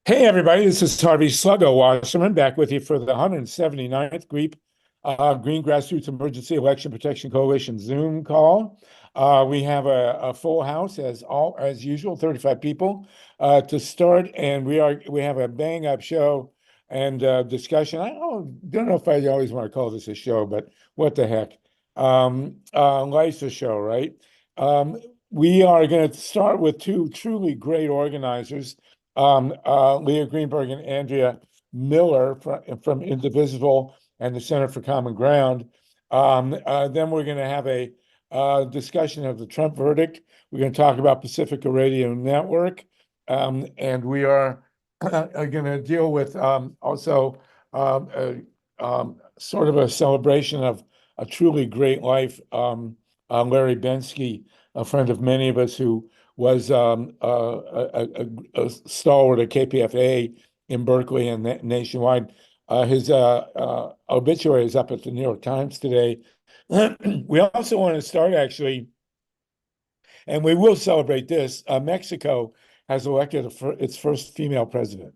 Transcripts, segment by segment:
Hey, everybody, this is Harvey Sluggo Wasserman back with you for the 179th GREEP Green Grassroots Emergency Election Protection Coalition Zoom call. We have a full house as usual, 35 people to start, and we have a bang up show and discussion. I don't know if I always want to call this a show, but what the heck? Life's a show, right? We are going to start with two truly great organizers. Leah GREENBERG and ANDREA MILLER from Indivisible and the Center for Common Ground. Then we're going to have a discussion of the Trump verdict. We're going to talk about Pacifica Radio Network. And we are going to deal with also sort of a celebration of a truly great life. Larry Bensky, a friend of many of us who was a stalwart at KPFA in Berkeley and nationwide. His obituary is up at the New York Times today. We also want to start, actually, and we will celebrate this. Mexico has elected its first female president.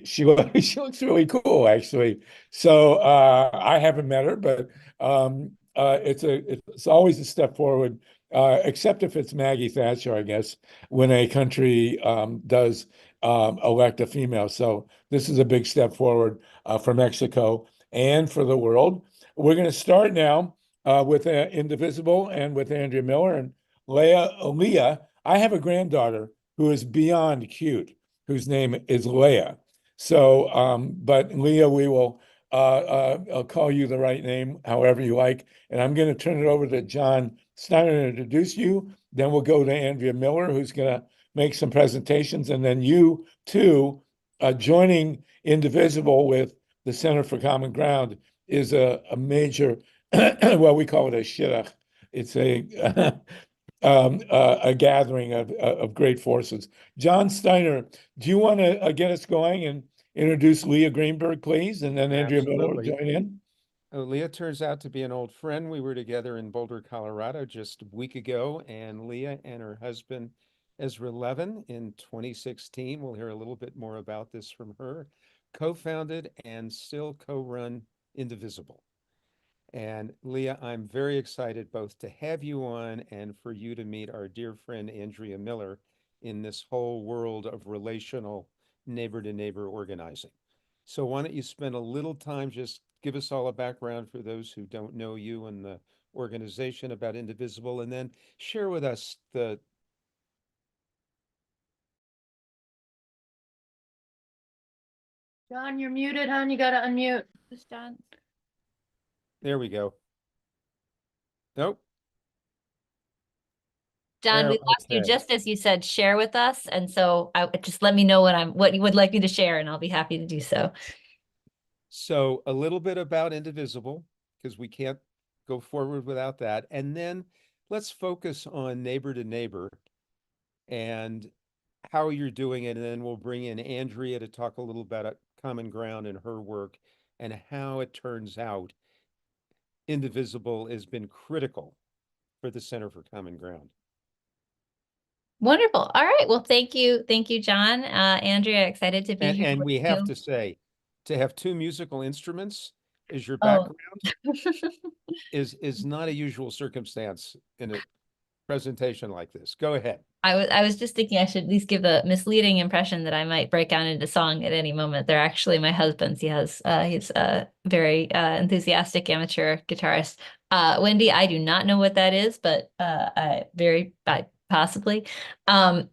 She looks really cool, actually. So I haven't met her, but it's always a step forward, except if it's Maggie Thatcher, I guess, when a country does elect a female. So this is a big step forward for Mexico and for the world. We're going to start now with Indivisible and with ANDREA MILLER and Leah. I have a granddaughter who is beyond cute, whose name is Leah. So, but Leah, we will I'll call you the right name, however you like. And I'm going to turn it over to John STEINER to introduce you. Then we'll go to ANDREA MILLER, who's going to make some presentations. And then you, too, joining Indivisible with the Center for Common Ground is a major, well, we call it a shidduch. It's a gathering of great forces. John STEINER, do you want to get us going and introduce Leah GREENBERG, please, and then ANDREA MILLER will join in? Leah turns out to be an old friend. We were together in Boulder, Colorado just a week ago, and Leah and her husband, Ezra Levin, in 2016, we'll hear a little bit more about this from her, co-founded and still co-run Indivisible. And Leah, I'm very excited both to have you on and for you to meet our dear friend ANDREA MILLER in this whole world of relational neighbor-to-neighbor organizing. So why don't you spend a little time, just give us all a background for those who don't know you and the organization about Indivisible, and then share with us the John, you're muted, hon. You gotta unmute. This John. There we go. Nope. John, we lost you just as you said share with us, and so just let me know what you would like me to share, and I'll be happy to do so. So a little bit about Indivisible, because we can't go forward without that, and then let's focus on neighbor to neighbor and how you're doing it, and then we'll bring in ANDREA to talk a little about Common Ground and her work and how it turns out Indivisible has been critical for the Center for Common Ground. Wonderful. All right. Well, thank you, John. ANDREA, excited to be here. And we have to say, to have two musical instruments as your background is not a usual circumstance in a presentation like this. Go ahead. I was just thinking I should at least give the misleading impression that I might break out into song at any moment. They're actually my husband's. He's a very enthusiastic amateur guitarist. Wendy, I do not know what that is, but possibly. So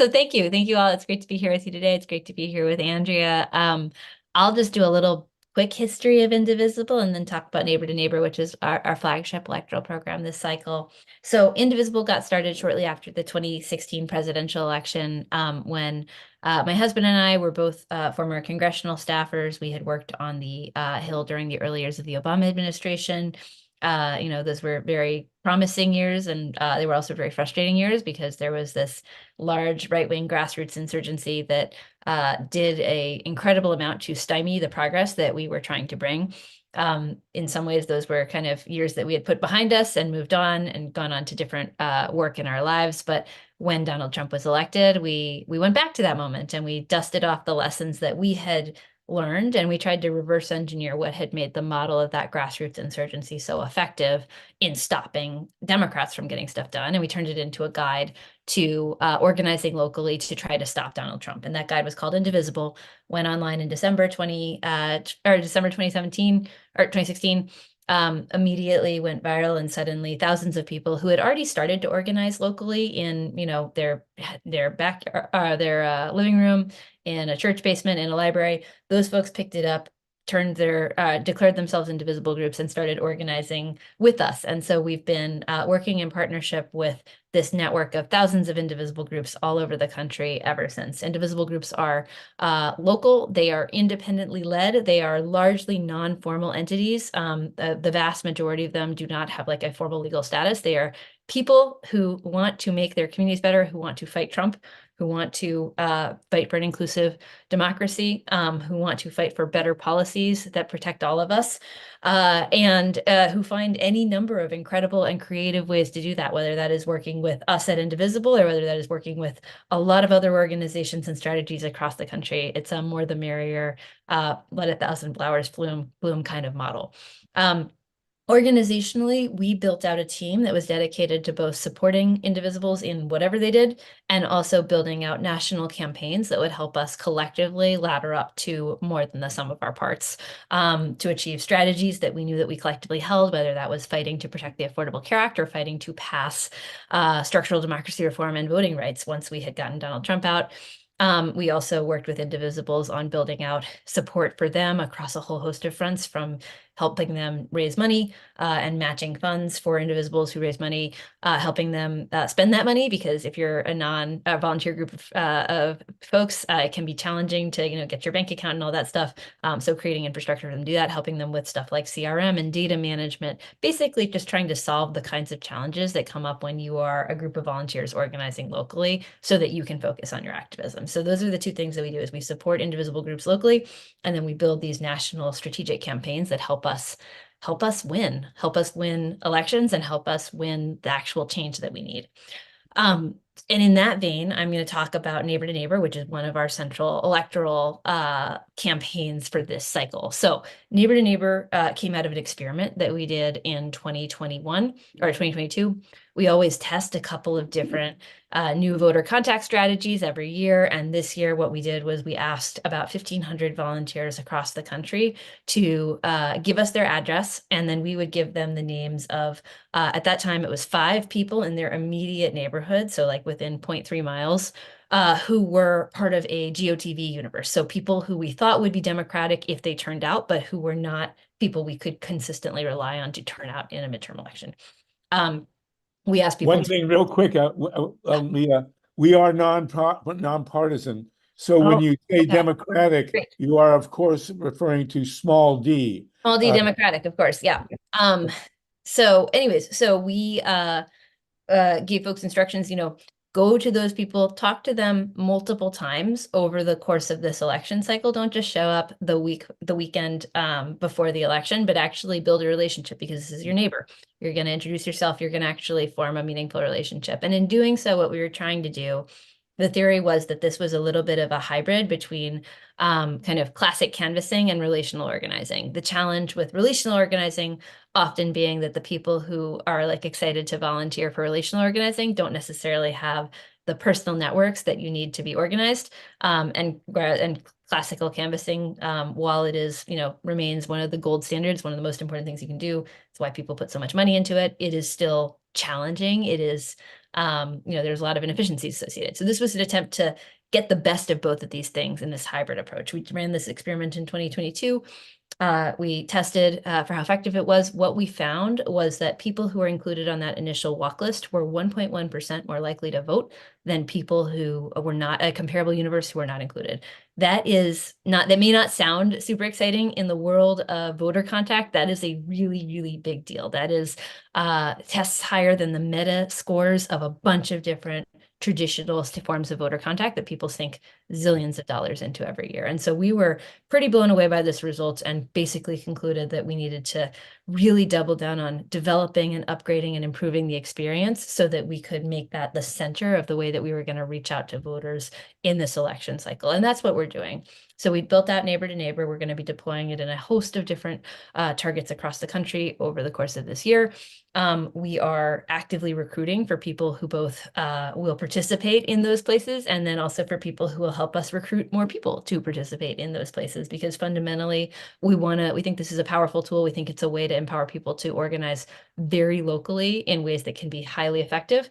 thank you all. It's great to be here with you today. It's great to be here with ANDREA. I'll just do a little quick history of Indivisible and then talk about Neighbor to Neighbor, which is our flagship electoral program this cycle. So Indivisible got started shortly after the 2016 presidential election, when my husband and I were both former congressional staffers. We had worked on the Hill during the early years of the Obama administration. Those were very promising years, and they were also very frustrating years because there was this large right-wing grassroots insurgency that did an incredible amount to stymie the progress that we were trying to bring. In some ways, those were kind of years that we had put behind us and moved on and gone on to different work in our lives. But when Donald Trump was elected, we went back to that moment and we dusted off the lessons that we had learned, and we tried to reverse engineer what had made the model of that grassroots insurgency so effective in stopping Democrats from getting stuff done. And we turned it into a guide to organizing locally to try to stop Donald Trump. And that guide was called Indivisible, went online in December 2017 or 2016. Immediately went viral, and suddenly thousands of people who had already started to organize locally in, their living room, in a church basement, in a library, those folks picked it up, declared themselves indivisible groups, and started organizing with us. And so we've been working in partnership with this network of thousands of indivisible groups all over the country ever since. Indivisible groups are local. They are independently led. They are largely non-formal entities. The vast majority of them do not have like a formal legal status. They are people who want to make their communities better, who want to fight Trump, who want to fight for an inclusive democracy, who want to fight for better policies that protect all of us, and who find any number of incredible and creative ways to do that, whether that is working with us at Indivisible or whether that is working with a lot of other organizations and strategies across the country. It's a more the merrier, let 1,000 flowers bloom kind of model. Organizationally, we built out a team that was dedicated to both supporting indivisibles in whatever they did, and also building out national campaigns that would help us collectively ladder up to more than the sum of our parts, to achieve strategies that we knew that we collectively held, whether that was fighting to protect the Affordable Care Act or fighting to pass structural democracy reform and voting rights once we had gotten Donald Trump out. We also worked with Indivisibles on building out support for them across a whole host of fronts, from helping them raise money and matching funds for Indivisibles who raise money, helping them spend that money, because if you're a volunteer group of folks, it can be challenging to get your bank account and all that stuff. So creating infrastructure for them to do that, helping them with stuff like CRM and data management, basically just trying to solve the kinds of challenges that come up when you are a group of volunteers organizing locally so that you can focus on your activism. So those are the two things that we do: is we support indivisible groups locally, and then we build these national strategic campaigns that help us win elections and help us win the actual change that we need. And in that vein, I'm going to talk about Neighbor to Neighbor, which is one of our central electoral campaigns for this cycle. So Neighbor to Neighbor came out of an experiment that we did in 2021 or 2022. We always test a couple of different new voter contact strategies every year. And this year, what we did was we asked about 1,500 volunteers across the country to give us their address, and then we would give them the names of, at that time, it was 5 people in their immediate neighborhood, so like within 0.3 miles, who were part of a GOTV universe. So people who we thought would be Democratic if they turned out, but who were not people we could consistently rely on to turn out in a midterm election. We asked people. One thing real quick, Leah, we are nonpartisan. So when you say Democratic, Great. you are, of course, referring to small d. Small d Democratic, of course, yeah. So anyways, so we gave folks instructions, go to those people, talk to them multiple times over the course of this election cycle. Don't just show up the weekend before the election, but actually build a relationship, because this is your neighbor. You're going to introduce yourself. You're going to actually form a meaningful relationship. And in doing so, what we were trying to do, the theory was that this was a little bit of a hybrid between kind of classic canvassing and relational organizing. The challenge with relational organizing often being that the people who are excited to volunteer for relational organizing don't necessarily have the personal networks that you need to be organized. And classical canvassing, while it is, remains one of the gold standards, one of the most important things you can do, it's why people put so much money into it, it is still challenging. It is, there's a lot of inefficiencies associated. So this was an attempt to get the best of both of these things in this hybrid approach. We ran this experiment in 2022. We tested for how effective it was. What we found was that people who were included on that initial walk list were 1.1% more likely to vote than people who were not a comparable universe who were not included. That may not sound super exciting in the world of voter contact. That is a really, really big deal. That is tests higher than the meta scores of a bunch of different traditional forms of voter contact that people sink zillions of dollars into every year. And so we were pretty blown away by this result and basically concluded that we needed to really double down on developing and upgrading and improving the experience so that we could make that the center of the way that we were going to reach out to voters in this election cycle. And that's what we're doing. So we built out Neighbor to Neighbor. We're going to be deploying it in a host of different targets across the country over the course of this year. We are actively recruiting for people who both will participate in those places and then also for people who will help us recruit more people to participate in those places, because fundamentally we think this is a powerful tool. We think it's a way to empower people to organize very locally in ways that can be highly effective.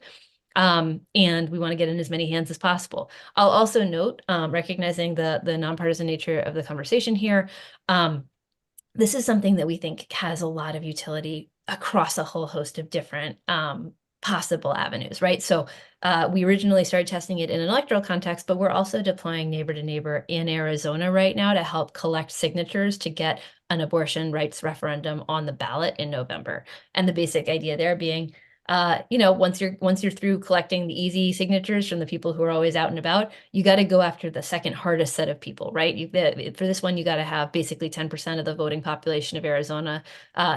And we want to get in as many hands as possible. I'll also note, recognizing the nonpartisan nature of the conversation here, this is something that we think has a lot of utility across a whole host of different possible avenues, right? So we originally started testing it in an electoral context, but we're also deploying Neighbor to Neighbor in Arizona right now to help collect signatures to get an abortion rights referendum on the ballot in November. And the basic idea there being, once you're through collecting the easy signatures from the people who are always out and about, you got to go after the second hardest set of people, right? For this one, you got to have basically 10% of the voting population of Arizona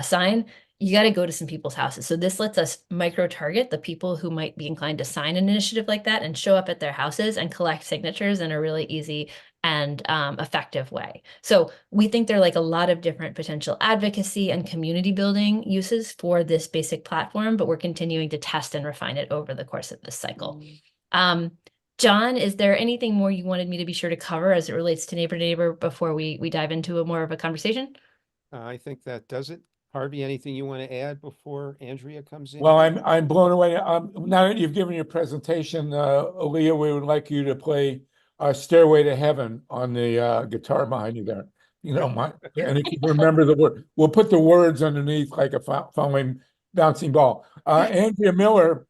sign. You got to go to some people's houses. So this lets us micro target the people who might be inclined to sign an initiative like that and show up at their houses and collect signatures in a really easy and effective way. So we think there are like a lot of different potential advocacy and community building uses for this basic platform, but we're continuing to test and refine it over the course of this cycle. John, is there anything more you wanted me to be sure to cover as it relates to Neighbor before we dive into more of a conversation? I think that does it. Harvey, anything you want to add before Andrea comes in? Well, I'm blown away. Now that you've given your presentation, Leah, we would like you to play Stairway to Heaven on the guitar behind you there. And if you remember the word, we'll put the words underneath like a following bouncing ball. Andrea Miller,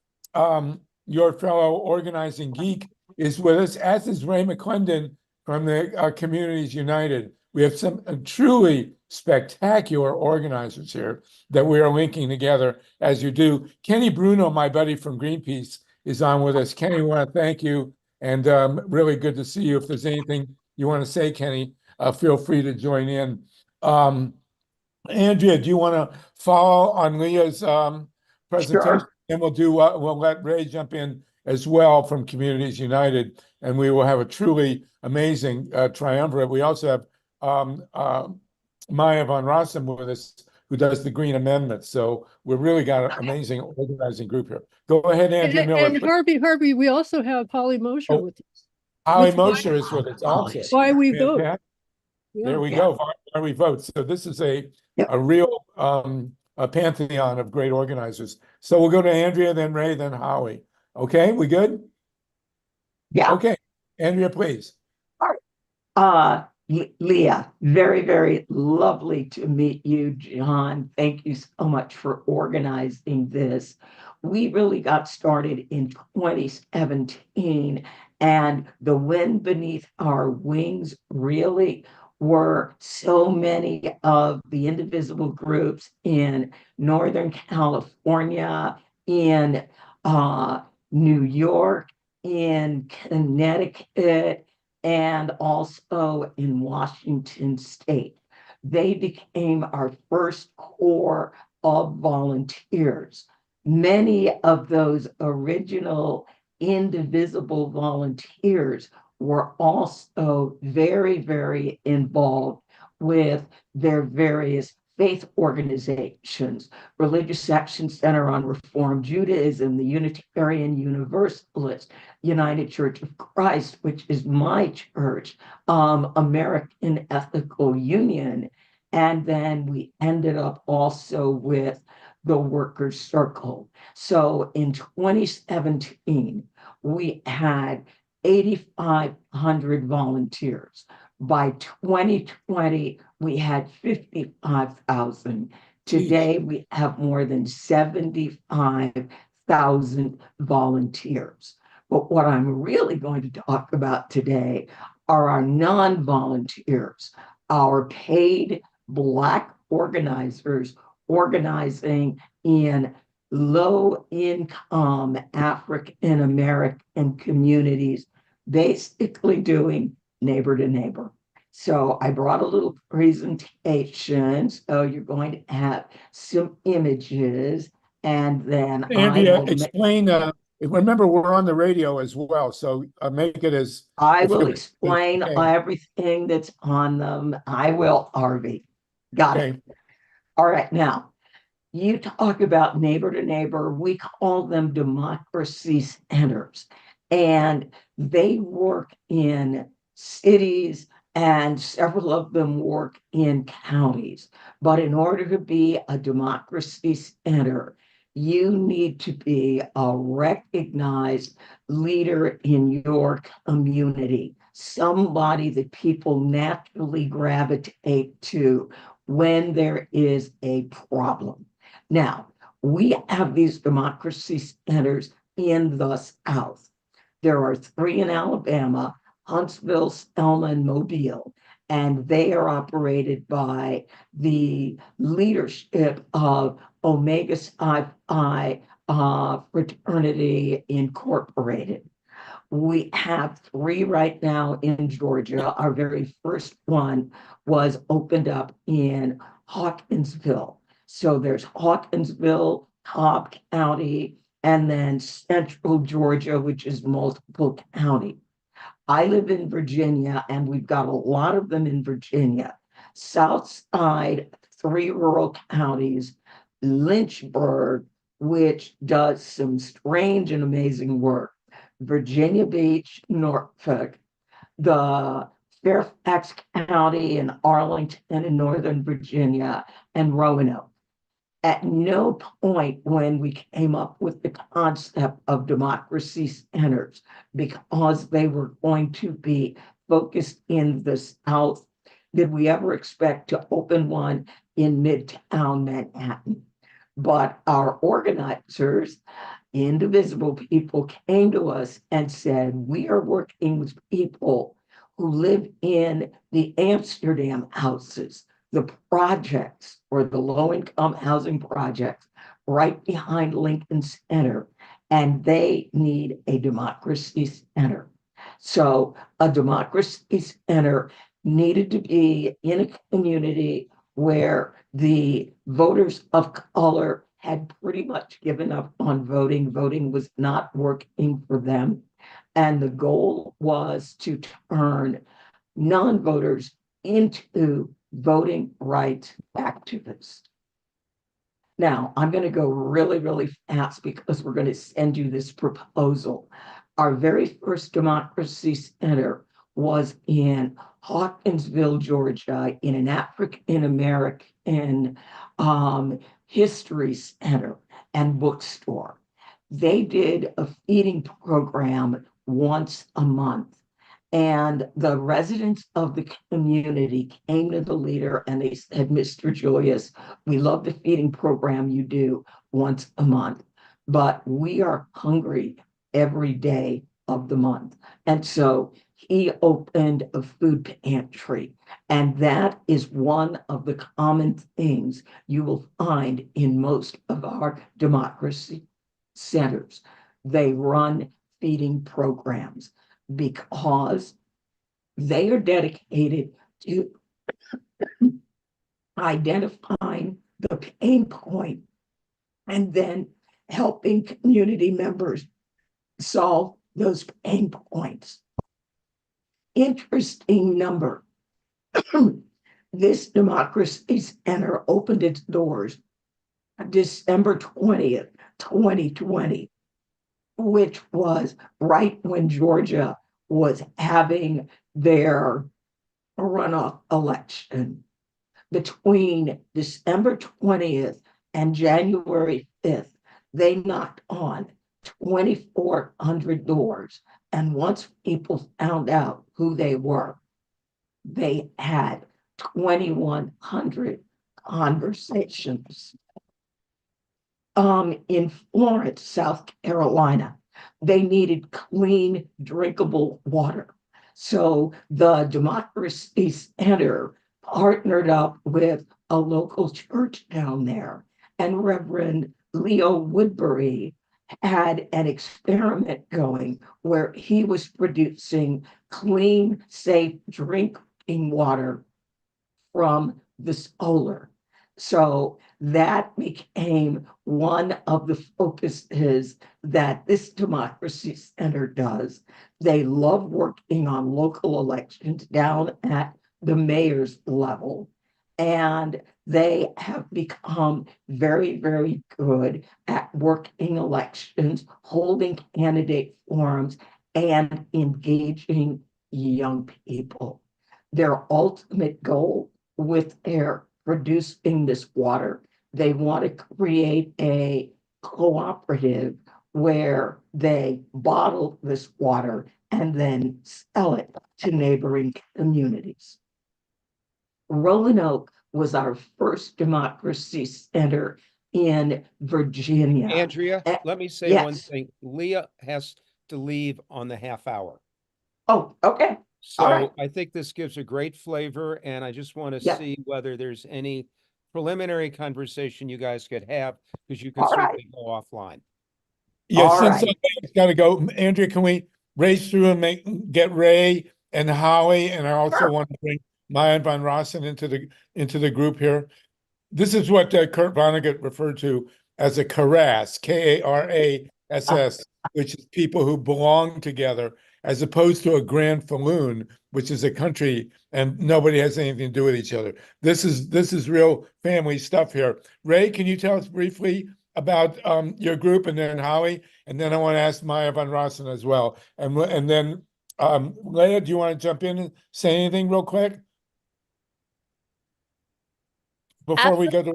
your fellow organizing geek, is with us, as is Ray McClendon from the Communities United. We have some truly spectacular organizers here that we are linking together as you do. Kenny Bruno, my buddy from Greenpeace, is on with us. Kenny, we want to thank you, and really good to see you. If there's anything you want to say, Kenny, feel free to join in. Andrea, do you want to follow on Leah's presentation? Sure. And we'll let Ray jump in as well from Communities United, and we will have a truly amazing triumvirate. We also have Maya von Rossum with us, who does the Green Amendment. So we've really got an amazing organizing group here. Go ahead, Andrea Miller. And Harvey, we also have Holly Mosher with us. Holly Mosher is with us also. Why We Vote. Yeah. There we Yeah. go. Why We Vote. So this is a real a pantheon of great organizers. So we'll go to Andrea, then Ray, then Holly. Okay, we good? Yeah. Okay, Andrea, please. Leah, very, very lovely to meet you. John, thank you so much for organizing this. We really got started in 2017, and the wind beneath our wings really were so many of the Indivisible groups in Northern California, in New York, in Connecticut, and also in Washington State. They became our first core of volunteers. Many of those original Indivisible volunteers were also very, very involved with their various faith organizations, Religious Action Center on Reform Judaism, the Unitarian Universalist, United Church of Christ, which is my church, American Ethical Union. And then we ended up also with the Workers' Circle. So in 2017, we had 8,500 volunteers. By 2020, we had 55,000. Today, we have more than 75,000 volunteers. But what I'm really going to talk about today are our non-volunteers, our paid Black organizers organizing in low-income African American communities, basically doing neighbor to neighbor. So I brought a little presentation. So you're going to have some images, and then Andrea, explain, remember, we're on the radio as well, so make it as. I if will you- explain okay, everything that's on them. I will, Harvey. Got it. okay. All right, now you talk about neighbor to neighbor. We call them democracy centers, and they work in cities, and several of them work in counties. But in order to be a democracy center, you need to be a recognized leader in your community, somebody that people naturally gravitate to when there is a problem. Now, we have these democracy centers in the South. There are 3 in Alabama, Huntsville, Selma, and Mobile, and they are operated by the leadership of Omega Psi Phi Fraternity Incorporated. We have 3 right now in Georgia. Our very first one was opened up in Hawkinsville. So there's Hawkinsville, Cobb County, and then Central Georgia, which is multiple county. I live in Virginia, and we've got a lot of them in Virginia. South Side, 3 rural counties, Lynchburg, which does some strange and amazing work, Virginia Beach, Norfolk, the Fairfax County and Arlington in Northern Virginia, and Roanoke. At no point when we came up with the concept of democracy centers, because they were going to be focused in the South, did we ever expect to open one in Midtown Manhattan. But our organizers, Indivisible people, came to us and said, we are working with people who live in the Amsterdam houses, the projects, or the low-income housing projects right behind Lincoln Center, and they need a democracy center. So a democracy center needed to be in a community where the voters of color had pretty much given up on voting. Voting was not working for them. And the goal was to turn non-voters into voting rights activists. Now, I'm going to go really, really fast because we're going to send you this proposal. Our very first democracy center was in Hawkinsville, Georgia, in an African American history center and bookstore. They did a feeding program once a month. And the residents of the community came to the leader and they said, Mr. Julius, we love the feeding program you do once a month, but we are hungry every day of the month. And so he opened a food pantry. And that is one of the common things you will find in most of our democracy centers. They run feeding programs because they are dedicated to identifying the pain point and then helping community members solve those pain points. Interesting number. This democracy center opened its doors December 20th, 2020, which was right when Georgia was having their runoff election. Between December 20th and January 5th, they knocked on 2,400 doors. And once people found out who they were, they had 2,100 conversations. In Florence, South Carolina, they needed clean, drinkable water. So the Democracy Center partnered up with a local church down there, and Reverend Leo Woodbury had an experiment going where he was producing clean, safe drinking water from the solar. So that became one of the focuses that this Democracy Center does. They love working on local elections down at the mayor's level. And they have become very, very good at working elections, holding candidate forums, and engaging young people. Their ultimate goal with their producing this water, they want to create a cooperative where they bottle this water and then sell it to neighboring communities. Roanoke was our first Democracy Center in Virginia. Andrea, let me say one yes. thing. Leah has to leave on the half hour. Oh, okay. So All right. I think this gives a great flavor, and I just want to Yeah. see whether there's any preliminary conversation you guys could have, because you can All right. certainly go offline. Yeah, All since right. it's got to go, Andrea, can we race through and get Ray and Howie? And I also Sure. want to bring Maya Van Rossen into the group here. This is what Kurt Vonnegut referred to as a karass, K-A-R-A-S-S, which is people who belong together, as opposed to a grand falloon, which is a country and nobody has anything to do with each other. This is real family stuff here. Ray, can you tell us briefly about your group, and then Howie, and then I want to ask Maya Van Rossen as well, and then Leah, do you want to jump in and say anything real quick before we go to?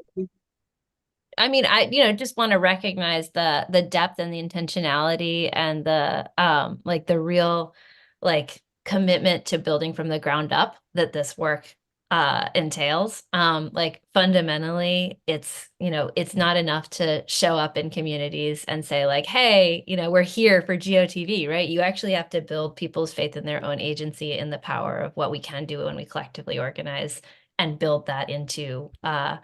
I mean, I just want to recognize the depth and the intentionality and the like the real like commitment to building from the ground up that this work entails. Like fundamentally, it's it's not enough to show up in communities and say like, hey, we're here for GOTV, right? You actually have to build people's faith in their own agency and the power of what we can do when we collectively organize and build that into a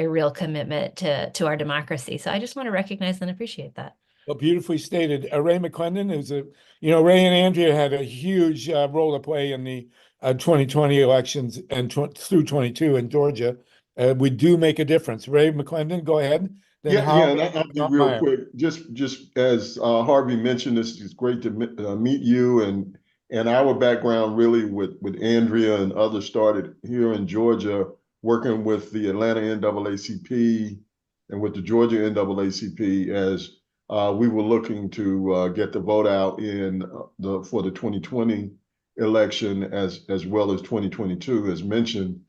real commitment to our democracy. So I just want to recognize and appreciate that. Well, beautifully stated. Ray McClendon is Ray and Andrea had a huge role to play in the 2020 elections and through 22 in Georgia. We do make a difference. Ray McClendon, go ahead. Then And I'll be real quick. Just as Harvey mentioned, this is great to meet you, and our background really with Andrea and others started here in Georgia, working with the Atlanta NAACP and with the Georgia NAACP as we were looking to get the vote out for the 2020 election as well as 2022, as mentioned.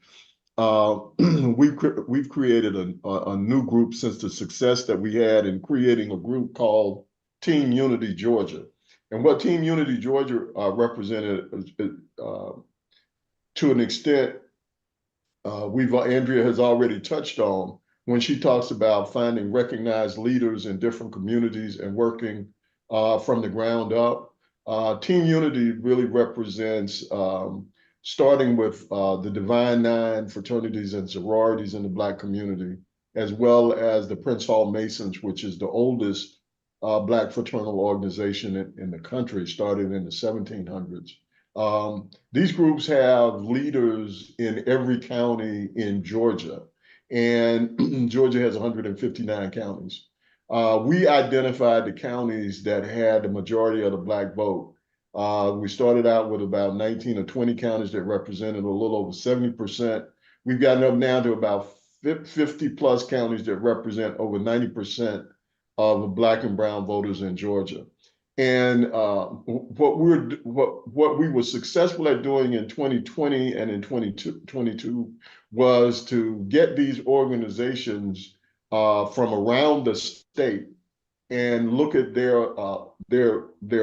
We've created a new group since the success that we had in creating a group called Team Unity Georgia. And what Team Unity Georgia represented to an extent, Andrea has already touched on when she talks about finding recognized leaders in different communities and working from the ground up. Team Unity really represents starting with the Divine Nine fraternities and sororities in the Black community, as well as the Prince Hall Masons, which is the oldest Black fraternal organization in the country, started in the 1700s. These groups have leaders in every county in Georgia, and Georgia has 159 counties. We identified the counties that had the majority of the Black vote. We started out with about 19 or 20 counties that represented a little over 70%. We've gotten up now to about 50 plus counties that represent over 90% of Black and brown voters in Georgia. And what we were successful at doing in 2020 and in 2022 was to get these organizations from around the state and look at their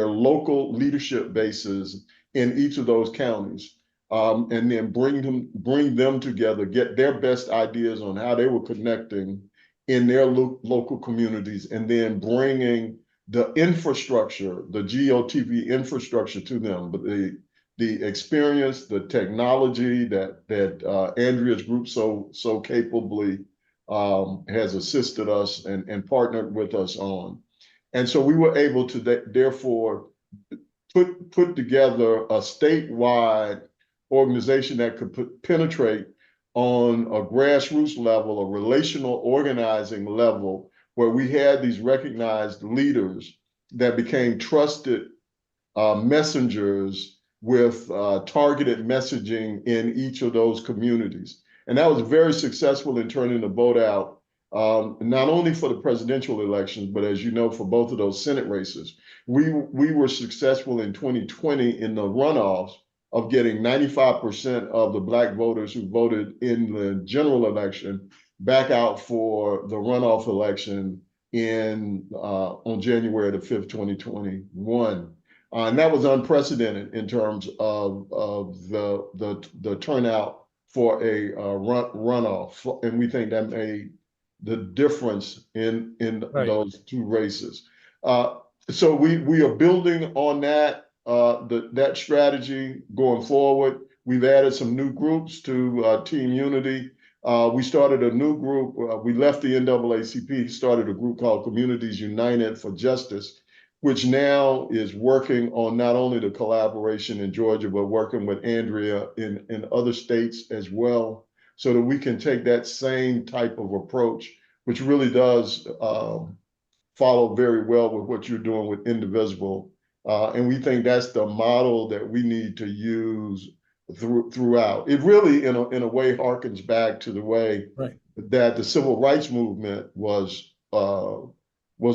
local leadership bases in each of those counties, and then bring them together, get their best ideas on how they were connecting in their local communities, and then bringing the infrastructure, the GOTV infrastructure to them, but the experience, the technology that Andrea's group so capably has assisted us and partnered with us on. And so we were able to therefore put together a statewide organization that could penetrate on a grassroots level, a relational organizing level, where we had these recognized leaders that became trusted messengers with targeted messaging in each of those communities. And that was very successful in turning the vote out, not only for the presidential elections, but as you know, for both of those Senate races. We were successful in 2020 in the runoffs of getting 95% of the Black voters who voted in the general election back out for the runoff election on January the 5th, 2021. And that was unprecedented in terms of the turnout for a runoff. And we think that made the difference in those two races. So we are building on that strategy going forward. We've added some new groups to Team Unity. We started a new group. We left the NAACP, started a group called Communities United for Justice, which now is working on not only the collaboration in Georgia, but working with Andrea in other states as well, so that we can take that same type of approach, which really does follow very well with what you're doing with Indivisible. And we think that's the model that we need to use throughout. It really, in a way, harkens back to the way that the civil rights movement was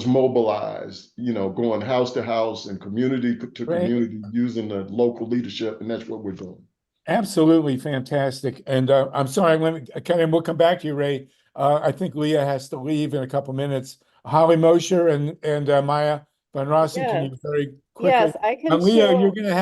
mobilized, going house to house and community to community, using the local leadership, and that's what we're doing. Absolutely fantastic. And I'm sorry, we'll come back to you, Ray. I think Leah has to leave in a couple minutes. Holly Mosher and Maya Van Rossen, can you very quickly? Yes, I can. Leah,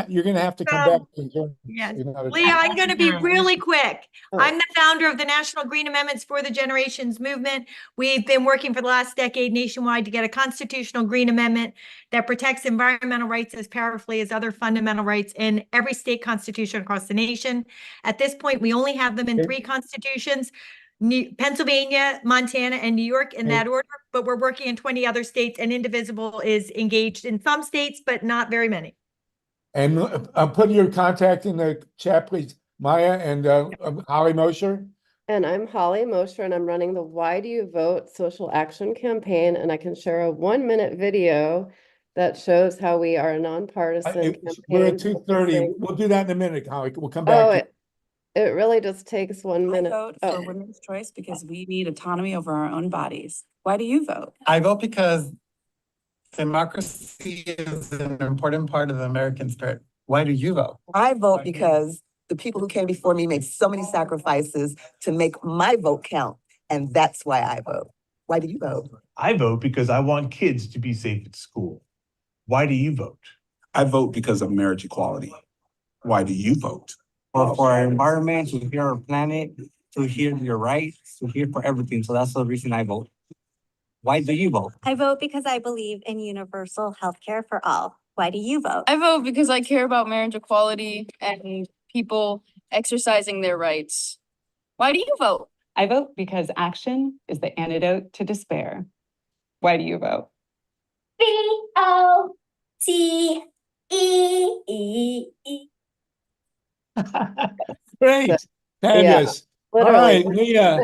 you're gonna have to come back and join. Yes. Leah, I'm going to be really quick. I'm the founder of the National Green Amendments for the Generations movement. We've been working for the last decade nationwide to get a constitutional green amendment that protects environmental rights as powerfully as other fundamental rights in every state constitution across the nation. At this point, we only have them in 3 constitutions: Pennsylvania, Montana, and New York, in that order, but we're working in 20 other states, and Indivisible is engaged in some states, but not very many. And put your contact in the chat, please, Maya and Holly Mosher. And I'm Holly Mosher, and I'm running the Why Do You Vote social action campaign, and I can share a 1-minute video that shows how we are a nonpartisan campaign. We're at 2:30. We'll do that in a minute, Holly. We'll come back. It really just takes 1 minute. I vote for women's choice because we need autonomy over our own bodies. Why do you vote? I vote because democracy is an important part of the American spirit. Why do you vote? I vote because the people who came before me made so many sacrifices to make my vote count, and that's why I vote. Why do you vote? I vote because I want kids to be safe at school. Why do you vote? I vote because of marriage equality. Why do you vote? Well, for our environment, to hear our planet, to hear your rights, to hear for everything. So that's the reason I vote. Why do you vote? I vote because I believe in universal health care for all. Why do you vote? I vote because I care about marriage equality and people exercising their rights. Why do you vote? I vote because action is the antidote to despair. Why do you vote? VOTEE. Great. Fabulous. All right, Leah,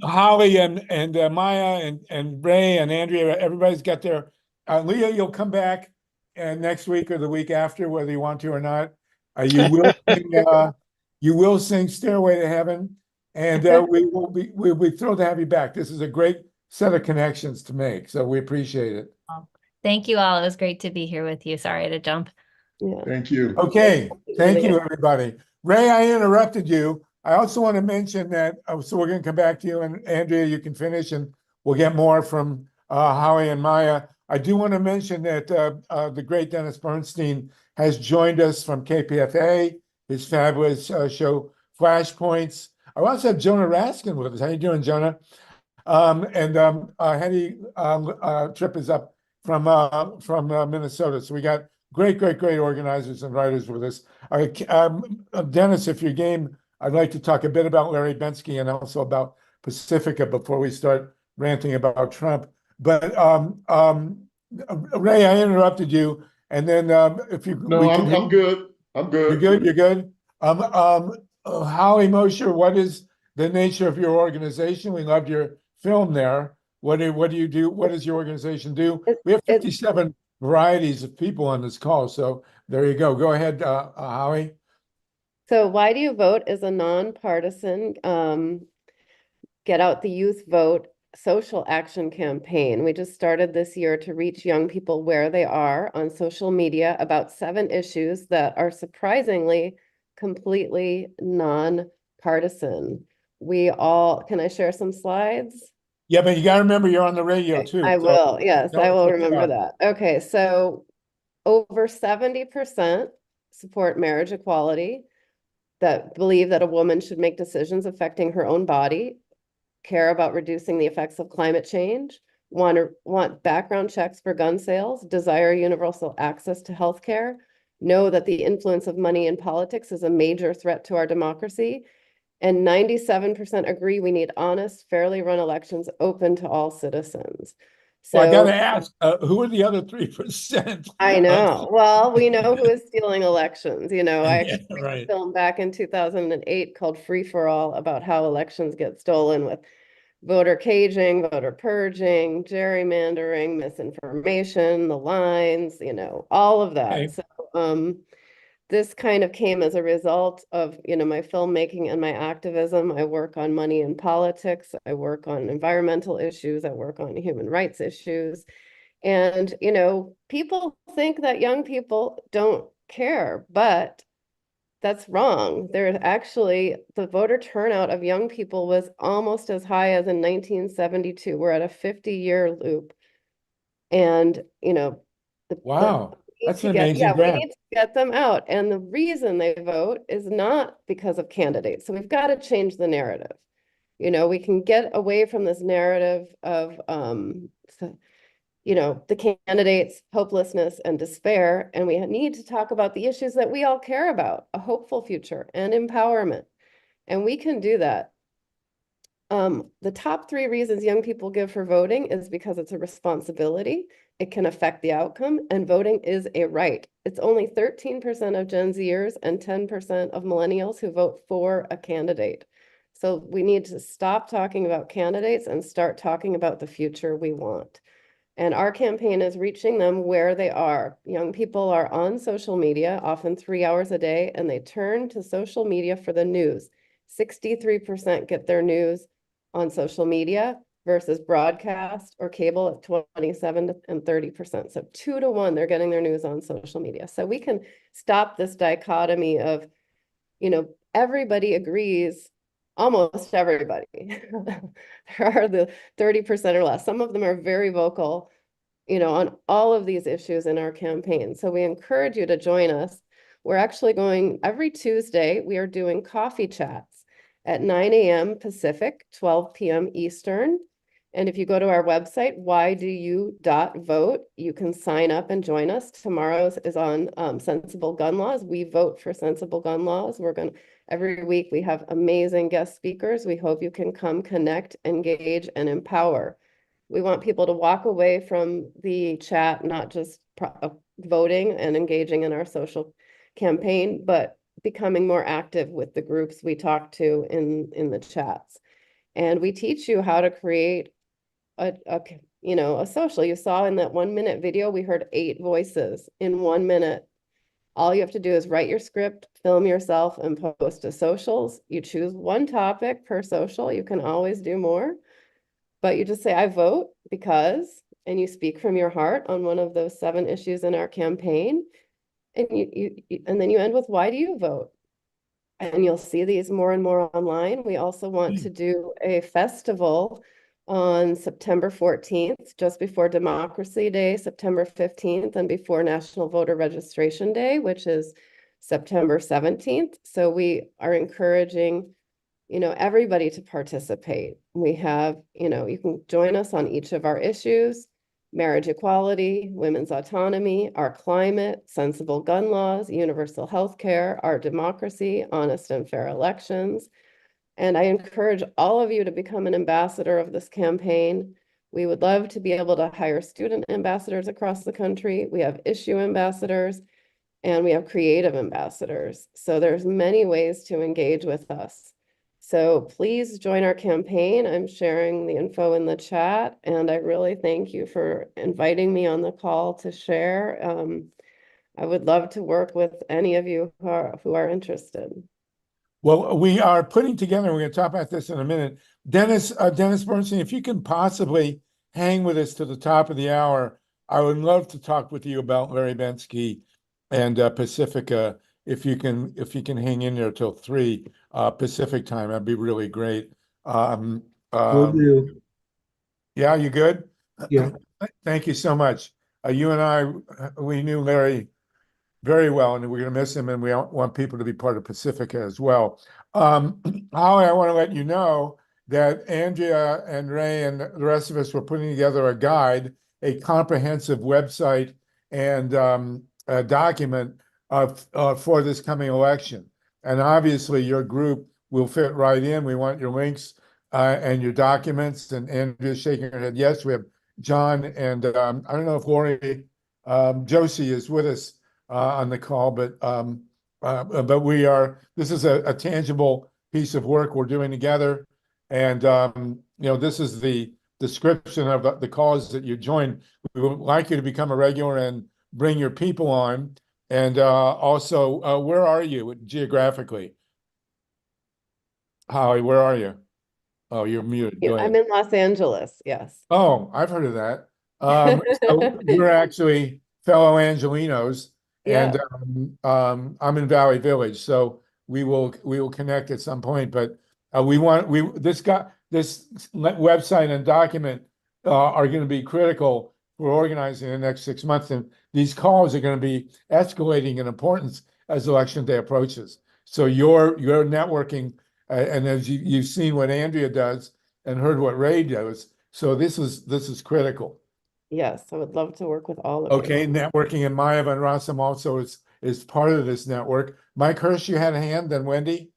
Holly and Maya and Ray and Andrea, everybody's got their, Leah, you'll come back next week or the week after, whether you want to or not. You will sing Stairway to Heaven, and we'll be thrilled to have you back. This is a great set of connections to make, so we appreciate it. Thank you all. It was great to be here with you. Sorry to jump. Thank you. Okay, thank you, everybody. Ray, I interrupted you. I also want to mention that, so we're going to come back to you, and Andrea, you can finish, and we'll get more from Holly and Maya. I do want to mention that the great Dennis Bernstein has joined us from KPFA, his fabulous show, Flashpoints. I also have Jonah Raskin with us. How you doing, Jonah? Hetty Tripp is up from Minnesota. So we got great organizers and writers with us. Dennis, if you're game, I'd like to talk a bit about Larry Bensky and also about Pacifica before we start ranting about Trump. But Ray, I interrupted you, and then if you No, I'm good. I'm good. You're good. You're good. Holly Mosher, what is the nature of your organization? We loved your film there. What do you do? What does your organization do? We have 57 varieties of people on this call, so there you go. Go ahead, Holly. So Why Do You Vote is a nonpartisan get out the youth vote social action campaign. We just started this year to reach young people where they are on social media about 7 issues that are surprisingly completely nonpartisan. Can I share some slides? Yeah, but you got to remember you're on the radio too. I will. Yes, I will remember that. Okay, so over 70% support marriage equality, that believe that a woman should make decisions affecting her own body, care about reducing the effects of climate change, want background checks for gun sales, desire universal access to healthcare, know that the influence of money in politics is a major threat to our democracy, and 97% agree we need honest, fairly run elections open to all citizens. So I got to ask, who are the other 3%? I know. Well, we know who is stealing elections. You know, I actually made right. a film back in 2008 called Free for All about how elections get stolen with voter caging, voter purging, gerrymandering, misinformation, the lines, you know, all of that. Okay. So this kind of came as a result of, you know, my filmmaking and my activism. I work on money in politics. I work on environmental issues. I work on human rights issues. And, you know, people think that young people don't care, but that's wrong. There's actually, the voter turnout of young people was almost as high as in 1972. We're at a 50-year loop. And, you know, wow, that's an amazing we graph. need to get them out. And the reason they vote is not because of candidates. So we've got to change the narrative. You know, we can get away from this narrative of, you know, the candidates, hopelessness and despair. And we need to talk about the issues that we all care about, a hopeful future and empowerment. And we can do that. The top 3 reasons young people give for voting is because it's a responsibility, it can affect the outcome, and voting is a right. It's only 13% of Gen Zers and 10% of millennials who vote for a candidate. So we need to stop talking about candidates and start talking about the future we want. And our campaign is reaching them where they are. Young people are on social media, often 3 hours a day, and they turn to social media for the news. 63% get their news on social media versus broadcast or cable at 27 and 30%. So 2 to 1, they're getting their news on social media. So we can stop this dichotomy of, you know, everybody agrees, almost everybody. There are the 30% or less. Some of them are very vocal, you know, on all of these issues in our campaign. So we encourage you to join us. We're actually going every Tuesday, we are doing coffee chats at 9 a.m. Pacific, 12 p.m. Eastern. And if you go to our website, whydou.vote, you can sign up and join us. Tomorrow's is on sensible gun laws. We vote for sensible gun laws. Every week we have amazing guest speakers. We hope you can come connect, engage, and empower. We want people to walk away from the chat, not just voting and engaging in our social campaign, but becoming more active with the groups we talk to in the chats. And we teach you how to create a social. You saw in that 1-minute video, we heard 8 voices in 1 minute. All you have to do is write your script, film yourself, and post to socials. You choose 1 topic per social. You can always do more, but you just say, I vote because, and you speak from your heart on one of those 7 issues in our campaign. And and then you end with, why do you vote? And you'll see these more and more online. We also want to do a festival on September 14th, just before Democracy Day, September 15th, and before National Voter Registration Day, which is September 17th. So we are encouraging, you know, everybody to participate. We have, you know, you can join us on each of our issues: marriage equality, women's autonomy, our climate, sensible gun laws, universal health care, our democracy, honest and fair elections, And I encourage all of you to become an ambassador of this campaign. We would love to be able to hire student ambassadors across the country. We have issue ambassadors and we have creative ambassadors. So there's many ways to engage with us. So please join our campaign. I'm sharing the info in the chat, and I really thank you for inviting me on the call to share. I would love to work with any of you who are interested. Well, we are putting together, we're going to talk about this in a minute. Dennis Bernstein, if you can possibly hang with us to the top of the hour, I would love to talk with you about Larry Bensky and Pacifica. If you can hang in there till 3 Pacific time, that'd be really great. Will do. Yeah, you good? Yeah. Thank you so much. You and I, we knew Larry very well, and we're going to miss him, and we want people to be part of Pacifica as well. Holly, I want to let you know that Andrea and Ray and the rest of us were putting together a guide, a comprehensive website, and a document for this coming election. And obviously your group will fit right in. We want your links and your documents. And Andrea's shaking her head yes. We have John and I don't know if Lori Josie is with us on the call, but we are, this is a tangible piece of work we're doing together. And you know, this is the description of the cause that you join. We would like you to become a regular and bring your people on. And also, where are you geographically? Holly, where are you? Oh, you're muted. Go ahead. I'm in Los Angeles, yes. Oh, I've heard of that. So we're actually fellow Angelinos, and I'm in Valley Village, so we will connect at some point. But this website and document are going to be critical for organizing the next 6 months, and these calls are going to be escalating in importance as election day approaches. So your networking, and as you've seen what Andrea does and heard what Ray does, so this is critical. Yes, I would love to work with all of you. Okay, networking, and Maya and ROSSUM also is part of this network. Mike Hirsch, you had a hand, then Wendy.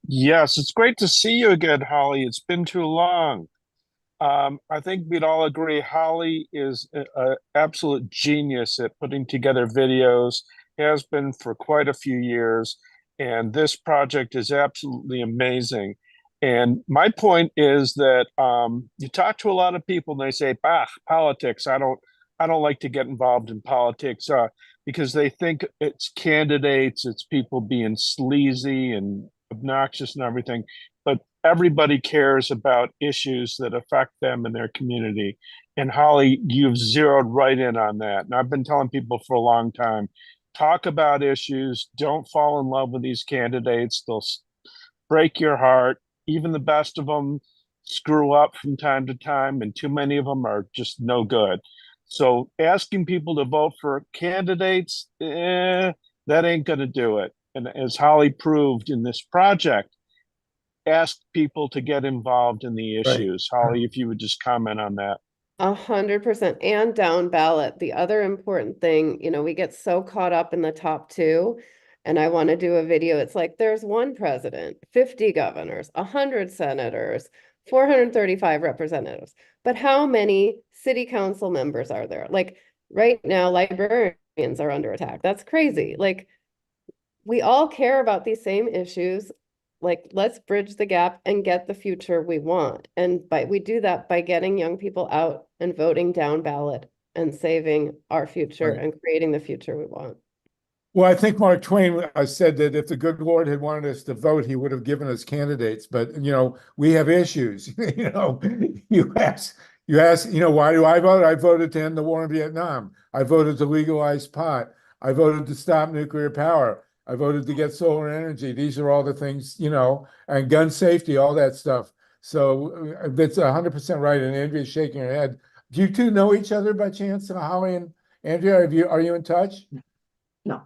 Yes, it's great to see you again, Holly. It's been too long. I think we'd all agree Holly is an absolute genius at putting together videos, has been for quite a few years, and this project is absolutely amazing. And my point is that you talk to a lot of people and they say, bah, politics, I don't like to get involved in politics because they think it's candidates, it's people being sleazy and obnoxious and everything. But everybody cares about issues that affect them and their community. And Holly, you've zeroed right in on that. And I've been telling people for a long time, talk about issues, don't fall in love with these candidates. They'll break your heart. Even the best of them screw up from time to time, and too many of them are just no good. So asking people to vote for candidates, that ain't going to do it. And as Holly proved in this project, ask people to get involved in the issues. Right. Holly, if you would just comment on that. 100%, and down ballot. The other important thing, you know, we get so caught up in the top 2, and I want to do a video. It's like there's 1 president, 50 governors, 100 senators, 435 representatives. But how many city council members are there? Like right now, librarians are under attack. That's crazy. Like we all care about these same issues. Like, let's bridge the gap and get the future we want. And we do that by getting young people out and voting down ballot and saving our future and creating the future we want. Well, I think Mark Twain said that if the good Lord had wanted us to vote, he would have given us candidates. But, you know, we have issues. You know, you ask, you know, why do I vote? I voted to end the war in Vietnam. I voted to legalize pot. I voted to stop nuclear power. I voted to get solar energy. These are all the things, you know, and gun safety, all that stuff. So that's 100% right. And Andrea's shaking her head. Do you two know each other by chance, Holly and Andrea? Are you in touch? No.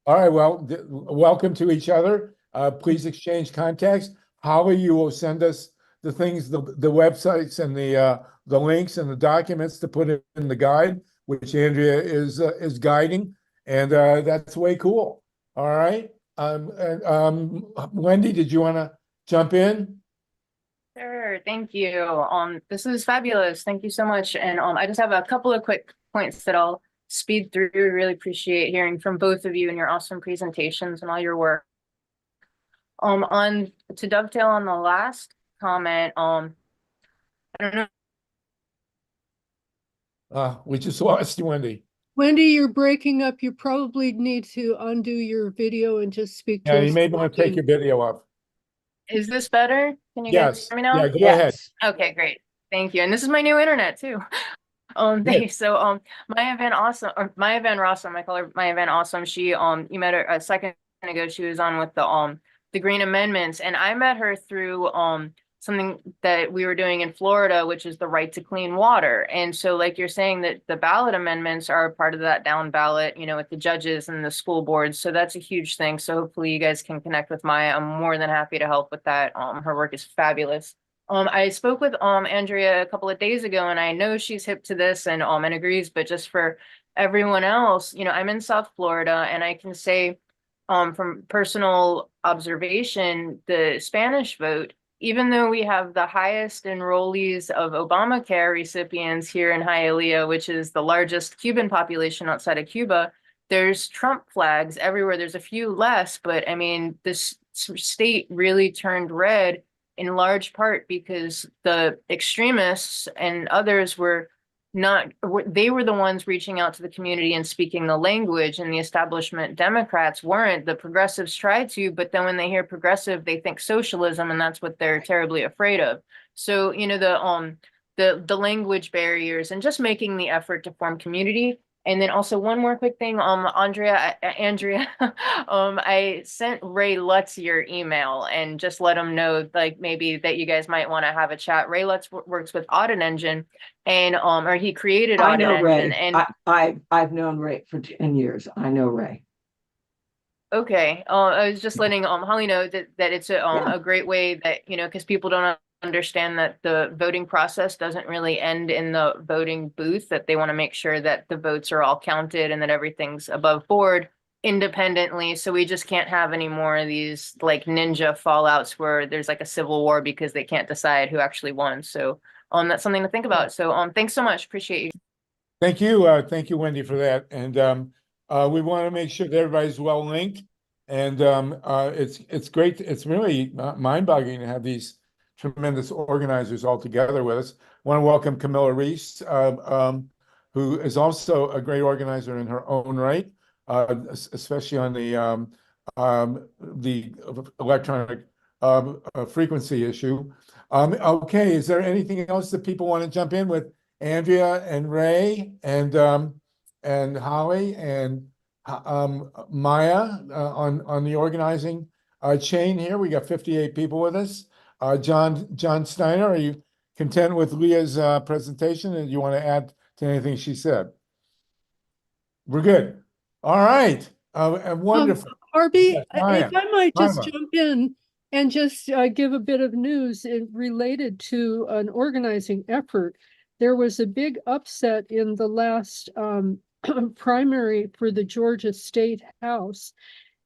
All right. Well, welcome to each other. Please exchange contacts. Holly, you will send us the things, the websites and the links and the documents to put in the guide, which Andrea is guiding, and that's way cool. All right. Wendy, did you want to jump in? Sure, thank you. This is fabulous. Thank you so much. And I just have a couple of quick points that I'll speed through. Really appreciate hearing from both of you and your awesome presentations and all your work. On to dovetail on the last comment, I don't know. We just lost you, Wendy. Wendy, you're breaking up. You probably need to undo your video and just speak to Yeah, us. you may want to take your video off. Is this better? Can you Yes. guys hear me now? Yeah, go ahead. Okay, great. Thank you. And this is my new internet too. Thanks. So my event awesome, or my event ROSSUM, I call her my event awesome. She you met her a second ago. She was on with the Green Amendments, and I met her through something that we were doing in Florida, which is the right to clean water. And so like you're saying that the ballot amendments are part of that down ballot, you know, with the judges and the school boards. So that's a huge thing. So hopefully you guys can connect with Maya. I'm more than happy to help with that. Her work is fabulous. I spoke with Andrea a couple of days ago, and I know she's hip to this and agrees, but just for everyone else, you know, I'm in South Florida, and I can say from personal observation, the Spanish vote, even though we have the highest enrollees of Obamacare recipients here in Hialeah, which is the largest Cuban population outside of Cuba, there's Trump flags everywhere. There's a few less, but I mean, this state really turned red in large part because the extremists and others were they were the ones reaching out to the community and speaking the language, and the establishment Democrats weren't. The progressives tried to, but then when they hear progressive, they think socialism, and that's what they're terribly afraid of. So, you know, the language barriers and just making the effort to form community. And then also one more quick thing, Andrea, I sent Ray Lutz your email and just let him know, like, maybe that you guys might want to have a chat. Ray Lutz works with Audit Engine, and or he created Audit Engine. And I've known Ray for 10 years. I know Ray. Okay, I was just letting Holly know that it's a great way that, you know, because people don't understand that the voting process doesn't really end in the voting booth, that they want to make sure that the votes are all counted and that everything's above board independently. So we just can't have any more of these like ninja fallouts where there's like a civil war because they can't decide who actually won. So that's something to think about. So thanks so much. Appreciate you. Thank you, Wendy, for that. And we want to make sure that everybody's well linked. And it's great. It's really mind-boggling to have these tremendous organizers all together with us. I want to welcome Camilla Reese, who is also a great organizer in her own right, especially on the electronic frequency issue. Okay, is there anything else that people want to jump in with? Andrea and Ray and Holly and Maya on the organizing chain here. We got 58 people with us. John Steiner, are you content with Leah's presentation, and you want to add to anything she said? We're good. All right. Wonderful. Harvey, Yes, Maya. if I might just Maya. jump in and just give a bit of news related to an organizing effort. There was a big upset in the last primary for the Georgia State House,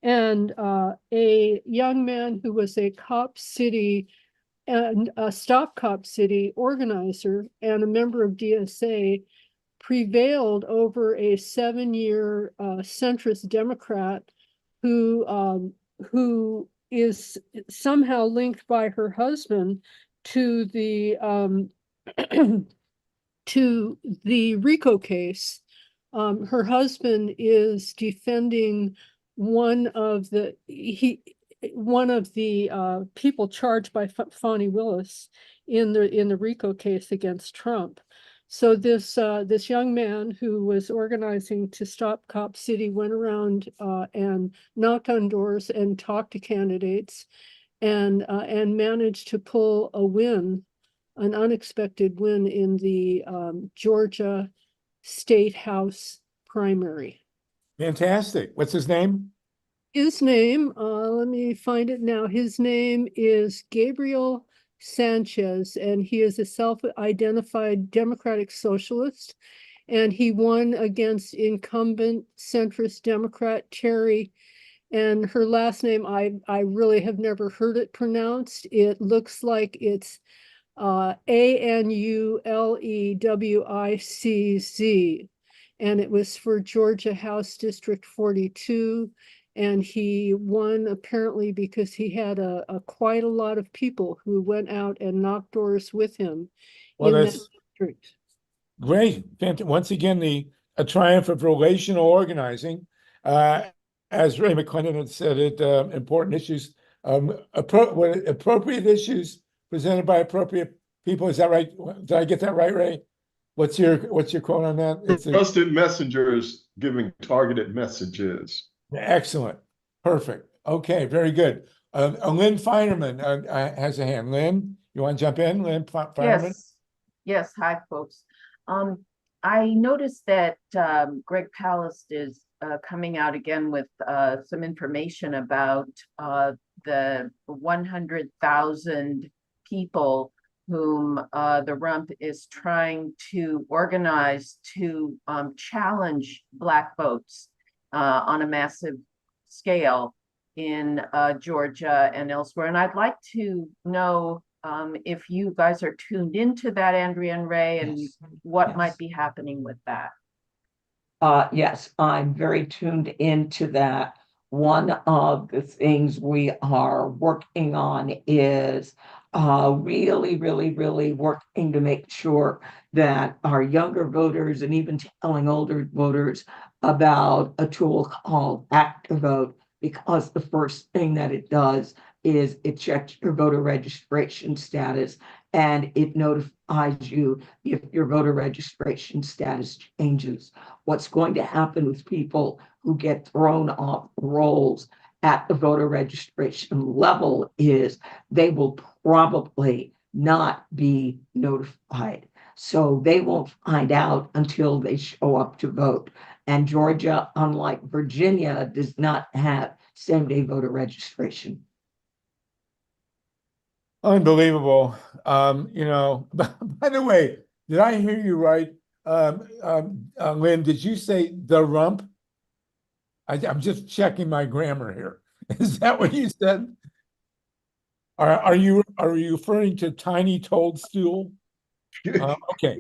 and a young man who was a Cop City and a Stop Cop City organizer and a member of DSA prevailed over a 7-year centrist Democrat who is somehow linked by her husband to the to the RICO case. Her husband is defending one of the people charged by Fani Willis in the RICO case against Trump. So this young man who was organizing to stop Cop City went around and knocked on doors and talked to candidates and managed to pull a win, an unexpected win in the Georgia State House primary. Fantastic. What's his name? His name, let me find it now. His name is Gabriel Sanchez, and he is a self-identified Democratic Socialist, and he won against incumbent centrist Democrat Terry And her last name, I really have never heard it pronounced. It looks like it's ANULEWICZ. And it was for Georgia House District 42. And he won apparently because he had quite a lot of people who went out and knocked doors with him Well, in that's that district. great. Once again, a triumph of relational organizing. As Ray McClendon had said, important issues, appropriate issues presented by appropriate people. Is that right? Did I get that right, Ray? What's your quote on that? It's trusted messengers giving targeted messages. Excellent. Perfect. Okay, very good. Lynn Feinerman has a hand. Lynn, you want to jump in? Lynn Feinerman? Yes. Hi, folks. I noticed that Greg Palast is coming out again with some information about the 100,000 people whom the rump is trying to organize to challenge Black votes on a massive scale in Georgia and elsewhere. And I'd like to know if you guys are tuned into that, Andrea and Ray, and what might be happening with that. Yes, I'm very tuned into that. One of the things we are working on is really working to make sure that our younger voters and even telling older voters about a tool called ActiVote, because the first thing that it does is it checks your voter registration status and it notifies you if your voter registration status changes. What's going to happen with people who get thrown off rolls at the voter registration level is they will probably not be notified. So they won't find out until they show up to vote. And Georgia, unlike Virginia, does not have same-day voter registration. Unbelievable. By the way, did I hear you right? Lynn, did you say the rump? I'm just checking my grammar here. Is that what you said? Are you referring to tiny toadstool? Okay.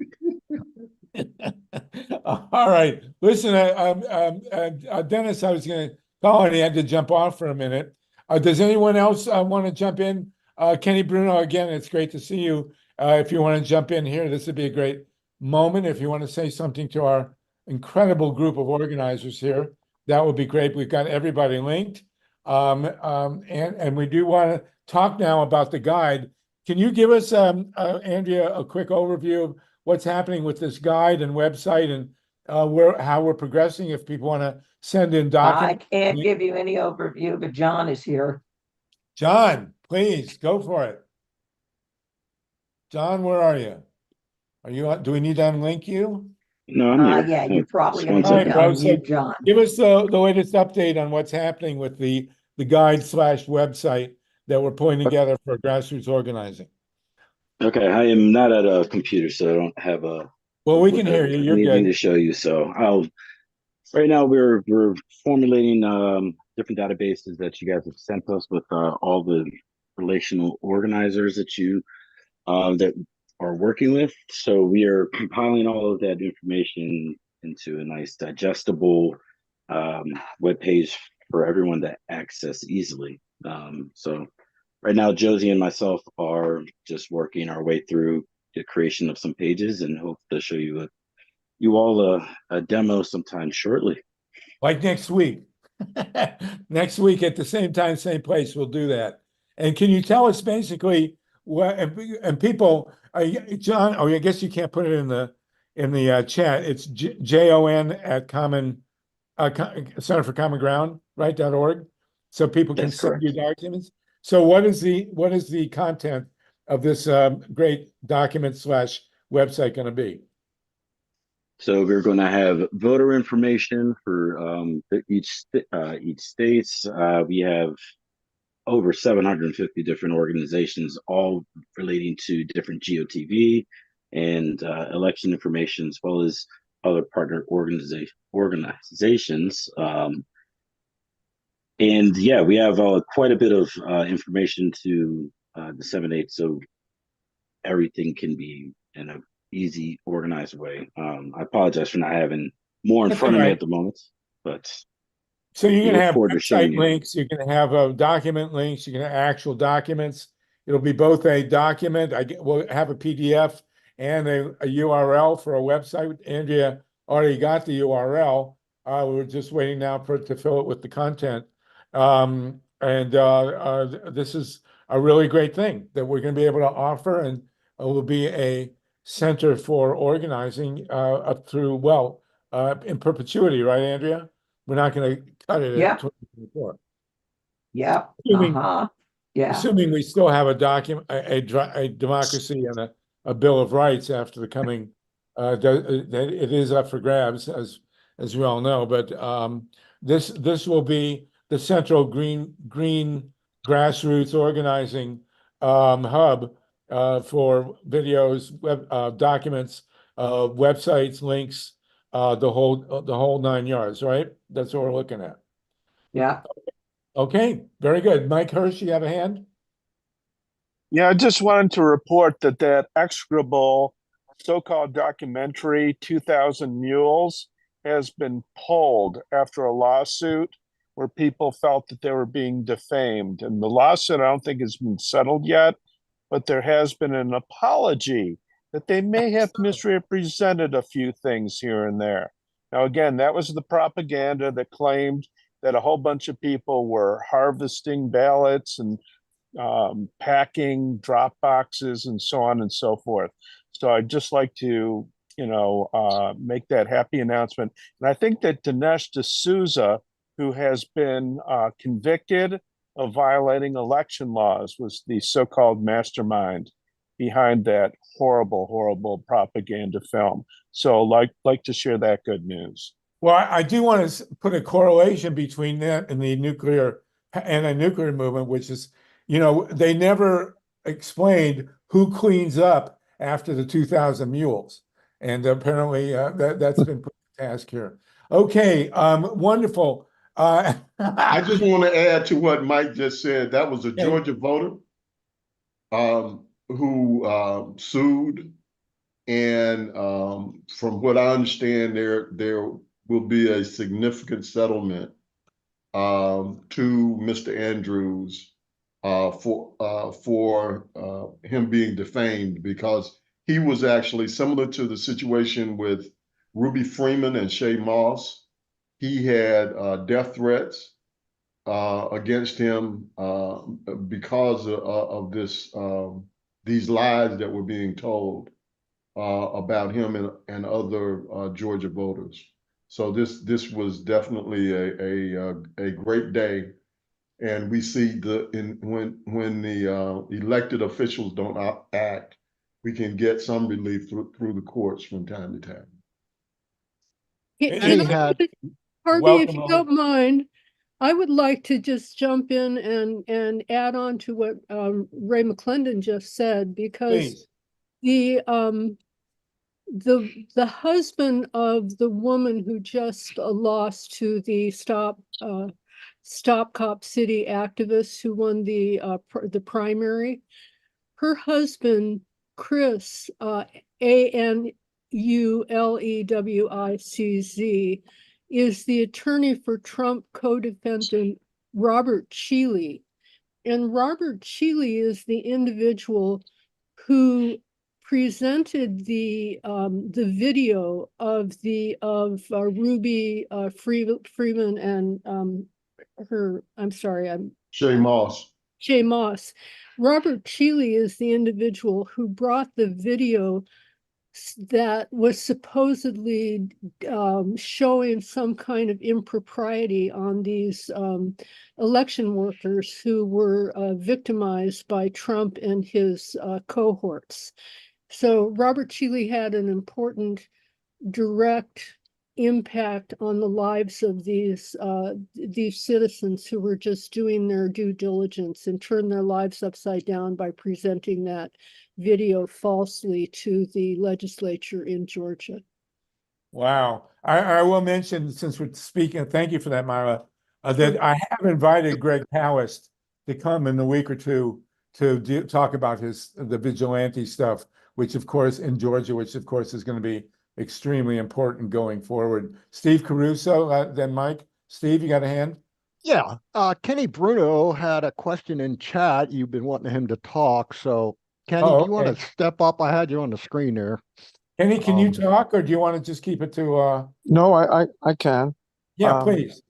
All right. Listen, Dennis, I was going to call and he had to jump off for a minute. Does anyone else want to jump in? Kenny Bruno, again, it's great to see you. If you want to jump in here, this would be a great moment. If you want to say something to our incredible group of organizers here, that would be great. We've got everybody linked. And we do want to talk now about the guide. Can you give us, Andrea, a quick overview of what's happening with this guide and website and how we're progressing if people want to send in documents? I can't give you any overview, but John is here. John, please go for it. John, where are you? Are you on? Do we need to unlink you? No, I'm here. Yeah, you're probably going All to right, bro. So John. give us the latest update on what's happening with the guide/website that we're putting together for grassroots organizing. Okay, I am not at a computer, so I don't have a. Well, we can hear you. You're anything good. to show you. So right now we're formulating different databases that you guys have sent us with all the relational organizers that you that are working with. So we are compiling all of that information into a nice digestible web page for everyone to access easily. So right now, Josie and myself are just working our way through the creation of some pages and hope to show you a demo sometime shortly. Like next week. Next week at the same time, same place, we'll do that. And can you tell us basically what and people, John? Oh, I guess you can't put it in the chat. It's JON at Center for Common Ground, right? .org. So people can send you documents. So what is the content of this great document/website going to be? So we're going to have voter information for each states. We have over 750 different organizations, all relating to different GOTV and election information, as well as other partner organizations. And yeah, we have quite a bit of information to disseminate, so everything can be in a easy, organized way. I apologize for not having more in That's front of all me right. at the moment, but So you're we going to look have forward to showing website you. links, you're going to have document links, you're going to have actual documents. It'll be both a document, we'll have a PDF and a URL for a website. Andrea already got the URL. We're just waiting now for it to fill it with the content. This is a really great thing that we're going to be able to offer, and it will be a center for organizing up through, in perpetuity, right, Andrea? We're not going to cut it Yeah. at 2024. Yeah. Assuming, Yeah. assuming we still have a document, a democracy and a Bill of Rights after the coming, it is up for grabs, as we all know. But this will be the central green grassroots organizing hub for videos, web documents, websites, links, the whole 9 yards, right? That's what we're looking at. Yeah. Okay, very good. Mike Hirsch, you have a hand? Yeah, I just wanted to report that execrable so-called documentary 2000 Mules has been pulled after a lawsuit where people felt that they were being defamed. And the lawsuit, I don't think has been settled yet, but there has been an apology that they may have misrepresented a few things here and there. Now, again, that was the propaganda that claimed that a whole bunch of people were harvesting ballots and packing drop boxes and so on and so forth. So I'd just like to, make that happy announcement. And I think that Dinesh D'Souza, who has been convicted of violating election laws, was the so-called mastermind behind that horrible, horrible propaganda film. So like to share that good news. Well, I do want to put a correlation between that and the anti-nuclear movement, which is, they never explained who cleans up after the 2000 Mules. And apparently that's been put to task here. Okay, wonderful. I just want to add to what Mike just said. That was a Georgia voter who sued. And from what I understand, there will be a significant settlement to Mr. Andrews for him being defamed, because he was actually similar to the situation with Ruby Freeman and Shay Moss. He had death threats against him because of these lies that were being told about him and other Georgia voters. So this was definitely a great day, and we see when the elected officials don't act, we can get some relief through the courts from time to time. Harvey, if you don't mind, I would like to just jump in and add on to what Ray McClendon just said, because the husband of the woman who just lost to the Stop Cop City activists who won the primary, her husband Chris, ANULEWICZ, is the attorney for Trump co-defendant Robert Cheeley. And Robert Cheeley is the individual who presented the video of Ruby Freeman and Shay Moss. Shay Moss. Robert Cheeley is the individual who brought the video that was supposedly showing some kind of impropriety on these election workers who were victimized by Trump and his cohorts. So Robert Cheeley had an important direct impact on the lives of these citizens who were just doing their due diligence and turned their lives upside down by presenting that video falsely to the legislature in Georgia. Wow. I will mention, since we're speaking, thank you for that, Myra. that I have invited Greg Palast to come in a week or two to talk about the vigilante stuff, which of course in Georgia, which of course is going to be extremely important going forward. Steve Caruso, then Mike. Steve, you got a hand? Yeah, Kenny Bruno had a question in chat. You've been wanting him to talk. So, Kenny, do you want to step up? I had you on the screen there. Kenny, can you talk, or do you want to just keep it to? No, I can. Yeah, please.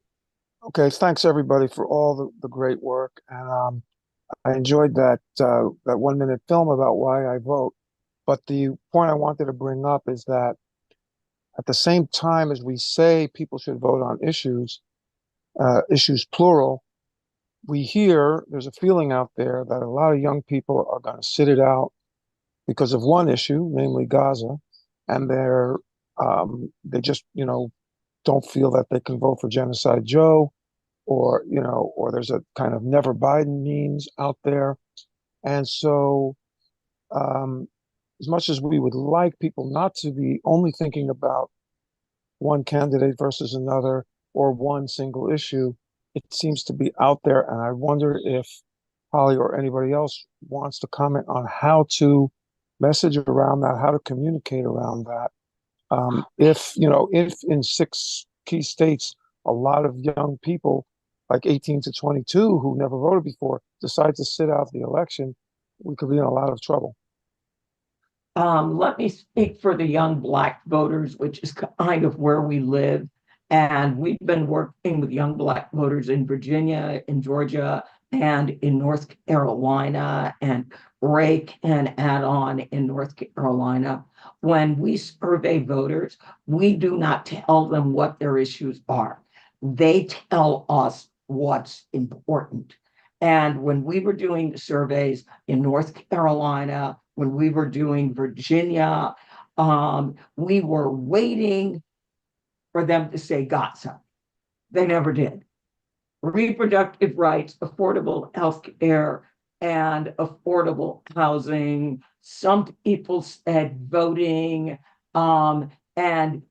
Okay, thanks everybody for all the great work, and I enjoyed that 1 minute film about why I vote. But the point I wanted to bring up is that at the same time as we say people should vote on issues plural, we hear there's a feeling out there that a lot of young people are going to sit it out because of one issue, namely Gaza, and they just don't feel that they can vote for Genocide Joe, or there's a kind of never Biden memes out there. And so as much as we would like people not to be only thinking about one candidate versus another or one single issue, it seems to be out there. And I wonder if Holly or anybody else wants to comment on how to message around that, how to communicate around that. If in 6 key states, a lot of young people, like 18 to 22, who never voted before, decide to sit out the election, we could be in a lot of trouble. Let me speak for the young Black voters, which is kind of where we live. And we've been working with young Black voters in Virginia, in Georgia, and in North Carolina, and Ray can add on in North Carolina. When we survey voters, we do not tell them what their issues are. They tell us what's important. And when we were doing surveys in North Carolina, when we were doing Virginia, we were waiting for them to say Gaza. They never did. Reproductive rights, affordable health care, and affordable housing. Some people said voting, and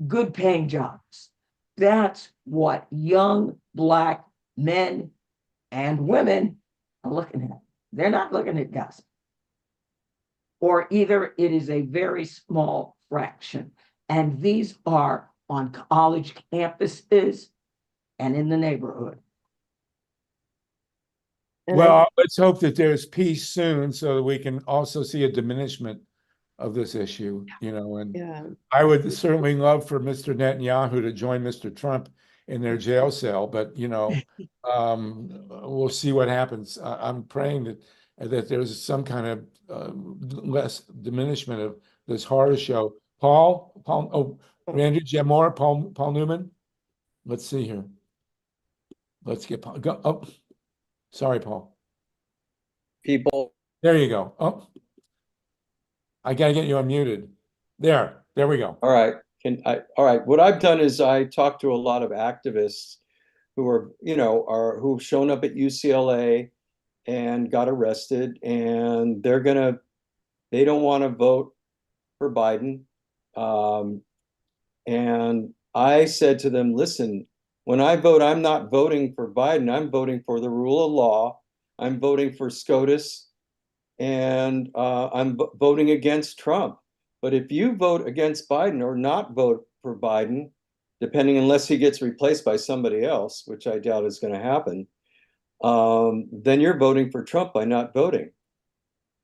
good paying jobs. That's what young Black men and women are looking at. They're not looking at Gaza. Or either it is a very small fraction. And these are on college campuses and in the neighborhood. Well, let's hope that there's peace soon so that we can also see a diminishment of this issue, and I would certainly love for Mr. Netanyahu to join Mr. Trump in their jail cell, but we'll see what happens. I'm praying that there's some kind of less diminishment of this horror show. Randy, do you have more? Paul Newman? Let's see here. Let's get Paul. Go. Oh, sorry, Paul. People. There you go. Oh, I gotta get you unmuted. There we go. All right. All right. What I've done is I talked to a lot of activists who are, who've shown up at UCLA and got arrested, and they don't want to vote for Biden. And I said to them, listen, when I vote, I'm not voting for Biden. I'm voting for the rule of law. I'm voting for SCOTUS, and I'm voting against Trump. But if you vote against Biden or not vote for Biden, unless he gets replaced by somebody else, which I doubt is going to happen, then you're voting for Trump by not voting.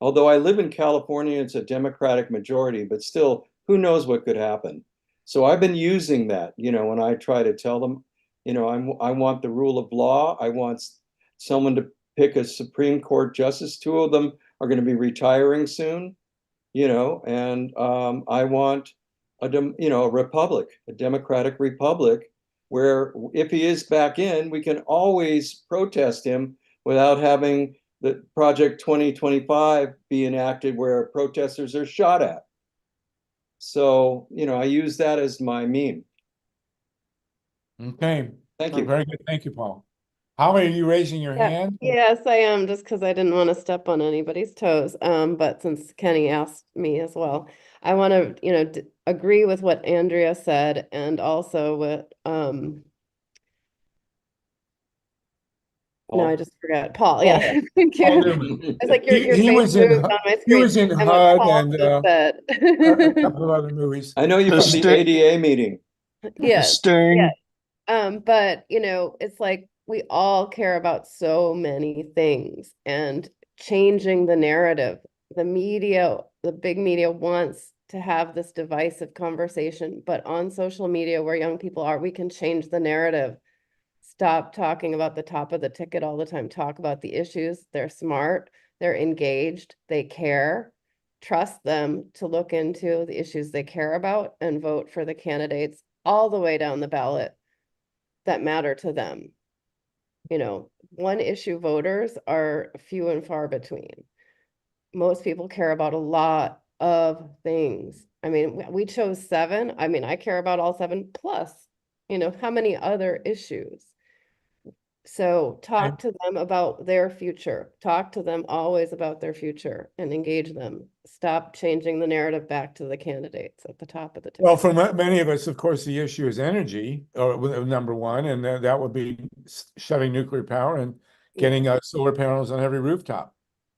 Although I live in California, it's a Democratic majority, but still, who knows what could happen. So I've been using that, when I try to tell them, I want the rule of law. I want someone to pick a Supreme Court justice. 2 of them are going to be retiring soon, and I want a republic, a democratic republic, where if he is back in, we can always protest him without having the Project 2025 be enacted where protesters are shot at. So, I use that as my meme. Okay. Thank you. Very good. Thank you, Paul. Holly, are you raising your hand? Yes, I am, just because I didn't want to step on anybody's toes. But since Kenny asked me as well, I want to, agree with what Andrea said, and also what No, I just forgot. Paul, Paul. yeah. Thank Paul you. Newman. It's like your He face was in moved on my he screen. was in And what HUD Paul and just said. a couple of other movies. I know you The from the sti- ADA meeting. Yes, Sting. yes. But you know, it's like we all care about so many things and changing the narrative. The media, the big media wants to have this divisive conversation, but on social media where young people are, we can change the narrative. Stop talking about the top of the ticket all the time. Talk about the issues. They're smart, they're engaged, they care. Trust them to look into the issues they care about and vote for the candidates all the way down the ballot that matter to them. You know, one issue voters are few and far between. Most people care about a lot of things. I mean, we chose 7. I mean, I care about all 7 plus, you know, how many other issues? So talk to them about their future. Talk to them always about their future and engage them. Stop changing the narrative back to the candidates at the top of the ticket. Well, for many of us, of course, the issue is energy, or number one, and that would be shutting nuclear power and getting solar panels on every rooftop.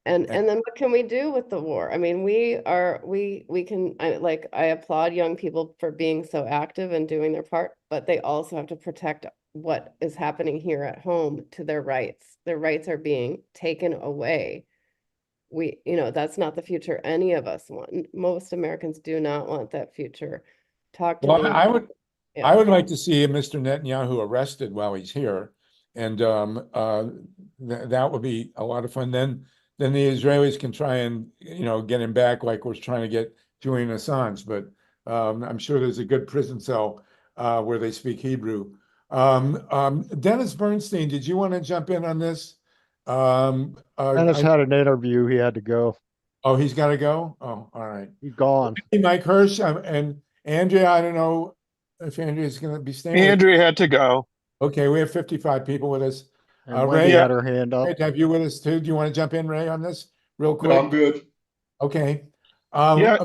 And then what can we do with the war? I mean, we can, I applaud young people for being so active and doing their part, but they also have to protect what is happening here at home to their rights. Their rights are being taken away. You know, that's not the future any of us want. Most Americans do not want that future. Talk to them. I would like to see Mr. Netanyahu arrested while he's here, and that would be a lot of fun. Then the Israelis can try and, you know, get him back like we're trying to get Julian Assange. But I'm sure there's a good prison cell where they speak Hebrew. Dennis Bernstein, did you want to jump in on this? Dennis had an interview. He had to go. Oh, he's got to go? Oh, all right. He's gone. Hey, Mike Hirsch and Andrea, I don't know if Andrea's going to be staying. Andrea had to go. Okay, we have 55 people with us. And Ray Wendy had her hand up. Great to have you with us too. Do you want to jump in, Ray, on this real quick? No, I'm good. Okay. Yeah,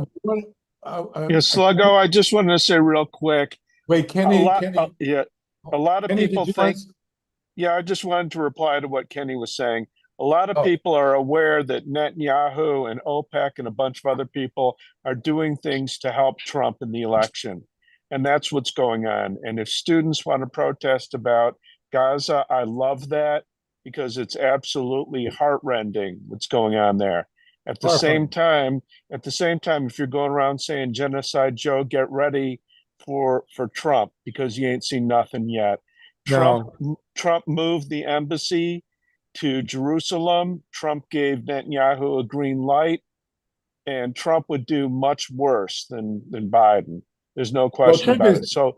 Sluggo, I just wanted to say real quick. Wait, Kenny, a lot of Kenny, people think, I just wanted to reply to what Kenny was saying. A lot of people are aware that Netanyahu and OPEC and a bunch of other people are doing things to help Trump in the election. And that's what's going on. And if students want to protest about Gaza, I love that, because it's absolutely heartrending what's going on there. At the same time, if you're going around saying Genocide Joe, get ready for Trump, because you ain't seen nothing yet. No. Trump moved the embassy to Jerusalem. Trump gave Netanyahu a green light, and Trump would do much worse than Biden. There's no question about it. So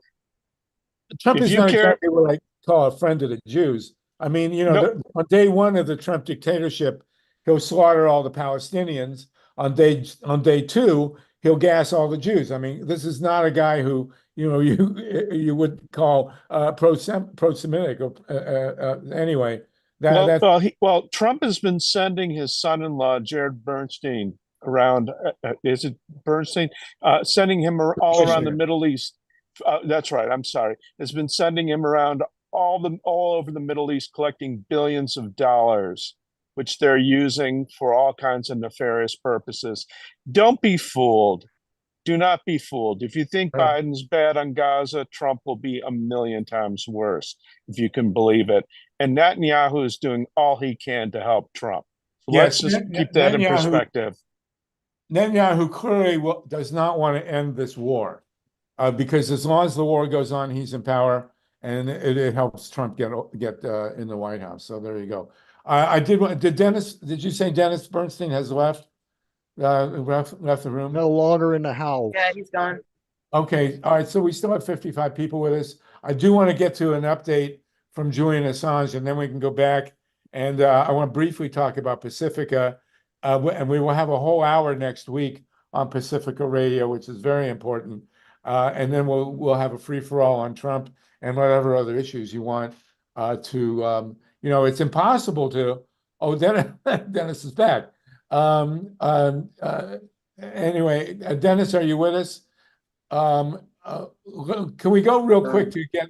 Trump is not exactly what I call a friend of the Jews. I mean, you know, on day one of the Trump dictatorship, he'll slaughter all the Palestinians. On day two, he'll gas all the Jews. I mean, this is not a guy who, you know, you would call pro-Semitic. Anyway, well, Trump has been sending his son-in-law Jared Bernstein around. Is it Bernstein? Sending him all around the Middle East. That's right. I'm sorry. Has been sending him around all over the Middle East, collecting billions of dollars, which they're using for all kinds of nefarious purposes. Don't be fooled. Do not be fooled. If you think Biden's bad on Gaza, Trump will be a million times worse, if you can believe it. And Netanyahu is doing all he can to help Trump. So let's just keep that in perspective. Netanyahu clearly does not want to end this war, because as long as the war goes on, he's in power, and it helps Trump get in the White House. So there you go. Did you say Dennis Bernstein has left the room? No longer in the house. Yeah, he's gone. Okay, all right. So we still have 55 people with us. I do want to get to an update from Julian Assange, and then we can go back. And I want to briefly talk about Pacifica, and we will have a whole hour next week on Pacifica Radio, which is very important. And then we'll have a free-for-all on Trump and whatever other issues you want to. You know, it's impossible to. Oh, Dennis is back. Anyway, Dennis, are you with us? Can we go real quick to get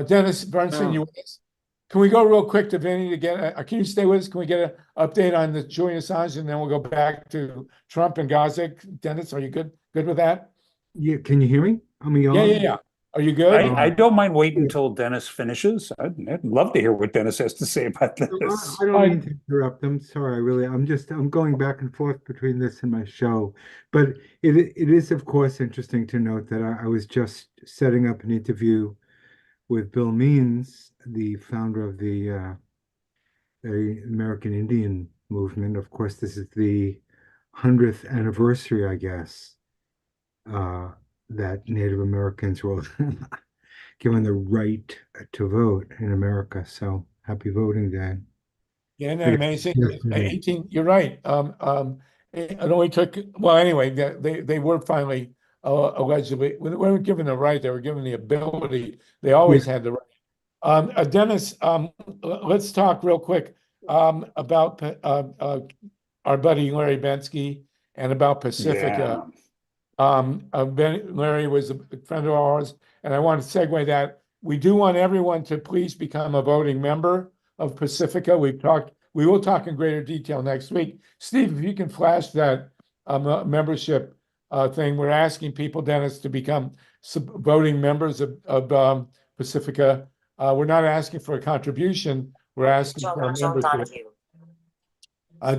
Dennis Bernstein? You with us? Can we go real quick to Vinny to get, can you stay with us? Can we get an update on the Julian Assange, and then we'll go back to Trump and Gaza? Dennis, are you good with that? Yeah, can you hear me? Yeah. Are you good? I don't mind waiting until Dennis finishes. I'd love to hear what Dennis has to say about this. I don't mean to interrupt. I'm sorry, I'm going back and forth between this and my show. But it is, of course, interesting to note that I was just setting up an interview with Bill Means, the founder of the American Indian movement. Of course, this is the 100th anniversary, I guess, that Native Americans were given the right to vote in America. So happy voting day. Yeah, isn't that amazing? 18, you're right. It only took, well, anyway, they were finally allegedly, they weren't given the right, they were given the ability. They always had the right. Dennis, let's talk real quick about our buddy Larry Bensky and about Pacifica. Larry was a friend of ours, and I want to segue that. We do want everyone to please become a voting member of Pacifica. We will talk in greater detail next week. Steve, if you can flash that membership thing. We're asking people, Dennis, to become voting members of Pacifica. We're not asking for a contribution. We're asking for a membership.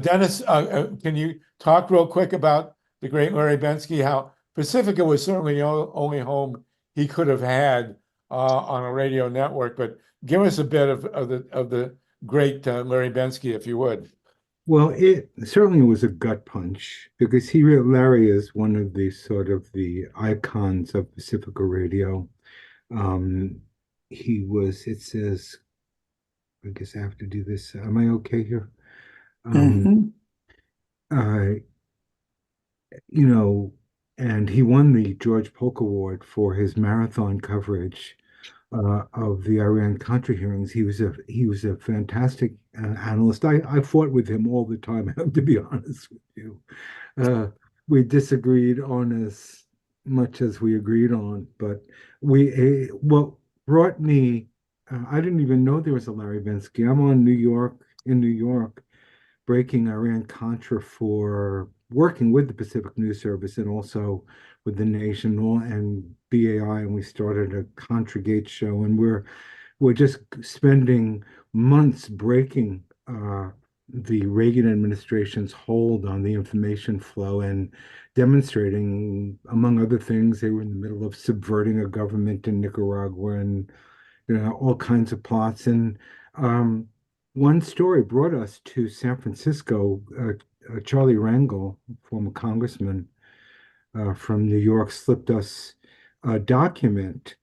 Dennis, can you talk real quick about the great Larry Bensky, how Pacifica was certainly the only home he could have had on a radio network, but give us a bit of the great Larry Bensky, if you would. Well, it certainly was a gut punch because Larry is one of the sort of the icons of Pacifica Radio. It says, I guess I have to do this. Am I okay here? And he won the George Polk Award for his marathon coverage of the Iran-Contra hearings. He was a fantastic analyst. I fought with him all the time, I have to be honest with you. We disagreed on as much as we agreed on, but what brought me, I didn't even know there was a Larry Bensky. I'm in New York, breaking Iran-Contra for working with the Pacific News Service and also with the Nation and BAI, and we started a Contra Gate show, and we're just spending months breaking the Reagan administration's hold on the information flow and demonstrating, among other things, they were in the middle of subverting a government in Nicaragua and all kinds of plots. And one story brought us to San Francisco. Charlie Rangel, former congressman from New York, slipped us a document.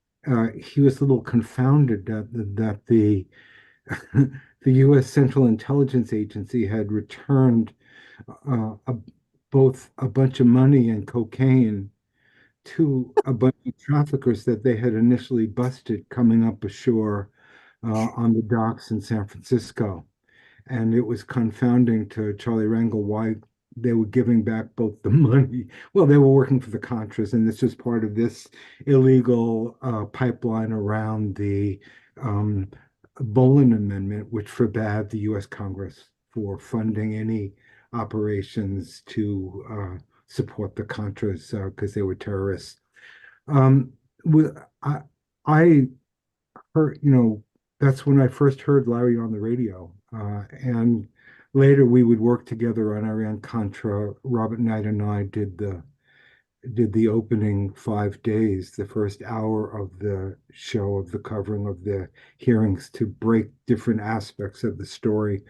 He was a little confounded that the the U.S. Central Intelligence Agency had returned both a bunch of money and cocaine to a bunch of traffickers that they had initially busted coming up ashore on the docks in San Francisco. And it was confounding to Charlie Rangel why they were giving back both the money. Well, they were working for the Contras, and this was part of this illegal pipeline around the Bolin Amendment, which forbade the U.S. Congress for funding any operations to support the Contras because they were terrorists. I heard, that's when I first heard Larry on the radio. And later we would work together on Iran-Contra. Robert Knight and I did the opening 5 days, the first hour of the show, of the covering of the hearings, to break different aspects of the story.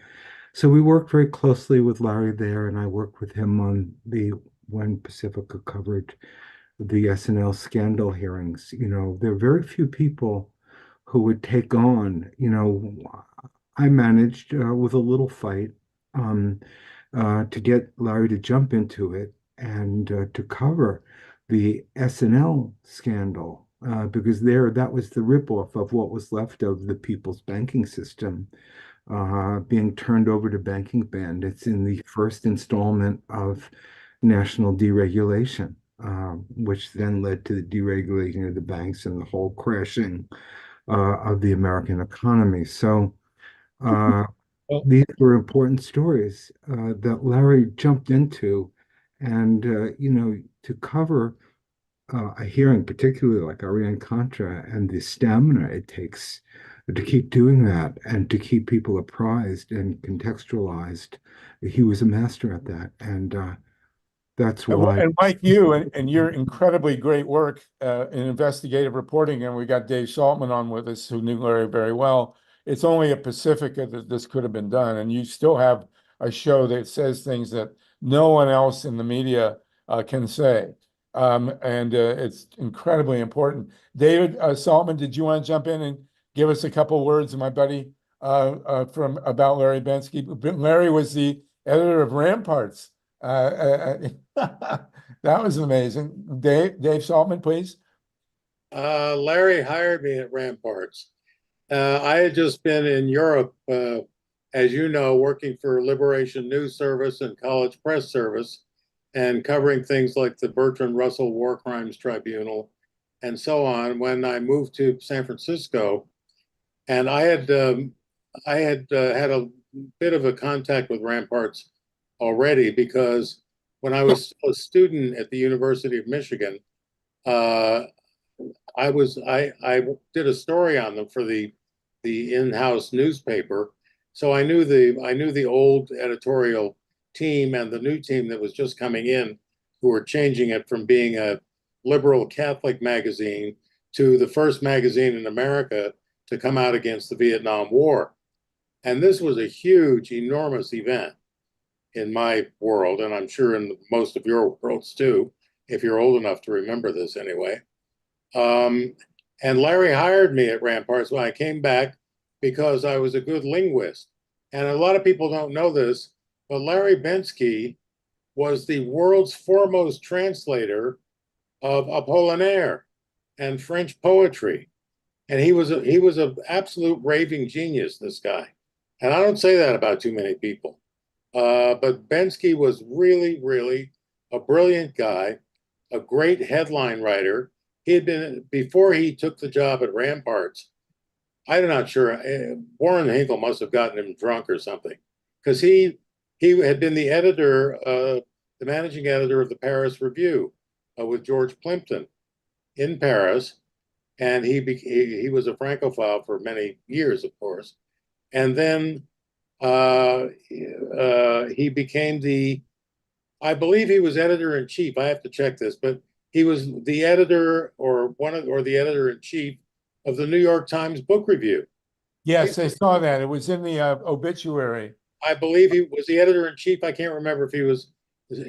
So we worked very closely with Larry there, and I worked with him on when Pacifica covered the SNL scandal hearings. There are very few people who would take on, I managed with a little fight to get Larry to jump into it and to cover the SNL scandal because that was the ripoff of what was left of the people's banking system being turned over to banking bandits in the first installment of national deregulation, which then led to the deregulating of the banks and the whole crashing of the American economy. So These were important stories that Larry jumped into, and to cover a hearing, particularly like Iran Contra, and the stamina it takes to keep doing that and to keep people apprised and contextualized. He was a master at that, and that's why. And like you and your incredibly great work in investigative reporting, and we got Dave Saltman on with us, who knew Larry very well. It's only at Pacifica that this could have been done, and you still have a show that says things that no one else in the media can say. And it's incredibly important. David Saltman, did you want to jump in and give us a couple words, my buddy, from about Larry Bensky? Larry was the editor of Ramparts. That was amazing. Dave Saltman, please. Larry hired me at Ramparts. I had just been in Europe, as you know, working for Liberation News Service and College Press Service, and covering things like the Bertrand Russell War Crimes Tribunal and so on, when I moved to San Francisco. And I had had a bit of a contact with Ramparts already, because when I was still a student at the University of Michigan, I did a story on them for the in-house newspaper. So I knew the old editorial team and the new team that was just coming in, who were changing it from being a liberal Catholic magazine to the first magazine in America to come out against the Vietnam War. And this was a huge, enormous event in my world, and I'm sure in most of your worlds too, if you're old enough to remember this anyway. And Larry hired me at Ramparts when I came back because I was a good linguist. And a lot of people don't know this, but Larry Bensky was the world's foremost translator of Apollinaire and French poetry. And he was an absolute raving genius, this guy. And I don't say that about too many people. But Bensky was really, really a brilliant guy, a great headline writer. He had been, before he took the job at Ramparts, I'm not sure, Warren Hinkle must have gotten him drunk or something, because he had been the editor, the managing editor of the Paris Review with George Plimpton in Paris. And he was a Francophile for many years, of course. And then he became I believe he was editor-in-chief. I have to check this, but he was the editor or the editor-in-chief of the New York Times Book Review. Yes, I saw that. It was in the obituary. I believe he was the editor-in-chief. I can't remember if he was.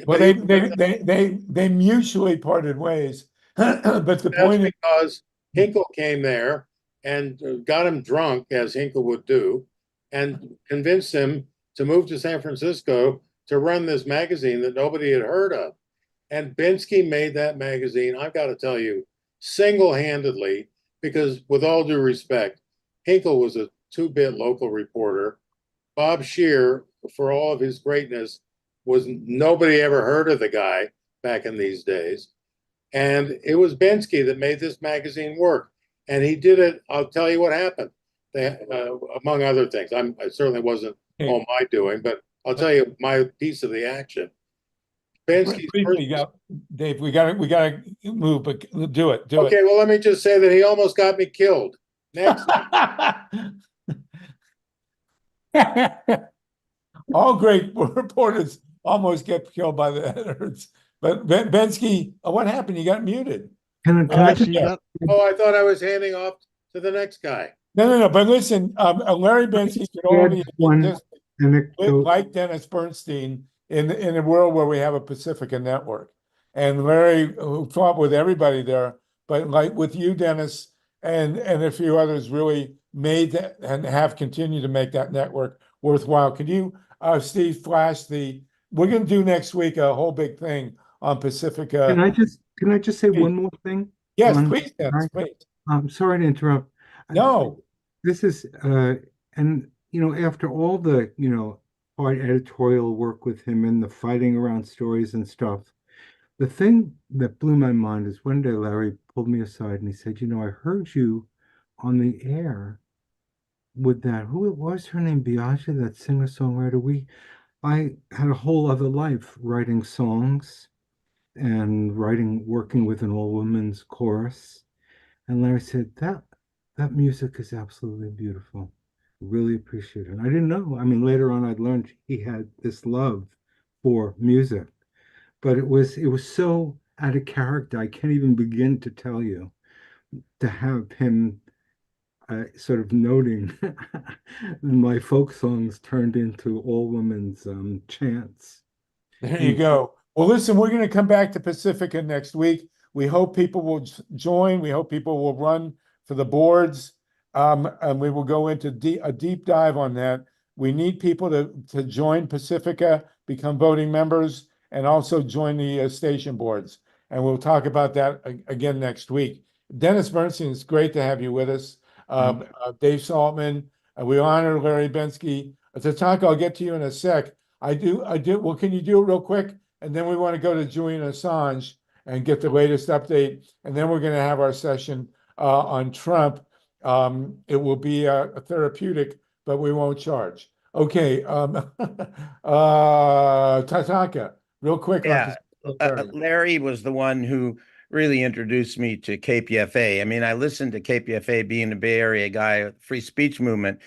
Well, they mutually parted ways. But the point is, because Hinkle came there and got him drunk, as Hinkle would do, and convinced him to move to San Francisco to run this magazine that nobody had heard of. And Bensky made that magazine, I've got to tell you, single-handedly, because with all due respect, Hinkle was a two-bit local reporter. Bob Scheer, for all of his greatness, nobody ever heard of the guy back in these days. And it was Bensky that made this magazine work. And he did it, I'll tell you what happened. Among other things, I certainly wasn't all my doing, but I'll tell you my piece of the action. Bensky's Dave, we got to move, but do it. Okay, well, let me just say that he almost got me killed. Next. All great reporters almost get killed by the editors. But Bensky, what happened? You got muted. I thought I was handing off to the next guy. No. But listen, Larry Bensky could only like Dennis Bernstein in a world where we have a Pacifica network. And Larry, who fought with everybody there, but like with you, Dennis, and a few others, really made that and have continued to make that network worthwhile. Can you, Steve, flash we're going to do next week a whole big thing on Pacifica. Can I just say one more thing? Yes, please, Dennis, please. I'm sorry to interrupt. No. This is, and, after all the, hard editorial work with him and the fighting around stories and stuff, the thing that blew my mind is one day Larry pulled me aside and he said, I heard you on the air with that. Who was her name? Biaggi, that singer-songwriter. I had a whole other life writing songs and working with an all-women's chorus. And Larry said, that music is absolutely beautiful. Really appreciate it. I didn't know. I mean, later on I'd learned he had this love for music, but it was so out of character. I can't even begin to tell you, to have him sort of noting my folk songs turned into all women's chants. There you go. Well, listen, we're going to come back to Pacifica next week. We hope people will join. We hope people will run for the boards. And we will go into a deep dive on that. We need people to join Pacifica, become voting members, and also join the station boards. And we'll talk about that again next week. Dennis Bernstein, it's great to have you with us. Dave Saltman, we honor Larry Bensky. Tatanka, I'll get to you in a sec. I do. Well, can you do it real quick? And then we want to go to Julian Assange and get the latest update. And then we're going to have our session on Trump. It will be a therapeutic, but we won't charge. Okay. Tatanka, real quick. Yeah. Larry was the one who really introduced me to KPFA. I mean, I listened to KPFA being a Bay Area guy, free speech movement.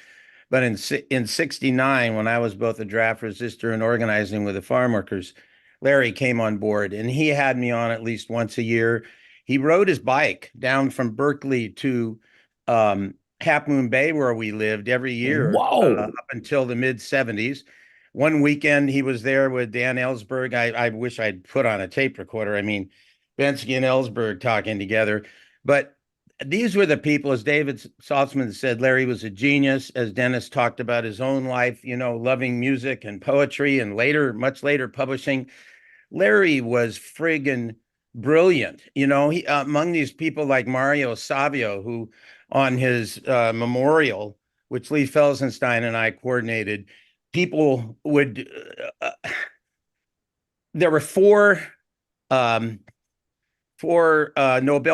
But in 69, when I was both a draft resistor and organizing with the farm workers, Larry came on board and he had me on at least once a year. He rode his bike down from Berkeley to Half Moon Bay, where we lived, every year up until the mid-70s. One weekend he was there with Dan Ellsberg. I wish I'd put on a tape recorder. I mean, Bensky and Ellsberg talking together. But these were the people, as David Saltzman said, Larry was a genius, as Dennis talked about his own life, you know, loving music and poetry, and later, much later, publishing. Larry was friggin' brilliant. You know, he, among these people like Mario Savio, who on his memorial, which Lee Felsenstein and I coordinated, people would, there were four Nobel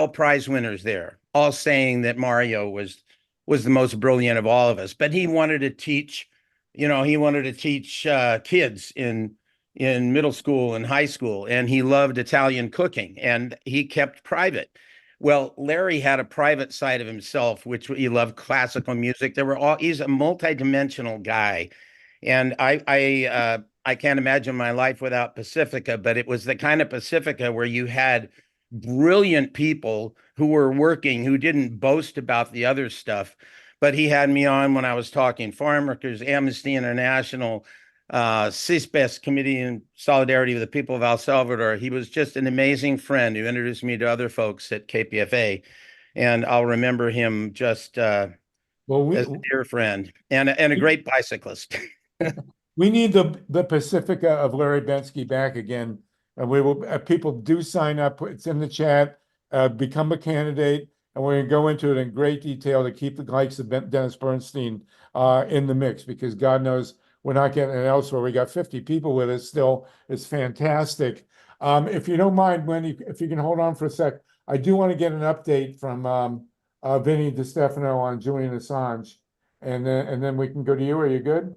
Prize winners there, all saying that Mario was the most brilliant of all of us. But he wanted to teach, you know, kids in middle school and high school, and he loved Italian cooking, and he kept private. Well, Larry had a private side of himself, which he loved classical music. He's a multidimensional guy. And I can't imagine my life without Pacifica, but it was the kind of Pacifica where you had brilliant people who were working, who didn't boast about the other stuff. But he had me on when I was talking farm workers, Amnesty International, CISPES, Committee in Solidarity with the People of El Salvador. He was just an amazing friend who introduced me to other folks at KPFA. And I'll remember him just as a dear friend and a great bicyclist. We need the Pacifica of Larry Bensky back again. And we will, people do sign up. It's in the chat, become a candidate. And we're going to go into it in great detail to keep the likes of Dennis Bernstein in the mix, because God knows we're not getting it elsewhere. We got 50 people with us still. It's fantastic. If you don't mind, Wendy, if you can hold on for a sec, I do want to get an update from Vinny DiStefano on Julian Assange. And then we can go to you. Are you good?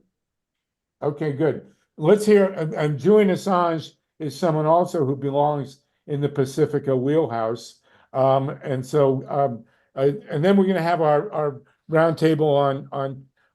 Okay, good. Let's hear, and Julian Assange is someone also who belongs in the Pacifica wheelhouse. And then we're going to have our roundtable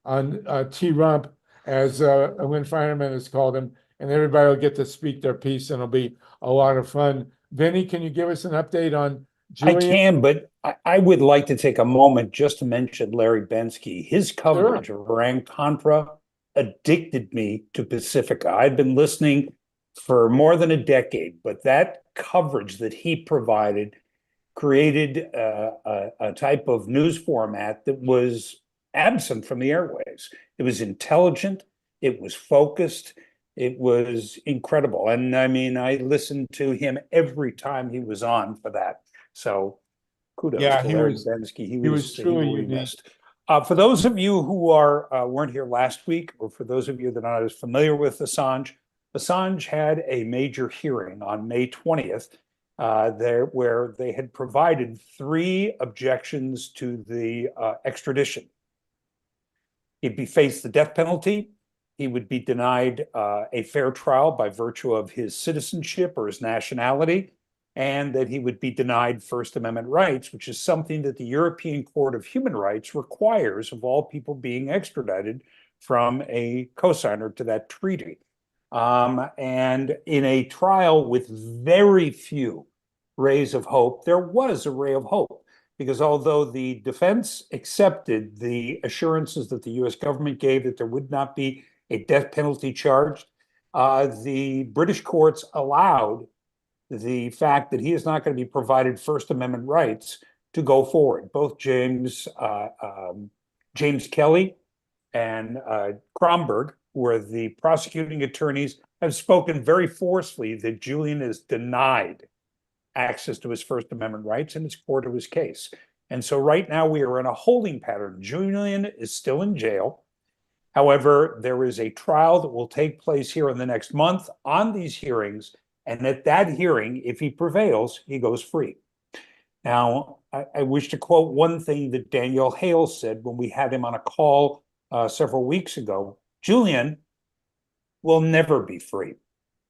on T-Rump, as Lynn Finerman has called him, and everybody will get to speak their piece, and it'll be a lot of fun. Vinny, can you give us an update on Julian? I can, but I would like to take a moment just to mention Larry Bensky. His coverage of Iran Contra addicted me to Pacifica. I'd been listening for more than a decade, but that coverage that he provided created a type of news format that was absent from the airwaves. It was intelligent, it was focused, it was incredible. And I mean, I listened to him every time he was on for that. So kudos to Larry Bensky. He was truly unique. For those of you who weren't here last week, or for those of you that are not as familiar with Assange, Assange had a major hearing on May 20th, where they had provided 3 objections to the extradition. He'd face the death penalty. He would be denied a fair trial by virtue of his citizenship or his nationality, and that he would be denied First Amendment rights, which is something that the European Court of Human Rights requires of all people being extradited from a cosigner to that treaty. And in a trial with very few rays of hope, there was a ray of hope, because although the defense accepted the assurances that the US government gave that there would not be a death penalty charged, the British courts allowed the fact that he is not going to be provided First Amendment rights to go forward. Both James Kelly and Kronberg, who are the prosecuting attorneys, have spoken very forcefully that Julian is denied access to his First Amendment rights, and it's core to his case. And so right now we are in a holding pattern. Julian is still in jail. However, there is a trial that will take place here in the next month on these hearings, and at that hearing, if he prevails, he goes free. Now, I wish to quote one thing that Daniel Hale said when we had him on a call several weeks ago. Julian will never be free.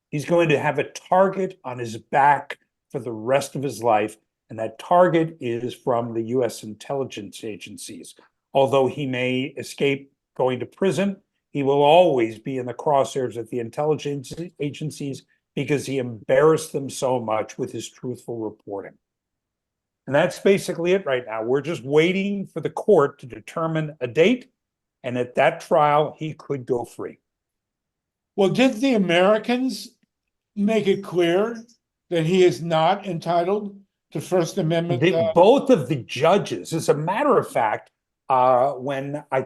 He's going to have a target on his back for the rest of his life, and that target is from the US intelligence agencies. Although he may escape going to prison, he will always be in the crosshairs of the intelligence agencies because he embarrassed them so much with his truthful reporting. And that's basically it right now. We're just waiting for the court to determine a date, and at that trial, he could go free. Well, did the Americans make it clear that he is not entitled to First Amendment? Both of the judges, as a matter of fact, when I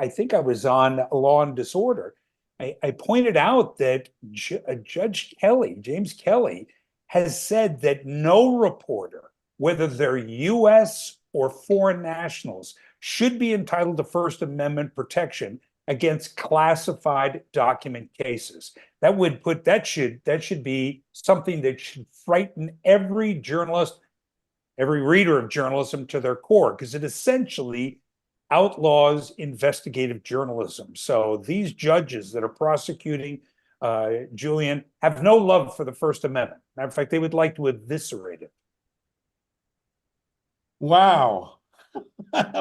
think I was on Law and Disorder, I pointed out that Judge Kelly, James Kelly, has said that no reporter, whether they're US or foreign nationals, should be entitled to First Amendment protection against classified document cases. That should be something that should frighten every journalist, every reader of journalism to their core, because it essentially outlaws investigative journalism. So these judges that are prosecuting Julian have no love for the First Amendment. Matter of fact, they would like to eviscerate it. Wow.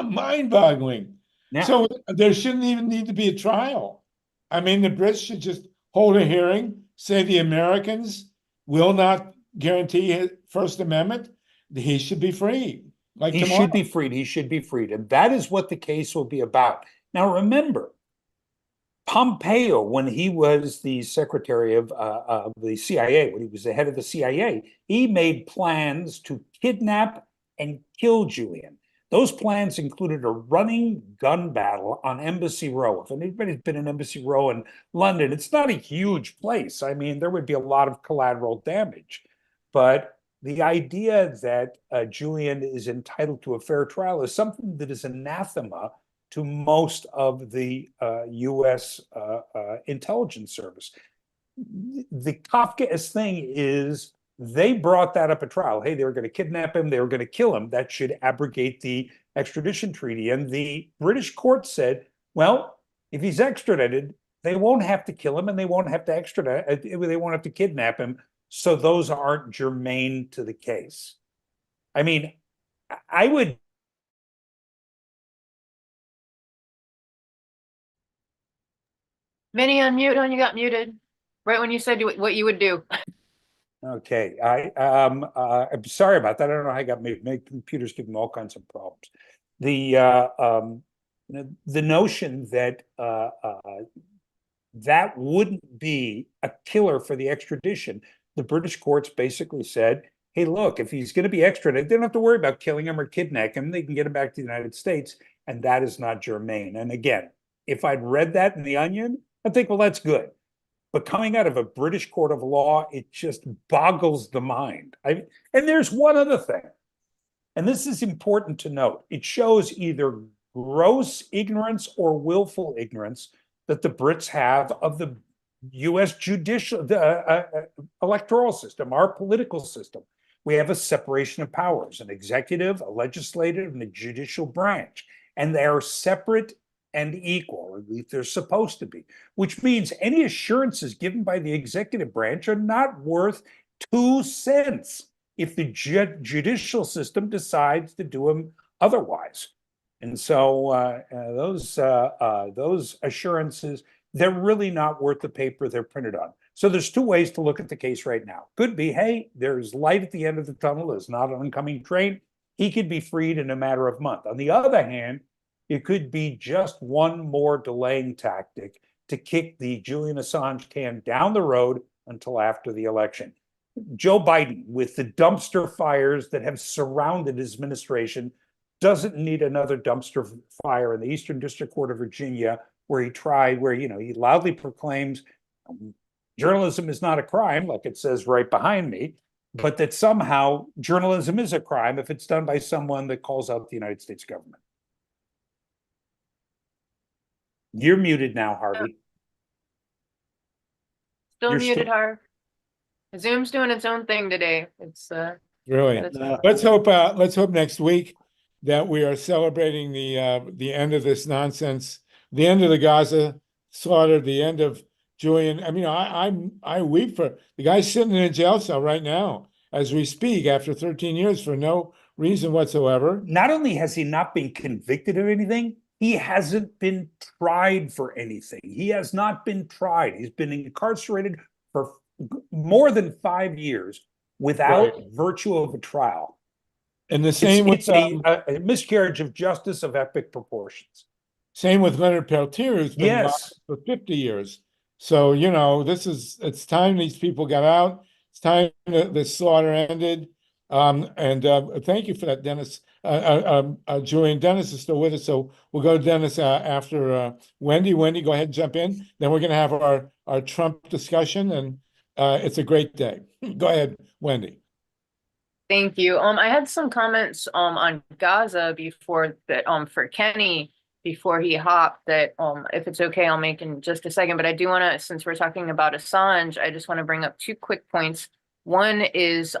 Mind-boggling. Yeah. So there shouldn't even need to be a trial. I mean, the Brits should just hold a hearing, say the Americans will not guarantee his First Amendment. He should be free. Like he tomorrow. should be freed. He should be freed. And that is what the case will be about. Now, remember, Pompeo, when he was the secretary of the CIA, when he was the head of the CIA, he made plans to kidnap and kill Julian. Those plans included a running gun battle on Embassy Row. If anybody's been in Embassy Row in London, it's not a huge place. I mean, there would be a lot of collateral damage. But the idea that Julian is entitled to a fair trial is something that is anathema to most of the US intelligence service. The Kafkaesque thing is they brought that up at trial. Hey, they were going to kidnap him. They were going to kill him. That should abrogate the extradition treaty. And the British court said, well, if he's extradited, they won't have to kill him and they won't have to extradite. They won't have to kidnap him. So those aren't germane to the case. I mean, I would. Vinny, unmute when you got muted, right when you said what you would do. Okay, I'm sorry about that. I don't know how I got made. My computer's giving me all kinds of problems. The notion that that wouldn't be a killer for the extradition, the British courts basically said, hey, look, if he's going to be extradited, they don't have to worry about killing him or kidnapping him. They can get him back to the United States, and that is not germane. And again, if I'd read that in The Onion, I'd think, well, that's good. But coming out of a British court of law, it just boggles the mind. And there's one other thing, and this is important to note. It shows either gross ignorance or willful ignorance that the Brits have of the US judicial, electoral system, our political system. We have a separation of powers, an executive, a legislative, and a judicial branch. and they are separate and equal, or at least they're supposed to be, which means any assurances given by the executive branch are not worth 2 cents if the judicial system decides to do them otherwise. And so those assurances, they're really not worth the paper they're printed on. So there's 2 ways to look at the case right now. Could be, hey, there's light at the end of the tunnel. There's not an oncoming train. He could be freed in a matter of months. On the other hand, it could be just one more delaying tactic to kick the Julian Assange can down the road until after the election. Joe Biden, with the dumpster fires that have surrounded his administration, doesn't need another dumpster fire in the Eastern District Court of Virginia, where he loudly proclaims journalism is not a crime, like it says right behind me, but that somehow journalism is a crime if it's done by someone that calls out the United States government. You're muted now, Harvey. Still You're muted, still- Harv. Zoom's doing its own thing today. It's Brilliant. Let's hope next week that we are celebrating the end of this nonsense, the end of the Gaza slaughter, the end of Julian. I mean, I weep for the guy sitting in a jail cell right now as we speak after 13 years for no reason whatsoever. Not only has he not been convicted of anything, he hasn't been tried for anything. He has not been tried. He's been incarcerated for more than 5 years without virtue of a trial. And the same it's a miscarriage of justice of epic proportions. Same with Leonard Peltier, who's been locked for 50 years. So, it's time these people got out. It's time that the slaughter ended. Thank you for that, Dennis. Julian, Dennis is still with us, so we'll go to Dennis after Wendy. Wendy, go ahead and jump in. Then we're going to have our Trump discussion, and it's a great day. Go ahead, Wendy. Thank you. I had some comments on Gaza before that for Kenny before he hopped that if it's okay, I'll make in just a second. But I do want to, since we're talking about Assange, I just want to bring up 2 quick points. One is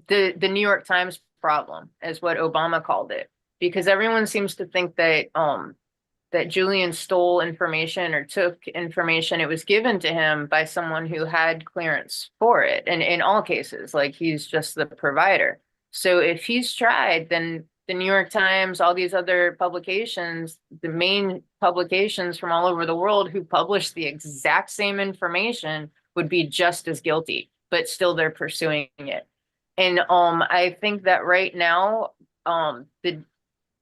the New York Times problem, is what Obama called it, because everyone seems to think that that Julian stole information or took information. It was given to him by someone who had clearance for it. And in all cases, like, he's just the provider. So if he's tried, then the New York Times, all these other publications, the main publications from all over the world who publish the exact same information would be just as guilty, but still they're pursuing it. And I think that right now, the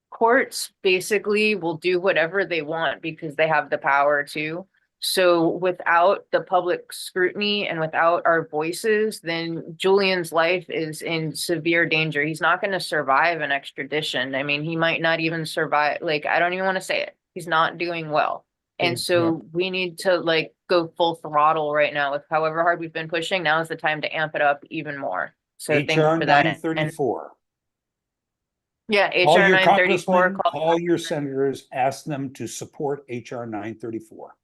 courts basically will do whatever they want because they have the power to. So without the public scrutiny and without our voices, then Julian's life is in severe danger. He's not going to survive an extradition. I mean, he might not even survive. Like, I don't even want to say it. He's not doing well. And so we need to go full throttle right now with however hard we've been pushing. Now is the time to amp it up even more. So thank you HR for that. 934. Yeah, Call HR your 934. congressmen, call your senators, ask them to support HR 934.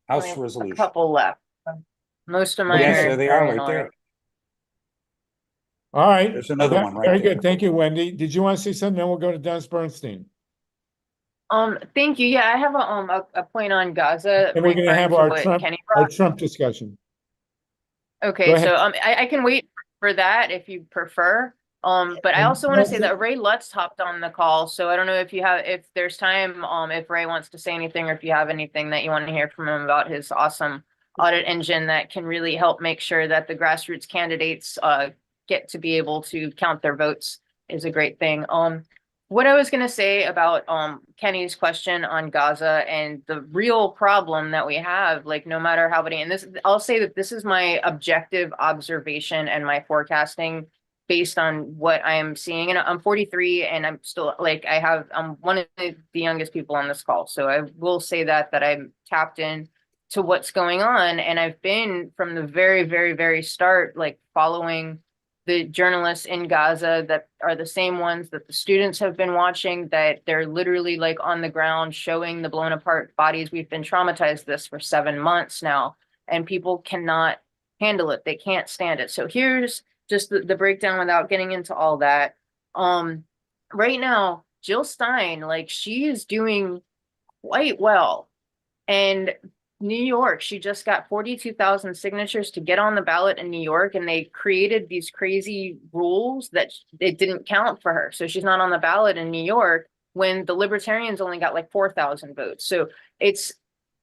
House resolution. A couple left. Most of my Yes, there they are right there. All right. There's another one right Very there. good. Thank you, Wendy. Did you want to say something? Then we'll go to Dennis Bernstein. Thank you. Yeah, I have a point on Gaza. And we're going to have our Kenny Trump discussion. Okay, so I can wait for that if you prefer. But I also want to say that Ray Lutz hopped on the call, so I don't know if there's time, if Ray wants to say anything, or if you have anything that you want to hear from him about his awesome audit engine that can really help make sure that the grassroots candidates get to be able to count their votes is a great thing. What I was going to say about Kenny's question on Gaza and the real problem that we have, like, no matter how many, and this, I'll say that this is my objective observation and my forecasting based on what I'm seeing. And I'm 43 and I'm still I'm one of the youngest people on this call. So I will say that I'm tapped in to what's going on. And I've been from the very, very, very start, following the journalists in Gaza that are the same ones that the students have been watching, that they're literally on the ground showing the blown apart bodies. We've been traumatized this for 7 months now, and people cannot handle it. They can't stand it. So here's just the breakdown without getting into all that. Right now, Jill Stein, like she is doing quite well. And New York, she just got 42,000 signatures to get on the ballot in New York, and they created these crazy rules that it didn't count for her. So she's not on the ballot in New York when the Libertarians only got like 4,000 votes. So it's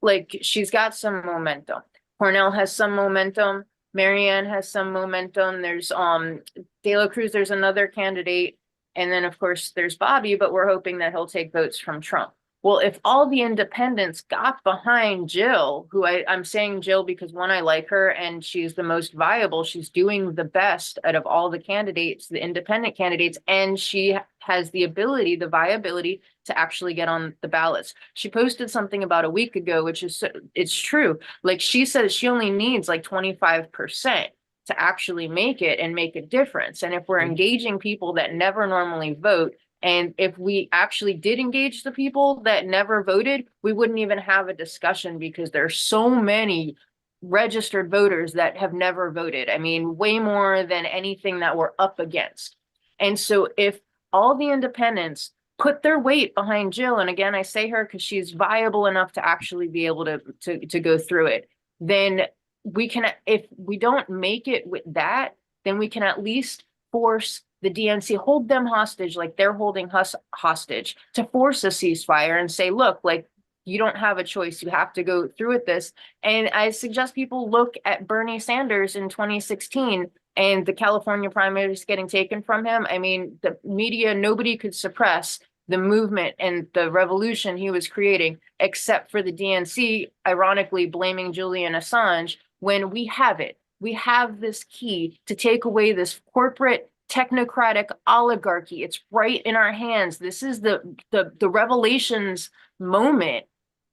like she's got some momentum. Cornell has some momentum. Marianne has some momentum. There's De La Cruz, there's another candidate. And then of course there's Bobby, but we're hoping that he'll take votes from Trump. Well, if all the independents got behind Jill, who I'm saying Jill because one, I like her and she's the most viable. She's doing the best out of all the candidates, the independent candidates, and she has the ability, the viability to actually get on the ballots. She posted something about a week ago, which is, it's true. Like she says she only needs like 25% to actually make it and make a difference. And if we're engaging people that never normally vote, and if we actually did engage the people that never voted, we wouldn't even have a discussion because there's so many registered voters that have never voted. I mean, way more than anything that we're up against. And so if all the independents put their weight behind Jill, and again, I say her because she's viable enough to actually be able to go through it, then we can, if we don't make it with that, then we can at least force the DNC, hold them hostage like they're holding us hostage, to force a ceasefire and say, look, like you don't have a choice, you have to go through with this. And I suggest people look at Bernie Sanders in 2016 and the California primaries getting taken from him. I mean, the media, nobody could suppress the movement and the revolution he was creating, except for the DNC, ironically blaming Julian Assange, when we have it. We have this key to take away this corporate technocratic oligarchy. It's right in our hands. This is the revelations moment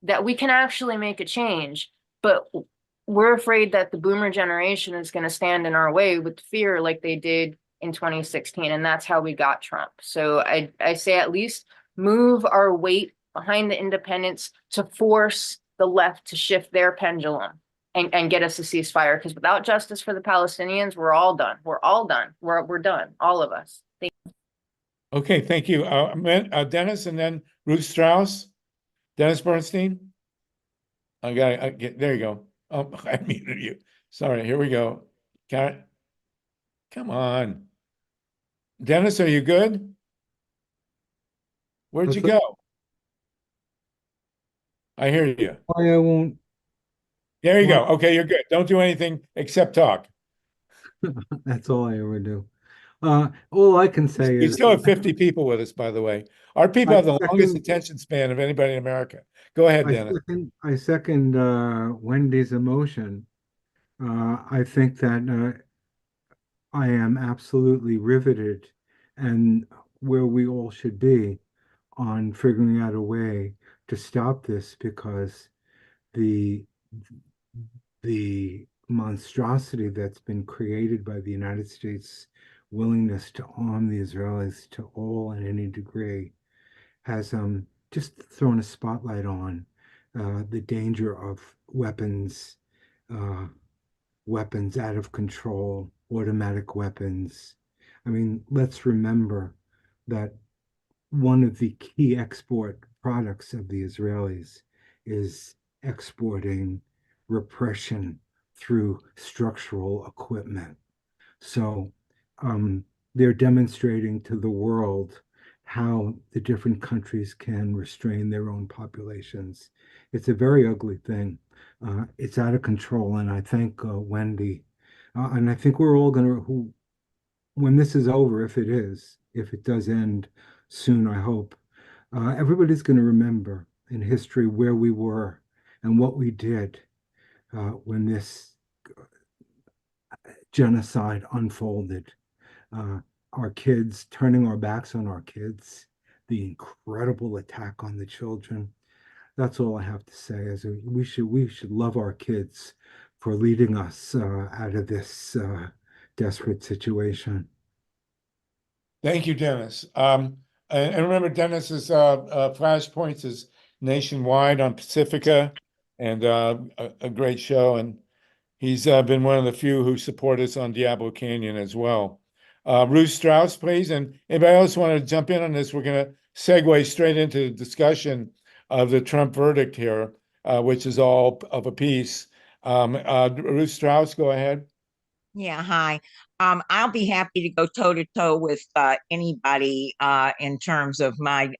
that we can actually make a change, but we're afraid that the boomer generation is going to stand in our way with fear like they did in 2016, and that's how we got Trump. So I say at least move our weight behind the independents to force the left to shift their pendulum and get us a ceasefire, because without justice for the Palestinians, we're all done. We're all done. We're done, all of us. Thank you. Okay, thank you. Dennis, and then Ruth Strauss. Dennis Bernstein. There you go. Oh, I muted you. Sorry, here we go. Karen, come on. Dennis, are you good? Where'd you go? I hear you. Why I won't. There you go. Okay, you're good. Don't do anything except talk. That's all I ever do. All I can say is we still have 50 people with us, by the way. Our people have the longest attention span of anybody in America. Go ahead, Dennis. I second Wendy's emotion. I think that I am absolutely riveted, and where we all should be, on figuring out a way to stop this, because the monstrosity that's been created by the United States willingness to arm the Israelis to all and any degree has just thrown a spotlight on the danger of weapons out of control, automatic weapons. I mean, let's remember that one of the key export products of the Israelis is exporting repression through structural equipment. So they're demonstrating to the world how the different countries can restrain their own populations. It's a very ugly thing. It's out of control, and I thank Wendy. And I think we're all going to, when this is over, if it does end soon, I hope, everybody's going to remember in history where we were and what we did when this genocide unfolded. Our kids, turning our backs on our kids, the incredible attack on the children. That's all I have to say. We should love our kids for leading us out of this desperate situation. Thank you, Dennis. And remember, Dennis's Flashpoints is nationwide on Pacifica, and a great show. And he's been one of the few who support us on Diablo Canyon as well. Ruth Strauss, please. And anybody else want to jump in on this? We're going to segue straight into the discussion of the Trump verdict here, which is all of a piece. Ruth Strauss, go ahead. Yeah, hi. I'll be happy to go toe to toe with anybody in terms of my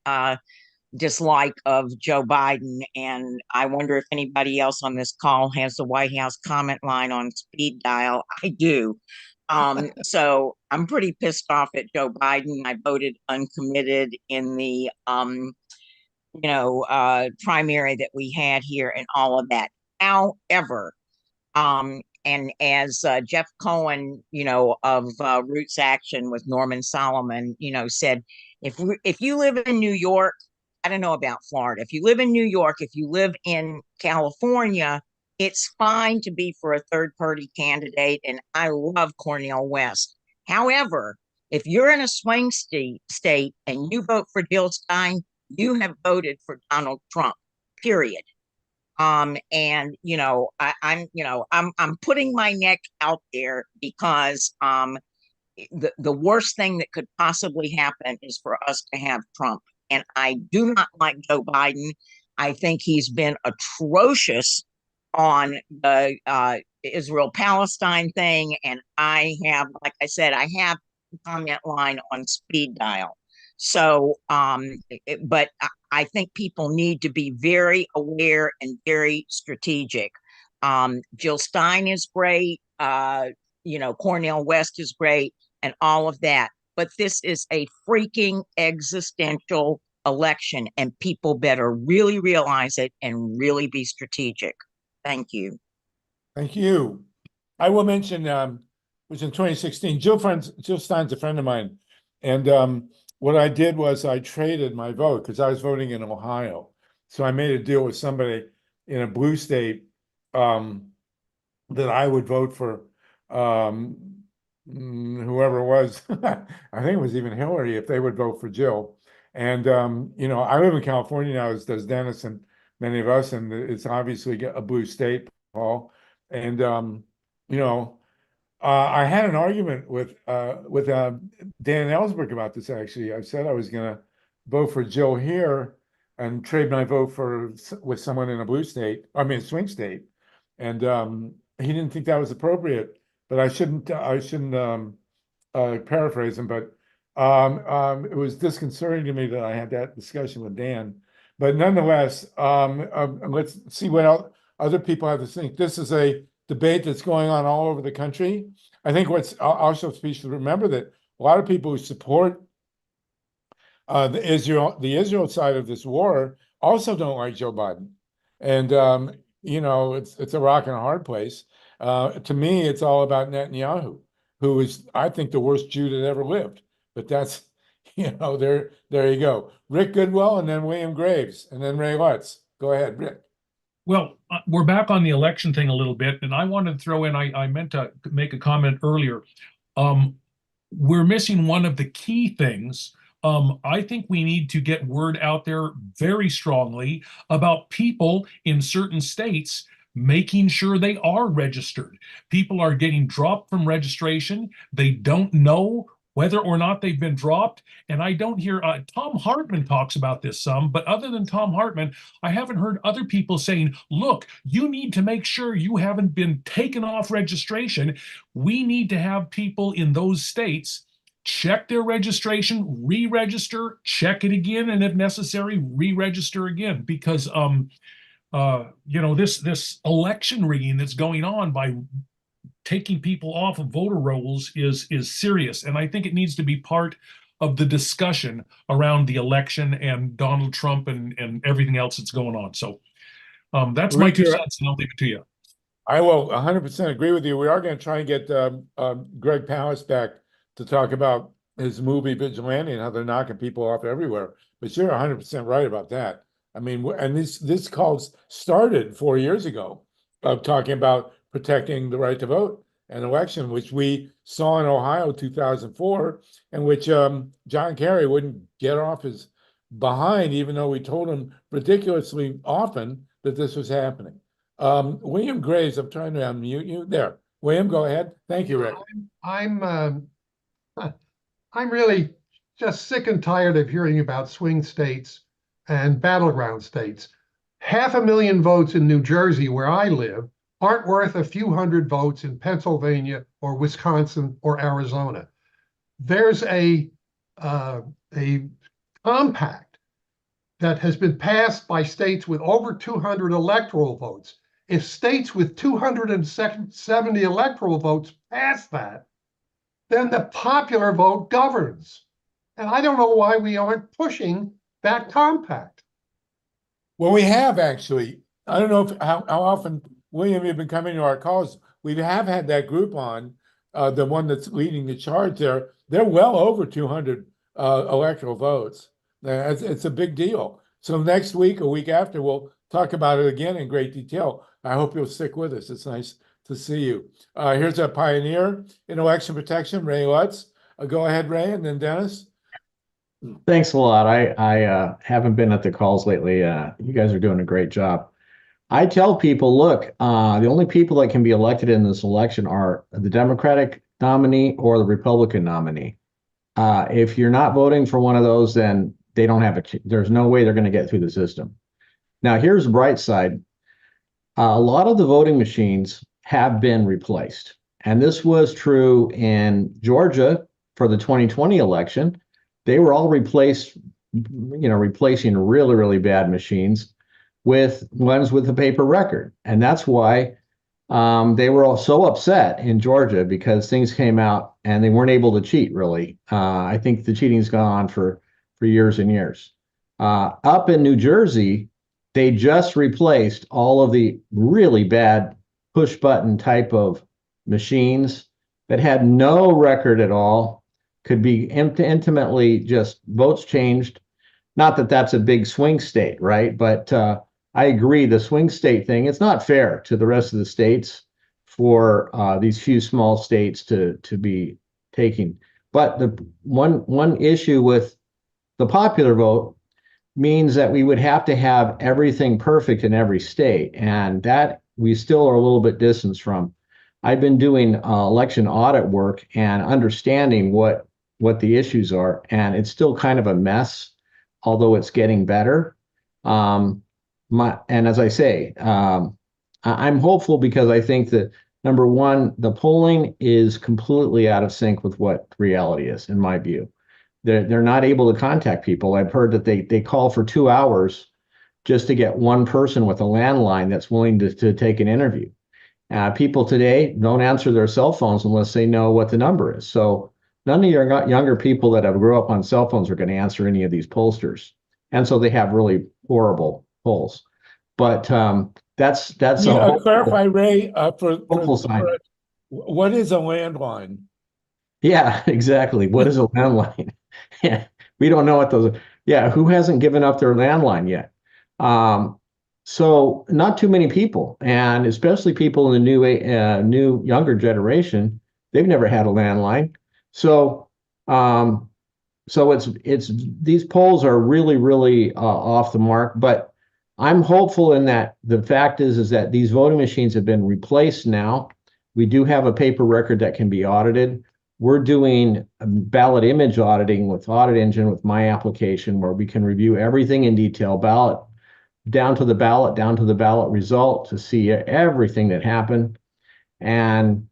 dislike of Joe Biden. And I wonder if anybody else on this call has the White House comment line on speed dial. I do. So I'm pretty pissed off at Joe Biden. I voted uncommitted in the primary that we had here and all of that. However, and as Jeff Cohen, of Roots Action with Norman Solomon, said, if you live in New York, I don't know about Florida. If you live in New York, if you live in California, it's fine to be for a third party candidate. And I love Cornel West. However, if you're in a swing state and you vote for Jill Stein, you have voted for Donald Trump, period. I'm putting my neck out there because the worst thing that could possibly happen is for us to have Trump. And I do not like Joe Biden. I think he's been atrocious on the Israel-Palestine thing. And I have, like I said, I have a comment line on speed dial. So, but I think people need to be very aware and very strategic. Jill Stein is great. Cornel West is great and all of that. But this is a freaking existential election and people better really realize it and really be strategic. Thank you. Thank you. I will mention, it was in 2016, Jill Stein's a friend of mine. And what I did was I traded my vote because I was voting in Ohio. So I made a deal with somebody in a blue state that I would vote for whoever it was. I think it was even Hillary if they would vote for Jill. And, I live in California now, as does Dennis and many of us, and it's obviously a blue state, Paul. And, I had an argument with Dan Ellsberg about this, actually. I said I was going to vote for Jill here and trade my vote with someone in a blue state, swing state. And he didn't think that was appropriate, but I shouldn't paraphrase him, but it was disconcerting to me that I had that discussion with Dan. But nonetheless, let's see what other people have to think. This is a debate that's going on all over the country. I think what's also special to remember that a lot of people who support the Israel side of this war also don't like Joe Biden. And, it's a rock and a hard place. To me, it's all about Netanyahu, who is, I think, the worst Jew that ever lived. But that's, there you go. Rick Goodwell, and then William Graves, and then Ray Lutz. Go ahead, Rick. Well, we're back on the election thing a little bit, and I wanted to throw in, I meant to make a comment earlier. We're missing one of the key things. I think we need to get word out there very strongly about people in certain states making sure they are registered. People are getting dropped from registration. They don't know whether or not they've been dropped. And I don't hear, Tom Hartman talks about this some, but other than Tom Hartman, I haven't heard other people saying, look, you need to make sure you haven't been taken off registration. We need to have people in those states check their registration, re-register, check it again, and if necessary, re-register again. Because, this election rigging that's going on by taking people off of voter rolls is serious. And I think it needs to be part of the discussion around the election and Donald Trump and everything else that's going on. So that's my 2 cents, and I'll leave it to you. I will 100% agree with you. We are going to try and get Greg Palast back to talk about his movie Vigilante and how they're knocking people off everywhere. But you're 100% right about that. I mean, and this call started 4 years ago of talking about protecting the right to vote and election, which we saw in Ohio 2004, and which John Kerry wouldn't get off his behind, even though we told him ridiculously often that this was happening. William Graves, I'm trying to unmute you. There. William, go ahead. Thank you, Rick. I'm really just sick and tired of hearing about swing states and battleground states. 500,000 votes in New Jersey, where I live, aren't worth a few hundred votes in Pennsylvania or Wisconsin or Arizona. There's a compact that has been passed by states with over 200 electoral votes. If states with 270 electoral votes pass that, then the popular vote governs. And I don't know why we aren't pushing that compact. Well, we have actually. I don't know how often, William, you've been coming to our calls. We have had that group on, the one that's leading the charge there. They're well over 200 electoral votes. It's a big deal. So next week, a week after, we'll talk about it again in great detail. I hope you'll stick with us. It's nice to see you. Here's a pioneer in election protection, Ray Lutz. Go ahead, Ray, and then Dennis. Thanks a lot. I haven't been at the calls lately. You guys are doing a great job. I tell people, look, the only people that can be elected in this election are the Democratic nominee or the Republican nominee. If you're not voting for one of those, then they don't have there's no way they're going to get through the system. Now, here's the bright side. A lot of the voting machines have been replaced. And this was true in Georgia for the 2020 election. They were all replacing really, really bad machines with ones with a paper record. And that's why they were all so upset in Georgia, because things came out and they weren't able to cheat, really. I think the cheating's gone on for years and years. Up in New Jersey, they just replaced all of the really bad push button type of machines that had no record at all, could be intimately just votes changed. Not that that's a big swing state, right? But I agree, the swing state thing, it's not fair to the rest of the states for these few small states to be taking. But the one issue with the popular vote means that we would have to have everything perfect in every state, and that we still are a little bit distanced from. I've been doing election audit work and understanding what the issues are, and it's still kind of a mess, although it's getting better. And as I say, I'm hopeful, because I think that, number one, the polling is completely out of sync with what reality is, in my view. They're not able to contact people. I've heard that they call for 2 hours just to get one person with a landline that's willing to take an interview. People today don't answer their cell phones unless they know what the number is. So none of your younger people that have grew up on cell phones are going to answer any of these pollsters. And so they have really horrible polls. But that's clarify, Ray, hopeful sign. What is a landline? Yeah, exactly. What is a landline? Yeah, we don't know what those are. Yeah, who hasn't given up their landline yet? So not too many people, and especially people in the new younger generation, they've never had a landline. So it's these polls are really, really off the mark. But I'm hopeful in that the fact is that these voting machines have been replaced now. We do have a paper record that can be audited. We're doing ballot image auditing with Audit Engine with my application, where we can review everything in detail, ballot down to the ballot result, to see everything that happened. And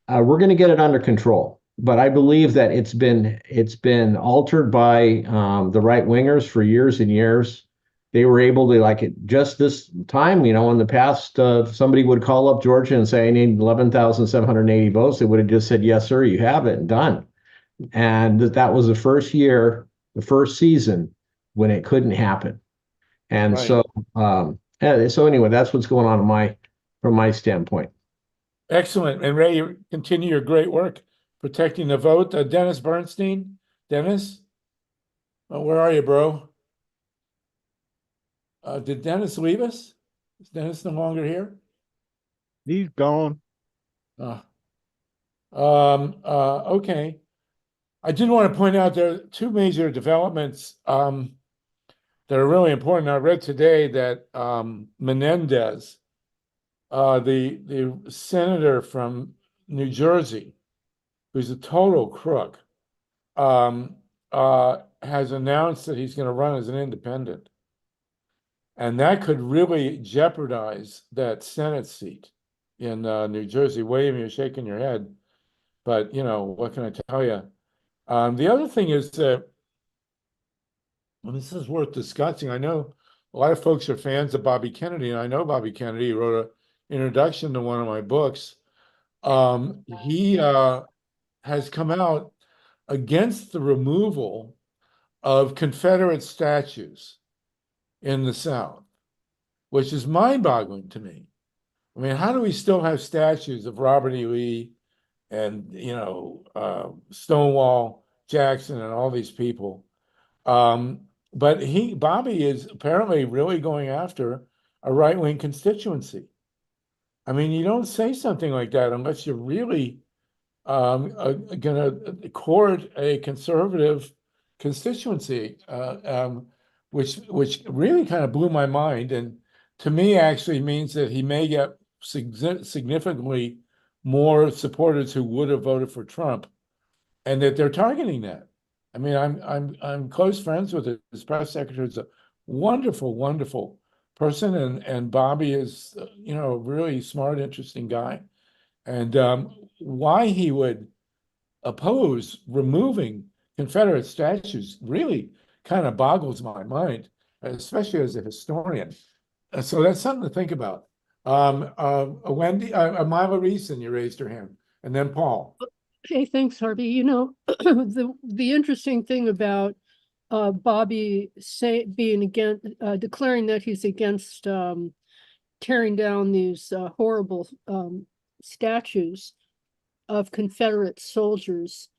we're going to get it under control. But I believe that it's been altered by the right wingers for years and years. They were able to, like, it just this time, in the past, somebody would call up Georgia and say, I need 11,780 votes. They would have just said, yes, sir, you have it, and done. And that was the first year, the first season, when it couldn't happen. And right. So anyway, that's what's going on from my standpoint. Excellent. And Ray, you continue your great work protecting the vote. Dennis Bernstein. Dennis? Where are you, bro? Did Dennis leave us? Is Dennis no longer here? He's gone. Okay. I did want to point out there are two major developments that are really important. I read today that Menendez, the senator from New Jersey, who's a total crook, has announced that he's going to run as an independent. And that could really jeopardize that Senate seat in New Jersey. William, you're shaking your head, but what can I tell you? The other thing is that, and this is worth discussing. I know a lot of folks are fans of Bobby Kennedy, and I know Bobby Kennedy wrote an introduction to one of my books. He has come out against the removal of Confederate statues in the South, which is mind-boggling to me. I mean, how do we still have statues of Robert E. Lee and, Stonewall Jackson and all these people? But Bobby is apparently really going after a right-wing constituency. I mean, you don't say something like that unless you're really going to court a conservative constituency, which really kind of blew my mind, and to me actually means that he may get significantly more supporters who would have voted for Trump, and that they're targeting that. I mean, I'm close friends with his press secretary. He's a wonderful, wonderful person, and Bobby is a really smart, interesting guy, and why he would oppose removing Confederate statues really kind of boggles my mind, especially as a historian. So that's something to think about. Wendy, Myla Reeson, you raised her hand, and then Paul. Hey, thanks, Harvey. The interesting thing about Bobby being against declaring that he's against tearing down these horrible statues of Confederate soldiers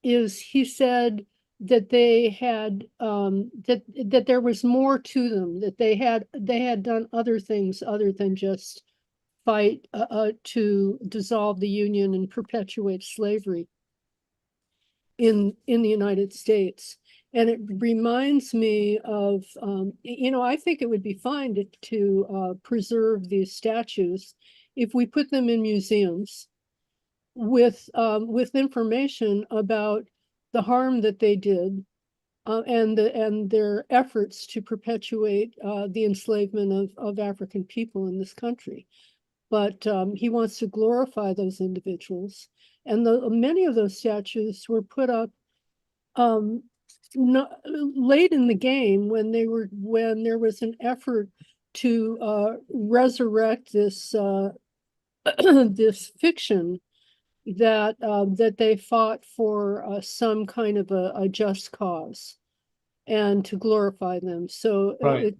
is he said that they had that there was more to them, that they had done other things other than just fight to dissolve the Union and perpetuate slavery in the United States. And it reminds me of I think it would be fine to preserve these statues if we put them in museums with information about the harm that they did and their efforts to perpetuate the enslavement of African people in this country. But he wants to glorify those individuals, and many of those statues were put up late in the game when there was an effort to resurrect this this fiction that they fought for some kind of a just cause and to glorify them. So right.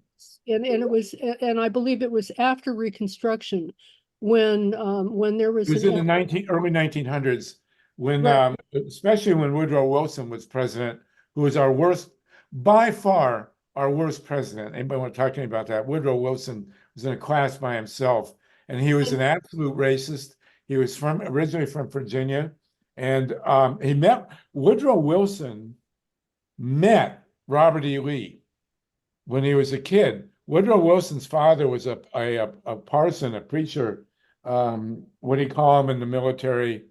And I believe it was after Reconstruction when there was it was in the early 1900s when right. Especially when Woodrow Wilson was president, who was by far our worst president. Anybody want to talk to me about that? Woodrow Wilson was in a class by himself, and he was an absolute racist. He was originally from Virginia, and Woodrow Wilson met Robert E. Lee when he was a kid. Woodrow Wilson's father was a parson, a preacher, what do you call him in the military?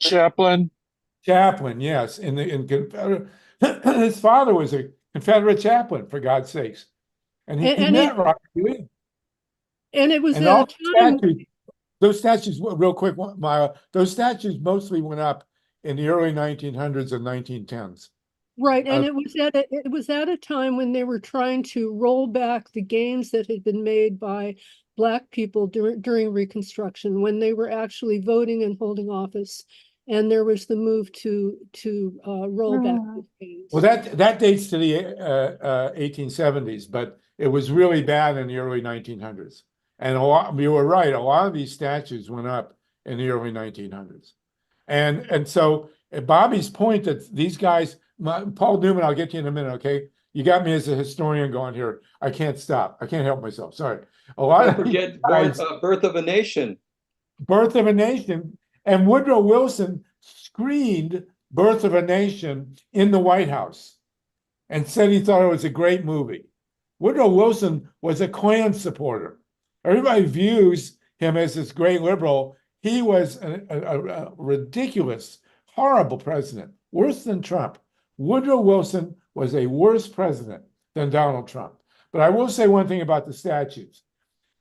Chaplain. Chaplain, yes. In Confederate, his father was a Confederate chaplain, for God's sakes, and he met Robert E. Lee. And it was and all those statues, real quick, Maya, those statues mostly went up in the early 1900s and 1910s. Right, and it was at a time when they were trying to roll back the gains that had been made by Black people during Reconstruction, when they were actually voting and holding office, and there was the move to roll back the gains. Well, that dates to the 1870s, but it was really bad in the early 1900s. And you were right, a lot of these statues went up in the early 1900s. And so Bobby's point that these guys, Paul Newman, I'll get to you in a minute, okay? You got me as a historian going here. I can't stop. I can't help myself. Sorry. A lot of forget Birth of a Nation. Birth of a Nation. And Woodrow Wilson screened Birth of a Nation in the White House and said he thought it was a great movie. Woodrow Wilson was a Klan supporter. Everybody views him as this great liberal. He was a ridiculous horrible president, worse than Trump. Woodrow Wilson was a worse president than Donald Trump. But I will say one thing about the statues.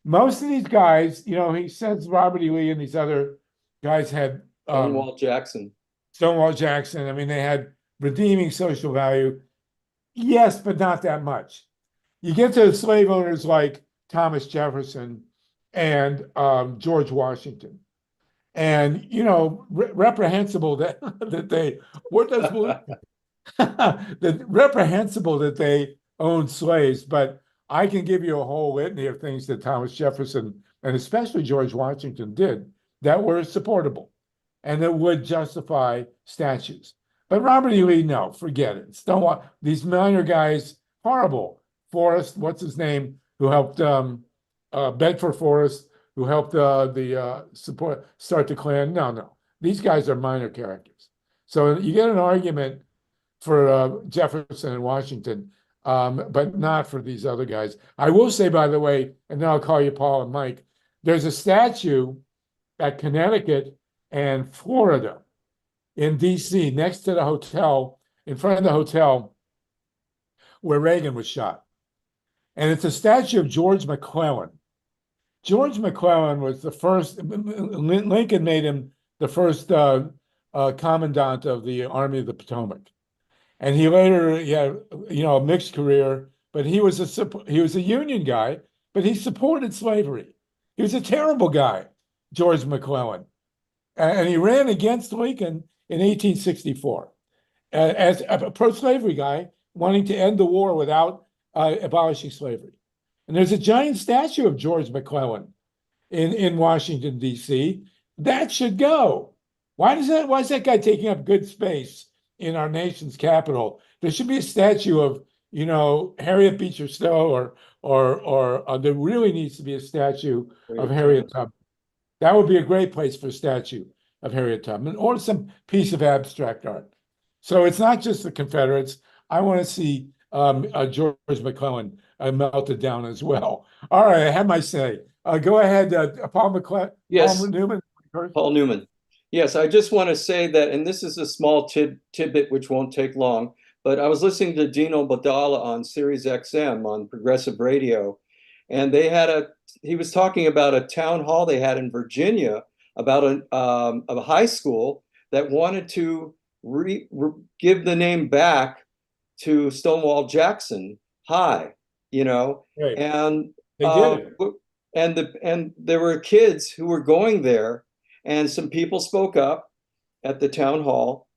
Most of these guys, he says Robert E. Lee and these other guys had Stonewall Jackson. Stonewall Jackson. I mean, they had redeeming social value. Yes, but not that much. You get to slave owners like Thomas Jefferson and George Washington. And, reprehensible that they, what does reprehensible that they owned slaves, but I can give you a whole litany of things that Thomas Jefferson and especially George Washington did that were supportable and that would justify statues. But Robert E. Lee, no, forget it. Stonewall, these minor guys, horrible. Forrest, what's his name, who helped Bedford Forrest, who helped start the Klan. No. These guys are minor characters. So you get an argument for Jefferson and Washington, but not for these other guys. I will say, by the way, and then I'll call you Paul and Mike, there's a statue at Connecticut and Florida in D.C. next to the hotel, in front of the hotel where Reagan was shot. And it's a statue of George McClellan. George McClellan was the first, Lincoln made him the first commandant of the Army of the Potomac. And he later had, a mixed career, but he was a Union guy, but he supported slavery. He was a terrible guy, George McClellan. And he ran against Lincoln in 1864 as a pro-slavery guy wanting to end the war without abolishing slavery. And there's a giant statue of George McClellan in Washington, D.C. That should go. Why is that guy taking up good space in our nation's capital? There should be a statue of, Harriet Beecher Stowe, or there really needs to be a statue of Harriet Tubman. That would be a great place for a statue of Harriet Tubman or some piece of abstract art. So it's not just the Confederates. I want to see George McClellan melted down as well. All right, I have my say. Go ahead, Paul McClellan. Yes, Paul Newman. Paul Newman. Yes, I just want to say that, and this is a small tidbit which won't take long, but I was listening to Dino Badala on Sirius XM on Progressive Radio, and he was talking about a town hall they had in Virginia about a high school that wanted to give the name back to Stonewall Jackson High, Right. And they did it. And there were kids who were going there, and some people spoke up at the town hall,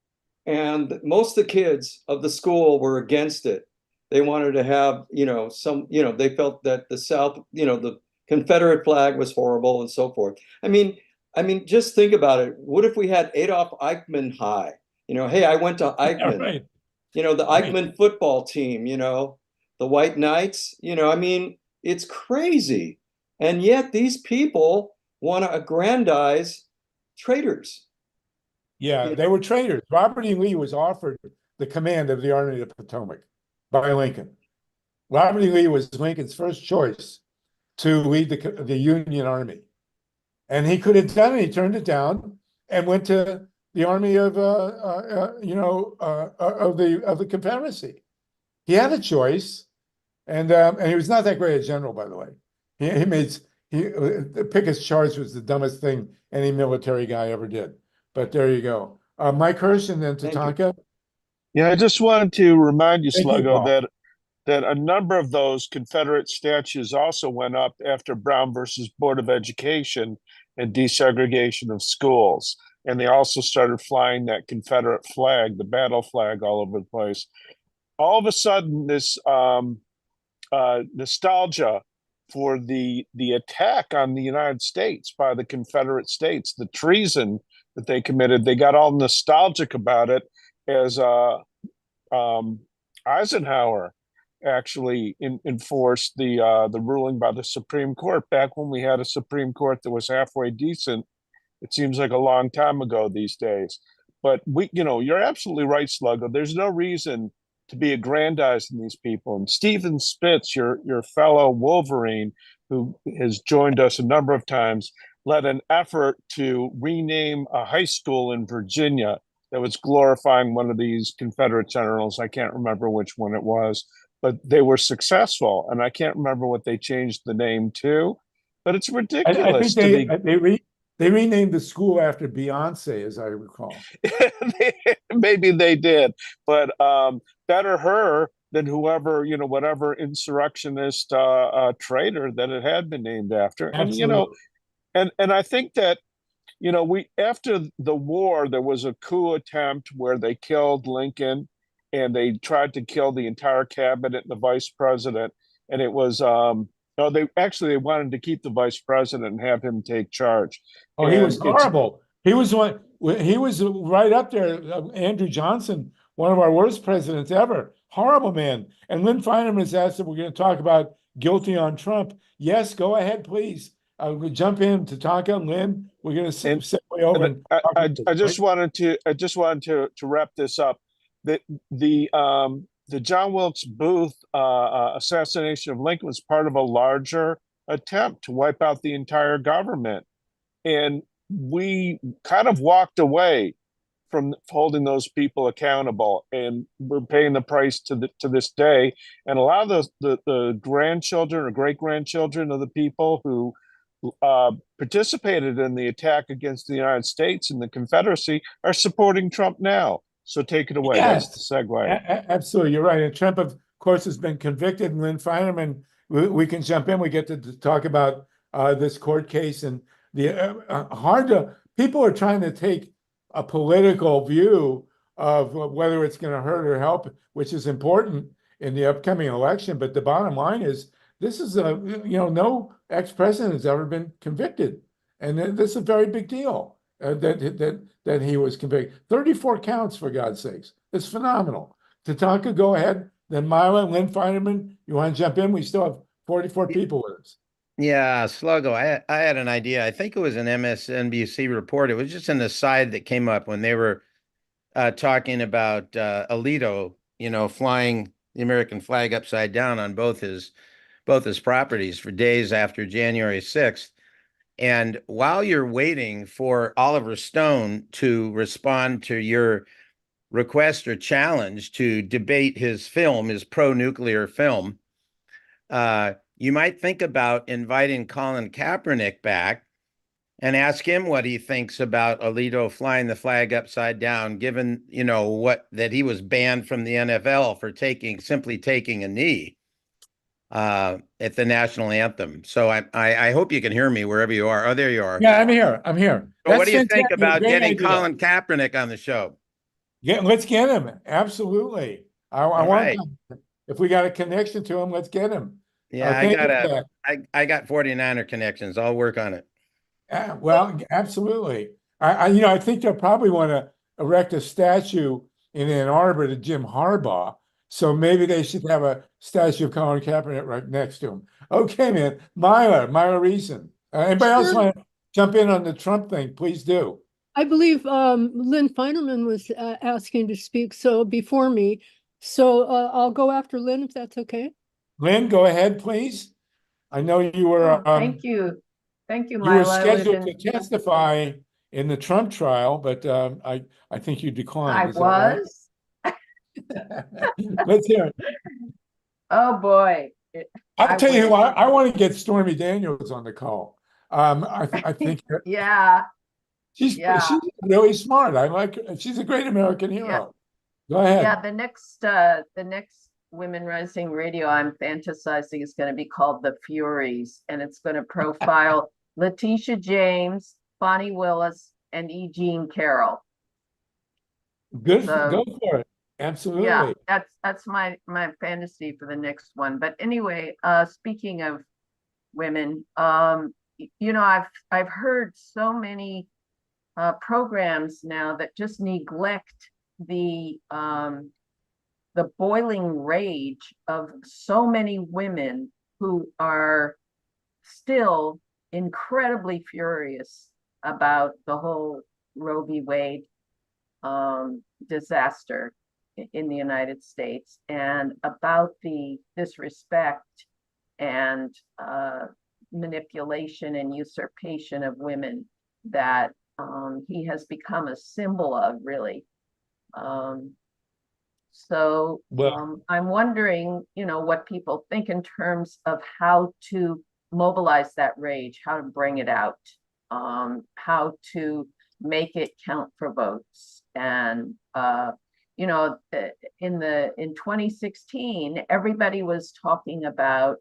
and most of the kids of the school were against it. They wanted to have, they felt that the South, the Confederate flag was horrible and so forth. I mean, just think about it. What if we had Adolph Eichmann High? Hey, I went to Eichmann. Yeah, right. The Eichmann football team, the White Knights, it's crazy. And yet these people want to aggrandize traitors. Yeah, they were traitors. Robert E. Lee was offered the command of the Army of the Potomac by Lincoln. Robert E. Lee was Lincoln's first choice to lead the Union Army. And he could have done it. He turned it down and went to the army of the Confederacy. He had a choice, and he was not that great a general, by the way. Pickett's charge was the dumbest thing any military guy ever did. But there you go. Mike Hirsch and then Tatanka. Yeah, I just wanted to remind you, Sluggo, Paul. that a number of those Confederate statues also went up after Brown versus Board of Education and desegregation of schools. And they also started flying that Confederate flag, the battle flag, all over the place. All of a sudden, this nostalgia for the attack on the United States by the Confederate States, the treason that they committed, they got all nostalgic about it as Eisenhower actually enforced the ruling by the Supreme Court back when we had a Supreme Court that was halfway decent. It seems like a long time ago these days. But you're absolutely right, Sluggo. There's no reason to be aggrandizing these people. And Stephen Spitz, your fellow Wolverine, who has joined us a number of times, led an effort to rename a high school in Virginia that was glorifying one of these Confederate generals. I can't remember which one it was, but they were successful, and I can't remember what they changed the name to. But it's ridiculous I think they renamed the school after Beyonce, as I recall. Maybe they did, but better her than whoever, whatever insurrectionist traitor that it had been named after. Absolutely. And I think that, we, after the war, there was a coup attempt where they killed Lincoln, and they tried to kill the entire cabinet and the vice president. And it was, no, they wanted to keep the vice president and have him take charge. Oh, he was horrible. He was right up there. Andrew Johnson, one of our worst presidents ever. Horrible man. And Lynn Feinerman has asked if we're going to talk about guilty on Trump. Yes, go ahead, please. We'll jump in to Tatanka and Lynn. We're going to segue over. I just wanted to wrap this up. The John Wilkes Booth assassination of Lincoln was part of a larger attempt to wipe out the entire government. And we kind of walked away from holding those people accountable, and we're paying the price to this day. And a lot of the grandchildren or great-grandchildren of the people who participated in the attack against the United States and the Confederacy are supporting Trump now. So take it away. Yes. That's the segue. Absolutely, you're right. And Trump, of course, has been convicted. And Lynn Feinerman, we can jump in. We get to talk about this court case, and the people are trying to take a political view of whether it's going to hurt or help, which is important in the upcoming election. But the bottom line is, this is no ex-president has ever been convicted, and this is a very big deal that he was convicted. 34 counts, for God's sakes. It's phenomenal. Tatanka, go ahead. Then Mila and Lynn Feinerman, you want to jump in? We still have 44 people with us. Yeah, Sluggo, I had an idea. I think it was an MSNBC report. It was just an aside that came up when they were talking about Alito, flying the American flag upside down on both his properties for days after January 6th. And while you're waiting for Oliver Stone to respond to your request or challenge to debate his film, his pro-nuclear film, you might think about inviting Colin Kaepernick back and ask him what he thinks about Alito flying the flag upside down, given, that he was banned from the NFL for simply taking a knee at the national anthem. So I hope you can hear me wherever you are. Oh, there you are. Yeah, I'm here. So what do you think about getting Colin Kaepernick on the show? Yeah, let's get him. Absolutely. I want him. If we got a connection to him, let's get him. Yeah, I got 49er connections. I'll work on it. Well, absolutely. I think they'll probably want to erect a statue in Ann Arbor to Jim Harbaugh. So maybe they should have a statue of Colin Kaepernick right next to him. Okay, man. Myla Reason. Anybody else want to jump in on the Trump thing? Please do. I believe Lynn Feinerman was asking to speak before me. So I'll go after Lynn, if that's okay. Lynn, go ahead, please. I know you were. Thank you, Myla. You were scheduled to testify in the Trump trial, but I think you declined. I was. Right? Let's hear it. Oh boy! I'll tell you who I want to get Stormy Daniels on the call. I think. Yeah. She's really smart. I like her. She's a great American hero. Yeah. Go ahead. Yeah, the next Women Rising Radio I'm fantasizing is going to be called The Furies, and it's going to profile Letitia James, Bonnie Willis, and E. Jean Carroll. Good, go for it. Absolutely. Yeah, that's my fantasy for the next one. But anyway, speaking of women, I've heard so many programs now that just neglect the boiling rage of so many women who are still incredibly furious about the whole Roe v. Wade disaster in the United States, and about the disrespect and manipulation and usurpation of women that he has become a symbol of, really. I'm wondering, what people think in terms of how to mobilize that rage, how to bring it out, how to make it count for votes. And in 2016, everybody was talking about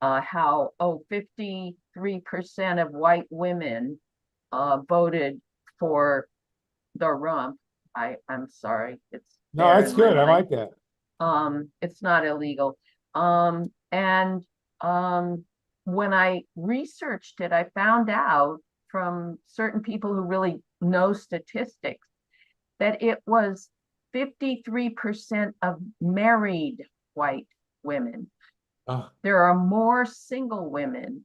how 53% of white women voted for the rump. I'm sorry, it's no, that's good. I like that. It's not illegal. When I researched it, I found out from certain people who really know statistics that it was 53% of married white women. Oh. There are more single women,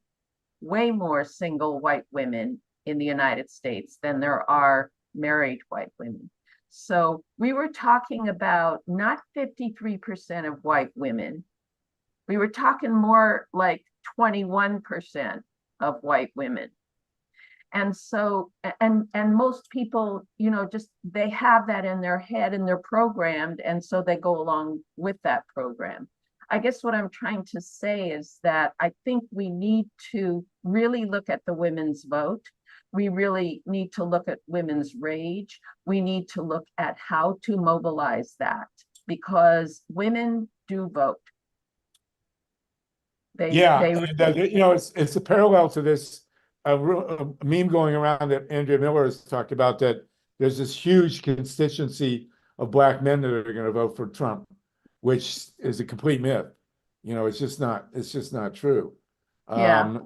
way more single white women in the United States than there are married white women. So we were talking about not 53% of white women. We were talking more like 21% of white women. And so, and most people, just they have that in their head and they're programmed. And so they go along with that program. I guess what I'm trying to say is that I think we need to really look at the women's vote. We really need to look at women's rage. We need to look at how to mobilize that because women do vote. It's a parallel to this a meme going around that ANDREA MILLER has talked about, that there's this huge constituency of Black men that are going to vote for Trump, which is a complete myth. It's just not true. Yeah.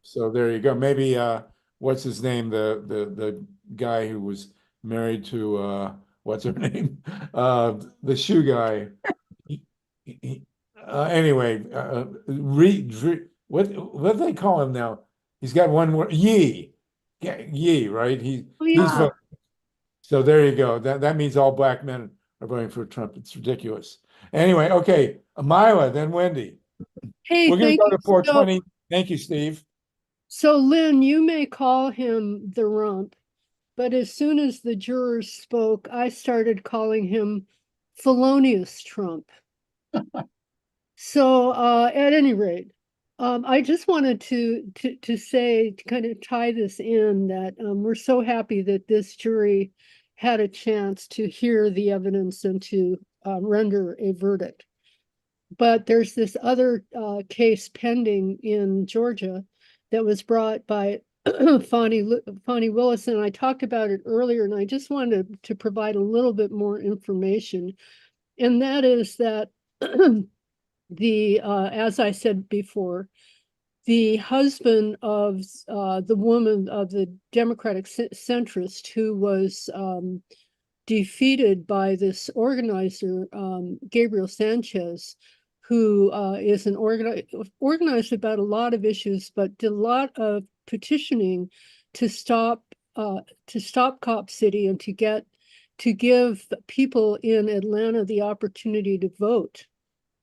So there you go. Maybe what's his name? The guy who was married to what's her name? The shoe guy. Anyway, what do they call him now? He's got one word, Yee. Yeah, Yee, right? He's voting. So there you go. That means all Black men are voting for Trump. It's ridiculous. Anyway, okay, Mila, then Wendy. Hey, we're going to go to 420. So, thank you, Steve. So, Lynn, you may call him the rump, but as soon as the jurors spoke, I started calling him felonious Trump. So, at any rate, I just wanted to say, to kind of tie this in, that we're so happy that this jury had a chance to hear the evidence and to render a verdict. But there's this other case pending in Georgia that was brought by Fani Willis, and I talked about it earlier, and I just wanted to provide a little bit more information. And that is that as I said before, the husband of the woman of the Democratic centrist who was defeated by this organizer, Gabriel Sanchez, who is an organized about a lot of issues, but did a lot of petitioning to stop Cop City and to give people in Atlanta the opportunity to vote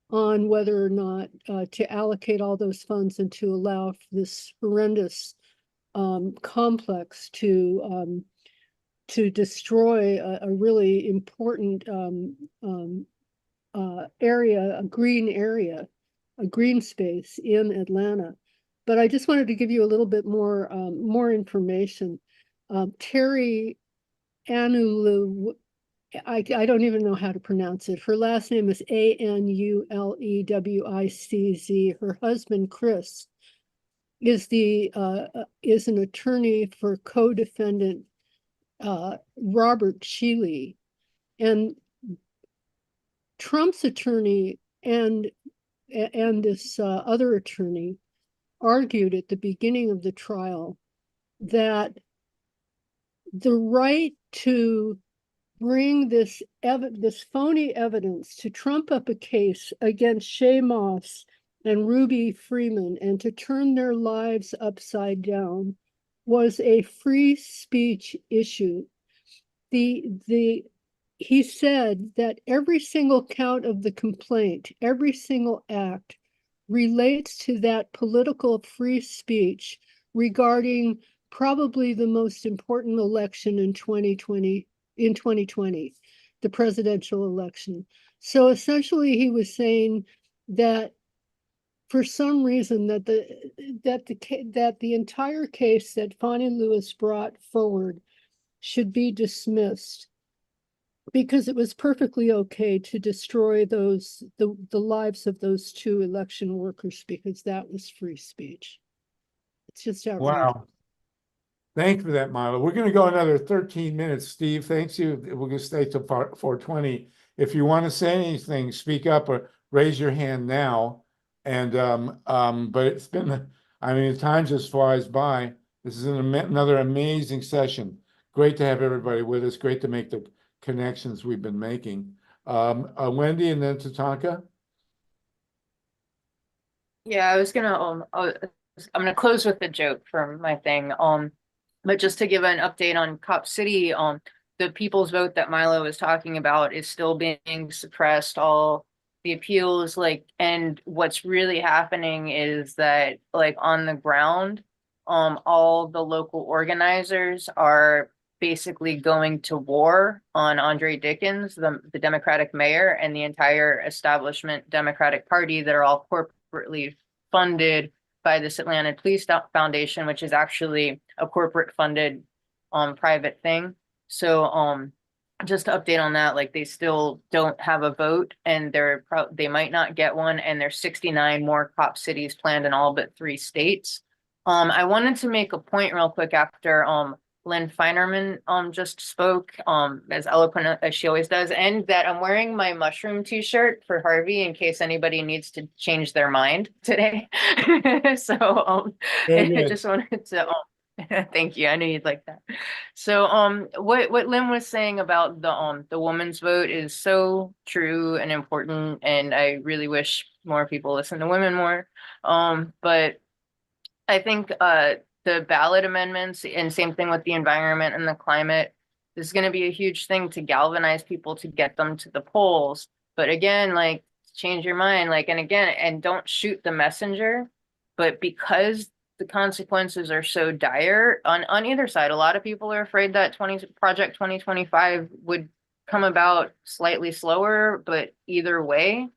on whether or not to allocate all those funds and to allow this horrendous complex to destroy a really important area, a green space in Atlanta. But I just wanted to give you a little bit more information. Terry Anulu, I don't even know how to pronounce it. Her last name is Anulewicz. Her husband, Chris, is an attorney for co-defendant Robert Shealy. And Trump's attorney and this other attorney argued at the beginning of the trial that the right to bring this phony evidence to trump up a case against Shay Moss and Ruby Freeman and to turn their lives upside down was a free speech issue. He said that every single count of the complaint, every single act relates to that political free speech regarding probably the most important election in 2020. the presidential election. So essentially he was saying that for some reason that the entire case that Fani Lewis brought forward should be dismissed because it was perfectly okay to destroy the lives of those two election workers because that was free speech. It's just outrageous. Wow. Thank you for that, Milo. We're going to go another 13 minutes, Steve. Thanks you. We're going to stay till 4:20. If you want to say anything, speak up or raise your hand now. And but it's been, I mean, time just flies by. This is another amazing session. Great to have everybody with us. Great to make the connections we've been making. Wendy and then Tatanka. Yeah, I was gonna I'm gonna close with a joke for my thing. But just to give an update on Cop City, the people's vote that Milo was talking about is still being suppressed. All the appeals, like, and what's really happening is that, like, on the ground, all the local organizers are basically going to war on Andre Dickens, the Democratic mayor, and the entire establishment Democratic Party that are all corporately funded by this Atlanta Police Foundation, which is actually a corporate funded private thing. So just to update on that, like, they still don't have a vote, and they might not get one, and there's 69 more cop cities planned in all but 3 states. I wanted to make a point real quick after Lynn Feinerman just spoke, as eloquent as she always does, and that I'm wearing my mushroom t-shirt for Harvey in case anybody needs to change their mind today. So I just wanted to thank you. I knew you'd like that. So what Lynn was saying about the woman's vote is so true and important, and I really wish more people listen to women more. But I think the ballot amendments, and same thing with the environment and the climate, is going to be a huge thing to galvanize people to get them to the polls. But again, like, change your mind, like, and again, and don't shoot the messenger. But because the consequences are so dire on either side, a lot of people are afraid that Project 2025 would come about slightly slower, but either way,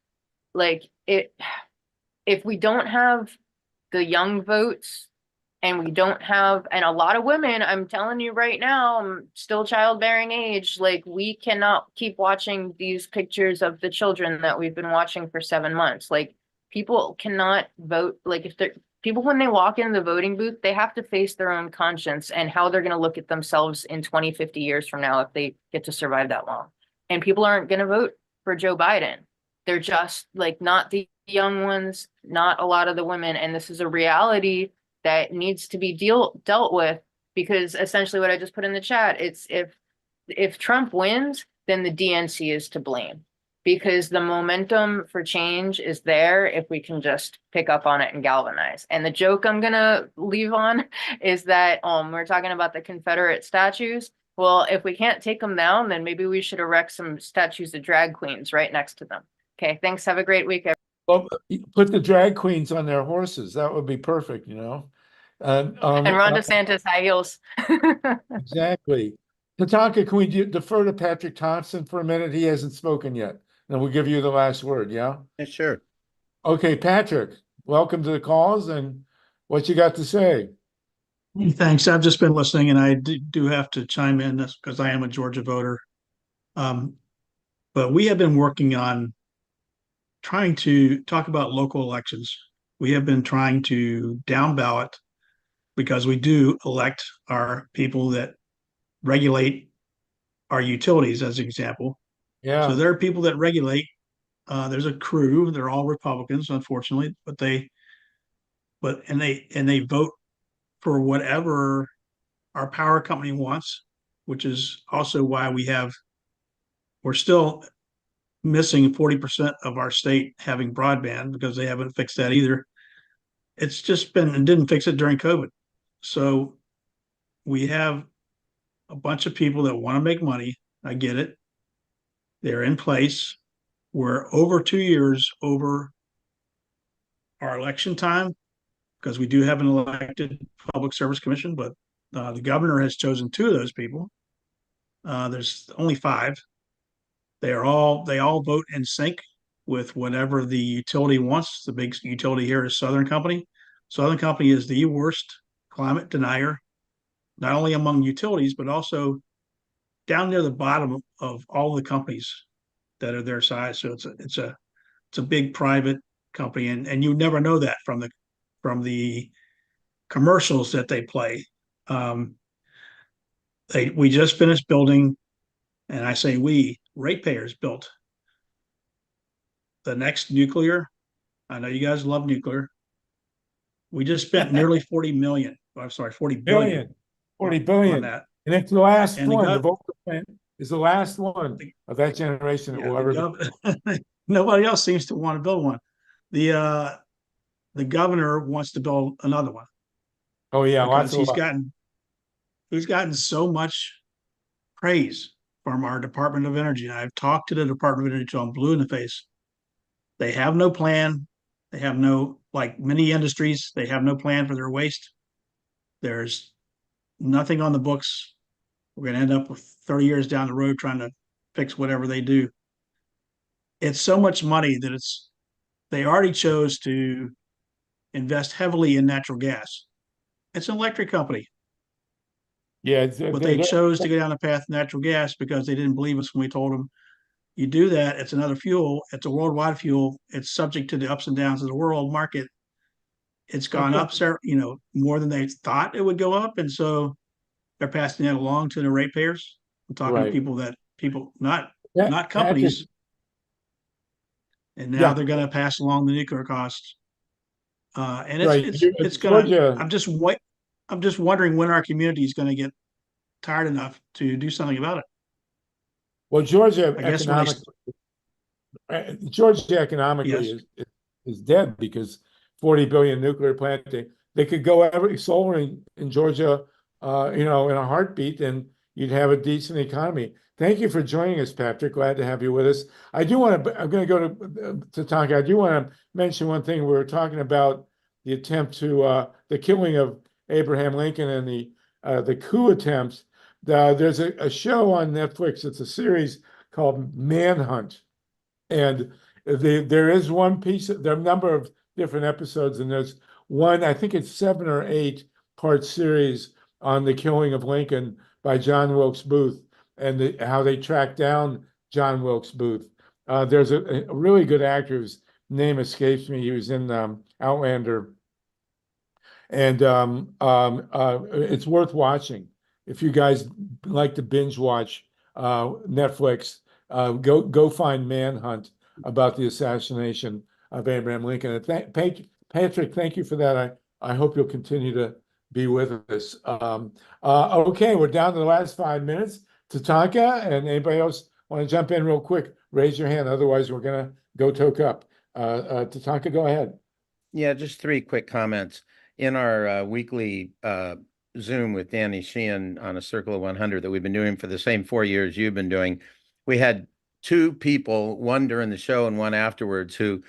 like, if we don't have the young votes, and we don't have, and a lot of women, I'm telling you right now, I'm still childbearing age, like, we cannot keep watching these pictures of the children that we've been watching for 7 months. Like, people cannot vote. Like, if they're people, when they walk in the voting booth, they have to face their own conscience and how they're going to look at themselves in 20, 50 years from now if they get to survive that long. And people aren't going to vote for Joe Biden. They're just, like, not the young ones, not a lot of the women. And this is a reality that needs to be dealt with, because essentially what I just put in the chat, it's if Trump wins, then the DNC is to blame, because the momentum for change is there if we can just pick up on it and galvanize. And the joke I'm gonna leave on is that we're talking about the Confederate statues. Well, if we can't take them down, then maybe we should erect some statues of drag queens right next to them. Okay, thanks. Have a great week. Well, put the drag queens on their horses. That would be perfect, you know. And Ron DeSantis high heels. Exactly. Tatanka, can we defer to Patrick Thompson for a minute? He hasn't spoken yet. And we'll give you the last word, yeah? Yeah, sure. Okay, Patrick, welcome to the calls, and what you got to say? Thanks. I've just been listening, and I do have to chime in because I am a Georgia voter. But we have been working on trying to talk about local elections. We have been trying to down ballot, because we do elect our people that regulate our utilities, as an example. Yeah. So there are people that regulate. There's a crew. They're all Republicans, unfortunately, but they vote for whatever our power company wants, which is also why we're still missing 40% of our state having broadband, because they haven't fixed that either. It's just been, didn't fix it during COVID. So we have a bunch of people that want to make money. I get it. They're in place. We're over 2 years over our election time, because we do have an elected public service commission, but the governor has chosen 2 of those people. There's only 5. they all vote in sync with whatever the utility wants. The big utility here is Southern Company. Southern Company is the worst climate denier, not only among utilities, but also down near the bottom of all the companies that are their size. So it's a big private company, and you never know that from the commercials that they play. We just finished building, and I say we, ratepayers built the next nuclear. I know you guys love nuclear. We just spent nearly 40 million. I'm sorry, 40 billion. 40 billion. On that. And it's the last And one. The Volcker plant is the last one of that generation that will ever be. Nobody else seems to want to build one. The governor wants to build another one. Oh yeah, lots because of he's gotten so much praise from our Department of Energy. And I've talked to the Department of Energy till I'm blue in the face. They have no plan. They have no, like many industries, they have no plan for their waste. There's nothing on the books. We're going to end up with 30 years down the road trying to fix whatever they do. It's so much money that they already chose to invest heavily in natural gas. It's an electric company. Yeah, but they chose to go down the path of natural gas because they didn't believe us when we told them, you do that, it's another fuel, it's a worldwide fuel, it's subject to the ups and downs of the world market. It's gone up, more than they thought it would go up, and so they're passing that along to the ratepayers. I'm talking to people, not companies. And now they're going to pass along the nuclear costs. And it's going to. I'm just wondering when our community is going to get tired enough to do something about it. Well, Georgia economically is dead because 40 billion nuclear plant. They could go every solar in Georgia, in a heartbeat, and you'd have a decent economy. Thank you for joining us, Patrick. Glad to have you with us. I'm going to go to Tatanka. I do want to mention one thing. We were talking about the attempt to the killing of Abraham Lincoln and the coup attempts. There's a show on Netflix. It's a series called Manhunt, and there is one piece. There are a number of different episodes, and there's one. I think it's 7 or 8 part series on the killing of Lincoln by John Wilkes Booth and how they tracked down John Wilkes Booth. There's a really good actor whose name escapes me. He was in Outlander, and it's worth watching. If you guys like to binge watch Netflix, go find Manhunt about the assassination of Abraham Lincoln. And Patrick, thank you for that. I hope you'll continue to be with us. Okay, we're down to the last 5 minutes. Tatanka and anybody else want to jump in real quick? Raise your hand. Otherwise, we're going to go toke up. Tatanka, go ahead. Yeah, just 3 quick comments. In our weekly Zoom with Danny Sheehan on a Circle of 100 that we've been doing for the same 4 years you've been doing, we had 2 people, one during the show and one afterwards, who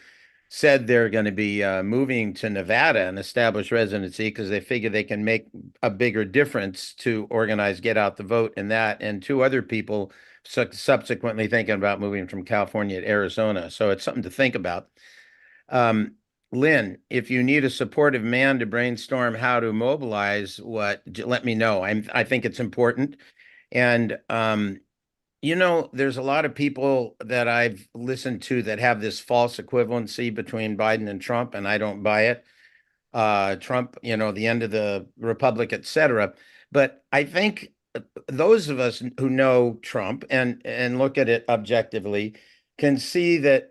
said they're going to be moving to Nevada and establish residency because they figure they can make a bigger difference to organize Get Out the Vote in that. And 2 other people subsequently thinking about moving from California to Arizona. So it's something to think about. Lynn, if you need a supportive man to brainstorm how to mobilize let me know. I think it's important. And, there's a lot of people that I've listened to that have this false equivalency between Biden and Trump, and I don't buy it. Trump, the end of the republic, et cetera. But I think those of us who know Trump and look at it objectively can see that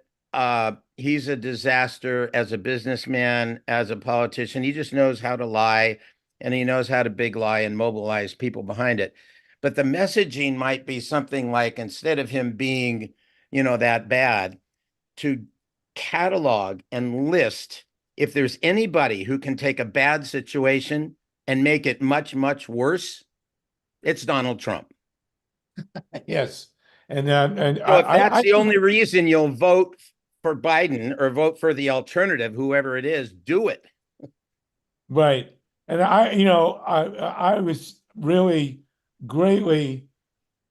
he's a disaster as a businessman, as a politician. He just knows how to lie, and he knows how to big lie and mobilize people behind it. But the messaging might be something like, instead of him being, that bad, to catalog and list, if there's anybody who can take a bad situation and make it much, much worse, it's Donald Trump. Yes. And so if that's the only reason you'll vote for Biden or vote for the alternative, whoever it is, do it. Right. And I was really greatly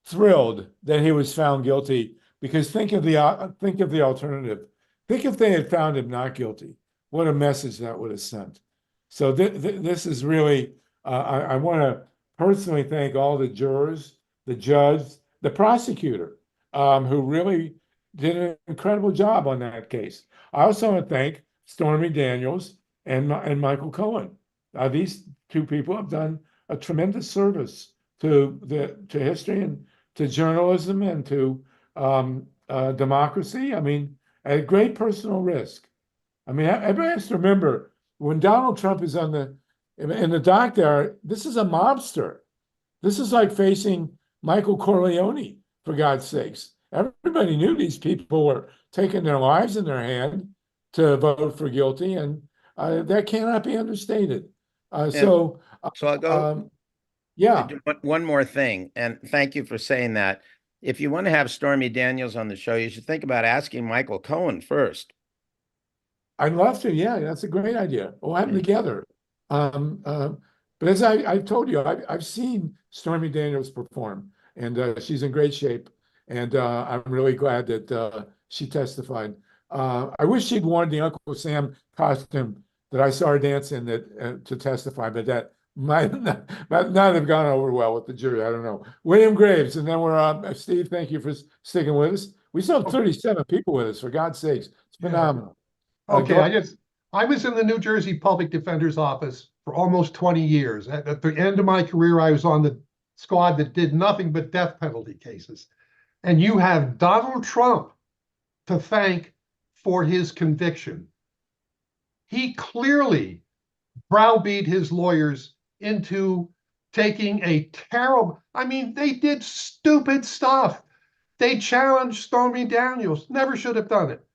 thrilled that he was found guilty Because think of the alternative. Think if they had found him not guilty, what a message that would have sent. So this is really, I want to personally thank all the jurors, the judge, the prosecutor, who really did an incredible job on that case. I also want to thank Stormy Daniels and Michael Cohen. These two people have done a tremendous service to history and to journalism and to democracy. I mean, at great personal risk. I mean, everybody has to remember when Donald Trump is in the dock there, this is a mobster. This is like facing Michael Corleone, for God's sakes. Everybody knew these people were taking their lives in their hand to vote for guilty, and that cannot be understated. So I'll go. Yeah. One more thing, and thank you for saying that. If you want to have Stormy Daniels on the show, you should think about asking Michael Cohen first. I'd love to. Yeah, that's a great idea. We'll have them together. But as I've told you, I've seen Stormy Daniels perform, and she's in great shape. And I'm really glad that she testified. I wish she'd worn the Uncle Sam costume that I saw her dance in to testify, but that might not have gone over well with the jury. I don't know. William Graves, and then we're Steve. Thank you for sticking with us. We still have 37 people with us. For God's sakes, it's phenomenal. Okay, I was in the New Jersey Public Defender's Office for almost 20 years. At the end of my career, I was on the squad that did nothing but death penalty cases. And you have Donald Trump to thank for his conviction. He clearly browbeat his lawyers into taking a terrible, I mean, they did stupid stuff. They challenged Stormy Daniels, never should have done it.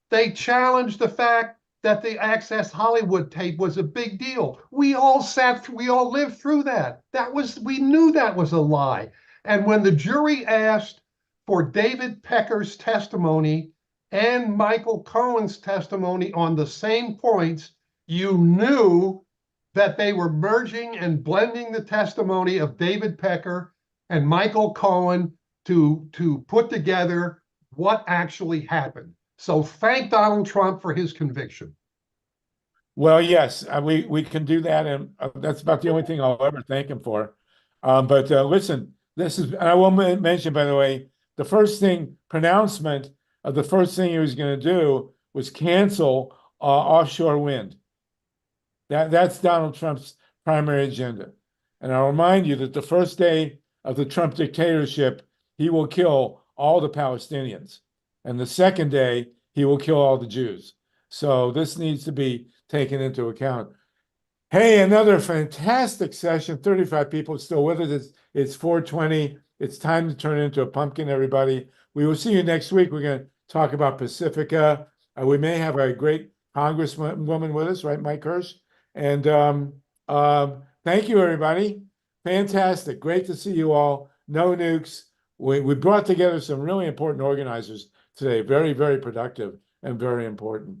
They challenged the fact that the Access Hollywood tape was a big deal. We all lived through that. We knew that was a lie. And when the jury asked for David Pecker's testimony and Michael Cohen's testimony on the same points, you knew that they were merging and blending the testimony of David Pecker and Michael Cohen to put together what actually happened. So thank Donald Trump for his conviction. Well, yes, we can do that, and that's about the only thing I'll ever thank him for. But listen, and I will mention, by the way, the first pronouncement of the first thing he was going to do was cancel offshore wind. That's Donald Trump's primary agenda. And I'll remind you that the first day of the Trump dictatorship, he will kill all the Palestinians. And the second day, he will kill all the Jews. So this needs to be taken into account. Hey, another fantastic session. 35 people still with us. It's 4:20. It's time to turn into a pumpkin, everybody. We will see you next week. We're going to talk about Pacifica. We may have a great congresswoman with us, right, Mike Hirsch? And thank you, everybody. Fantastic. Great to see you all. No nukes. We brought together some really important organizers today. Very, very productive and very important.